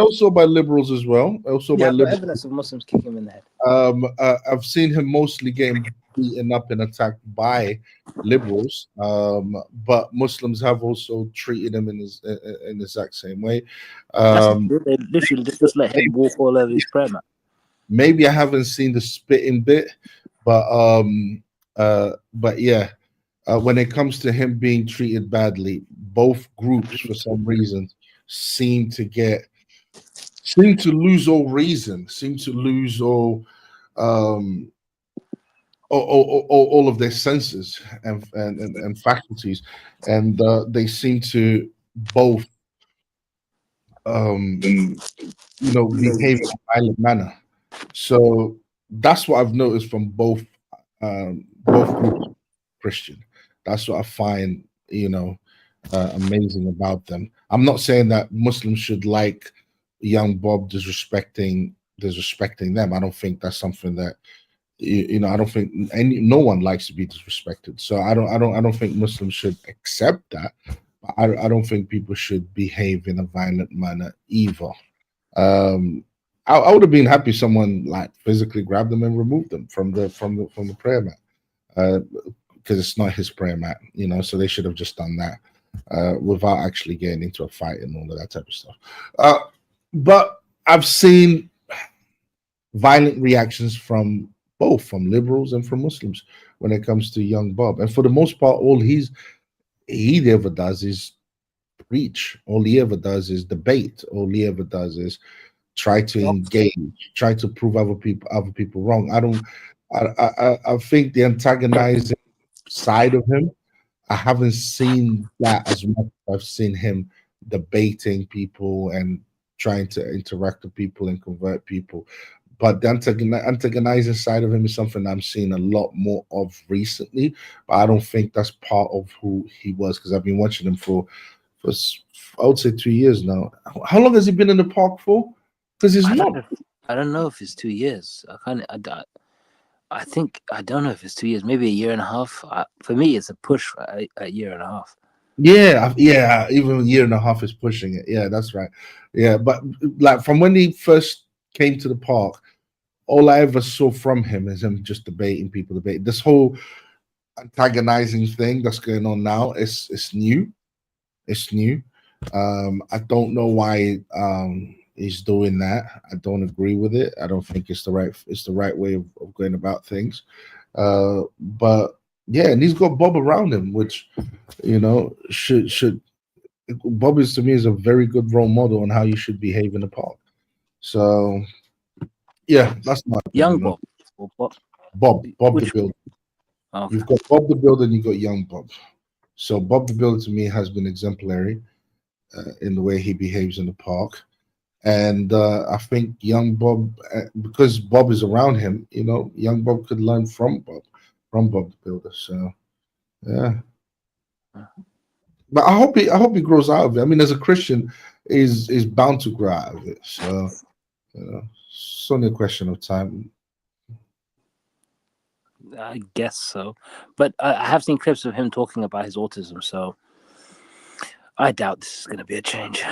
S1: also by liberals as well. Also by liberals.
S3: Evidence of Muslims kicking him in the head.
S1: I've seen him mostly getting beaten up and attacked by liberals, but Muslims have also treated him in the exact same way.
S3: They literally just let him walk all over his prayer mat.
S1: Maybe I haven't seen the spitting bit, but yeah. When it comes to him being treated badly, both groups, for some reason, seem to lose all reason, seem to lose all of their senses and faculties, and they seem to both, behave in a violent manner. So that's what I've noticed from both groups. Christian. That's what I find, amazing about them. I'm not saying that Muslims should like young Bob disrespecting them. I don't think that's something that I don't think no one likes to be disrespected. So I don't think Muslims should accept that. I don't think people should behave in a violent manner either. I would have been happy if someone like physically grabbed them and removed them from the prayer mat. Because it's not his prayer mat, so they should have just done that without actually getting into a fight and all of that type of stuff. But I've seen violent reactions from both, from liberals and from Muslims, when it comes to young Bob. And for the most part, all he ever does is preach. All he ever does is debate. All he ever does is try to engage, try to prove other people wrong. I think the antagonizing side of him, I haven't seen that as much as I've seen him debating people and trying to interact with people and convert people. But the antagonizing side of him is something I'm seeing a lot more of recently. But I don't think that's part of who he was, because I've been watching him for for I would say 2 years now. How long has he been in the park for? Because he's not.
S3: I don't know if it's 2 years. I think I don't know if it's 2 years. Maybe a year and a half. For me, it's a push for a year and a half.
S1: Yeah, yeah. Even a year and a half is pushing it. Yeah, that's right. Yeah, but like from when he first came to the park, all I ever saw from him is him just debating people. Debate this whole antagonizing thing that's going on now. It's new. It's new. I don't know why he's doing that. I don't agree with it. I don't think it's the right way of going about things. But yeah, and he's got Bob around him, which should Bob is to me is a very good role model on how you should behave in the park. So yeah, that's my
S3: Young
S1: opinion.
S3: Bob.
S1: Bob the Builder.
S3: Okay.
S1: You've got Bob the Builder and you've got young Bob. So Bob the Builder to me has been exemplary in the way he behaves in the park. And I think young Bob, because Bob is around him, young Bob could learn from Bob the Builder. So yeah. But I hope he grows out of it. I mean, as a Christian, is bound to grow out of it. So it's only a question of time.
S3: I guess so, but I have seen clips of him talking about his autism, so I doubt this is going to be a change.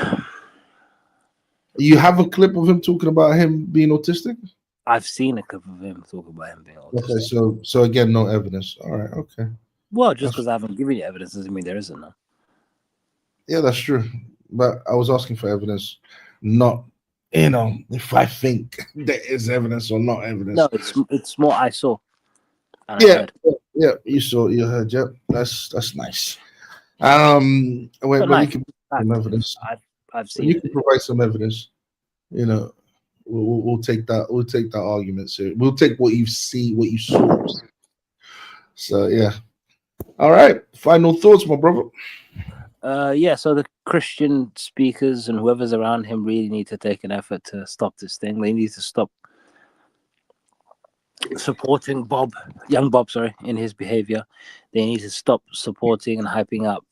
S1: You have a clip of him talking about him being autistic?
S3: I've seen a clip of him talking about him being autistic.
S1: Okay, so again, no evidence. All right, okay.
S3: Well, just because I haven't given you evidence doesn't mean there isn't none.
S1: Yeah, that's true. But I was asking for evidence, not if I think there is evidence or not evidence.
S3: No, it's more I saw.
S1: Yeah, you saw, you heard. Yep, that's nice. When you can provide some evidence,
S3: I've seen.
S1: When you can provide some evidence, we'll take that. We'll take that argument. So we'll take what you see, what you saw. So yeah. All right. Final thoughts, my brother.
S3: Yeah, so the Christian speakers and whoever's around him really need to take an effort to stop this thing. They need to stop supporting young Bob, in his behavior. They need to stop supporting and hyping up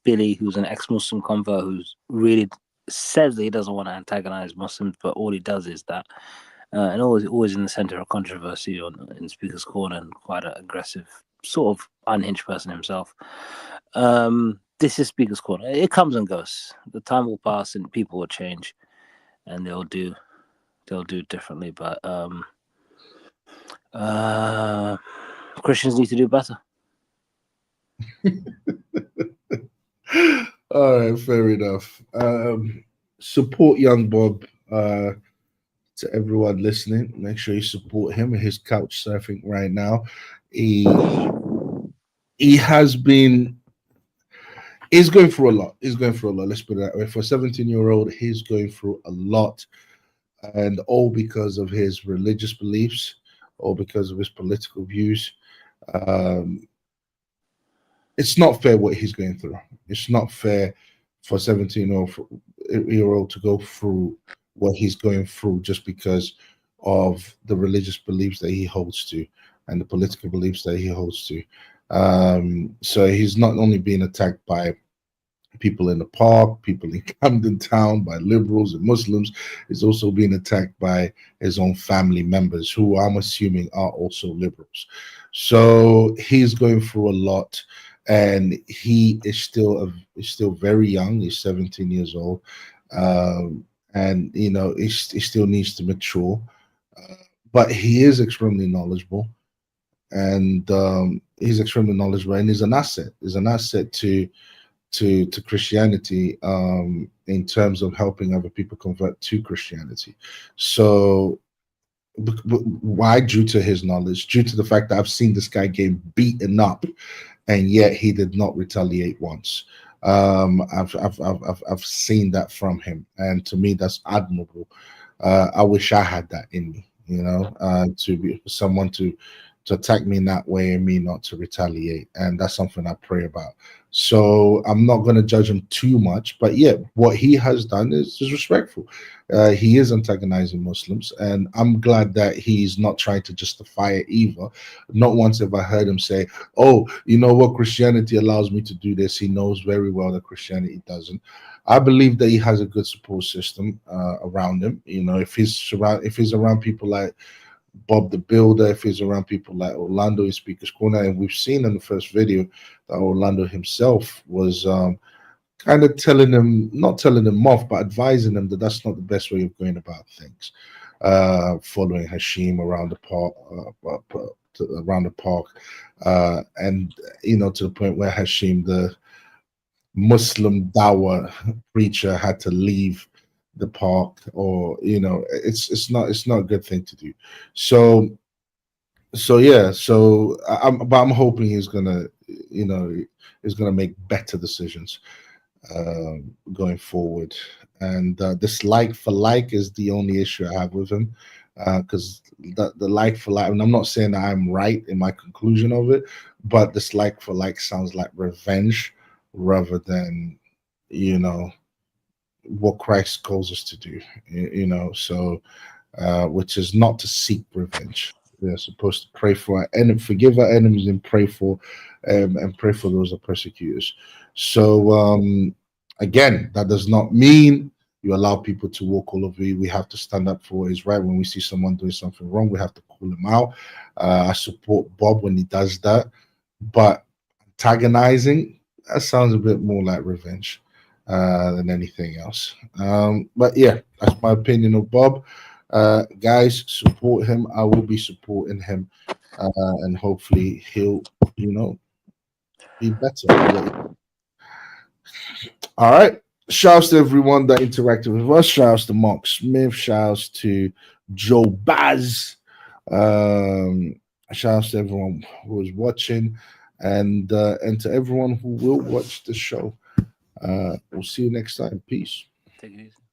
S3: Billy, who's an ex-Muslim convert who's really says that he doesn't want to antagonize Muslims, but all he does is that. And always in the center of controversy in Speaker's Corner, and quite an aggressive, sort of unhinged person himself. This is Speaker's Corner. It comes and goes. The time will pass and people will change, and they'll do differently. But Christians need to do better.
S1: All right, fair enough. Support young Bob. To everyone listening, make sure you support him and his couch surfing right now. He's going through a lot. Let's put it that way. For a 17-year-old, he's going through a lot, and all because of his religious beliefs, or because of his political views. It's not fair what he's going through. It's not fair for a 17-year-old to go through what he's going through just because of the religious beliefs that he holds to and the political beliefs that he holds to. So he's not only being attacked by people in the park, people in Camden Town, by liberals and Muslims, he's also being attacked by his own family members, who I'm assuming are also liberals. So he's going through a lot, and he is still very young. He's 17 years old. And he still needs to mature, but he is extremely knowledgeable, and he's extremely knowledgeable, and he's an asset. He's an asset to Christianity in terms of helping other people convert to Christianity. So why? Due to his knowledge, due to the fact that I've seen this guy get beaten up, and yet he did not retaliate once. I've seen that from him, and to me that's admirable. I wish I had that in me, to be someone to attack me in that way and me not to retaliate, and that's something I pray about. So I'm not going to judge him too much. But yeah, what he has done is respectful. He is antagonizing Muslims, and I'm glad that he's not trying to justify it either. Not once have I heard him say, "Oh, you know what? Christianity allows me to do this." He knows very well that Christianity doesn't. I believe that he has a good support system around him. You know, if he's around people like Bob the Builder, if he's around people like Orlando in Speaker's Corner, and we've seen in the first video that Orlando himself was kind of not telling him off, but advising him that that's not the best way of going about things. Following Hashim around the park, and you know, to the point where Hashim, the Muslim Dawah preacher, had to leave the park, or you know, it's not a good thing to do. So yeah, I'm hoping he's gonna, you know, make better decisions going forward. And this like for like is the only issue I have with him, because the like for like, and I'm not saying that I'm right in my conclusion of it, but this like for like sounds like revenge rather than, you know, what Christ calls us to do, you know. So which is not to seek revenge. We're supposed to pray for our enemies, forgive our enemies, and pray for those that persecute us. So again, that does not mean you allow people to walk all over you. We have to stand up for what is right. When we see someone doing something wrong, we have to call him out. I support Bob when he does that, but antagonizing, that sounds a bit more like revenge than anything else. But yeah, that's my opinion of Bob. Guys, support him. I will be supporting him, and hopefully he'll, you know, be better. All right. Shouts to everyone that interacted with us. Shouts to Mark Smith. Shouts to Joe Baz. Shouts to everyone who was watching, and to everyone who will watch the show. We'll see you next time. Peace.
S3: Take it easy.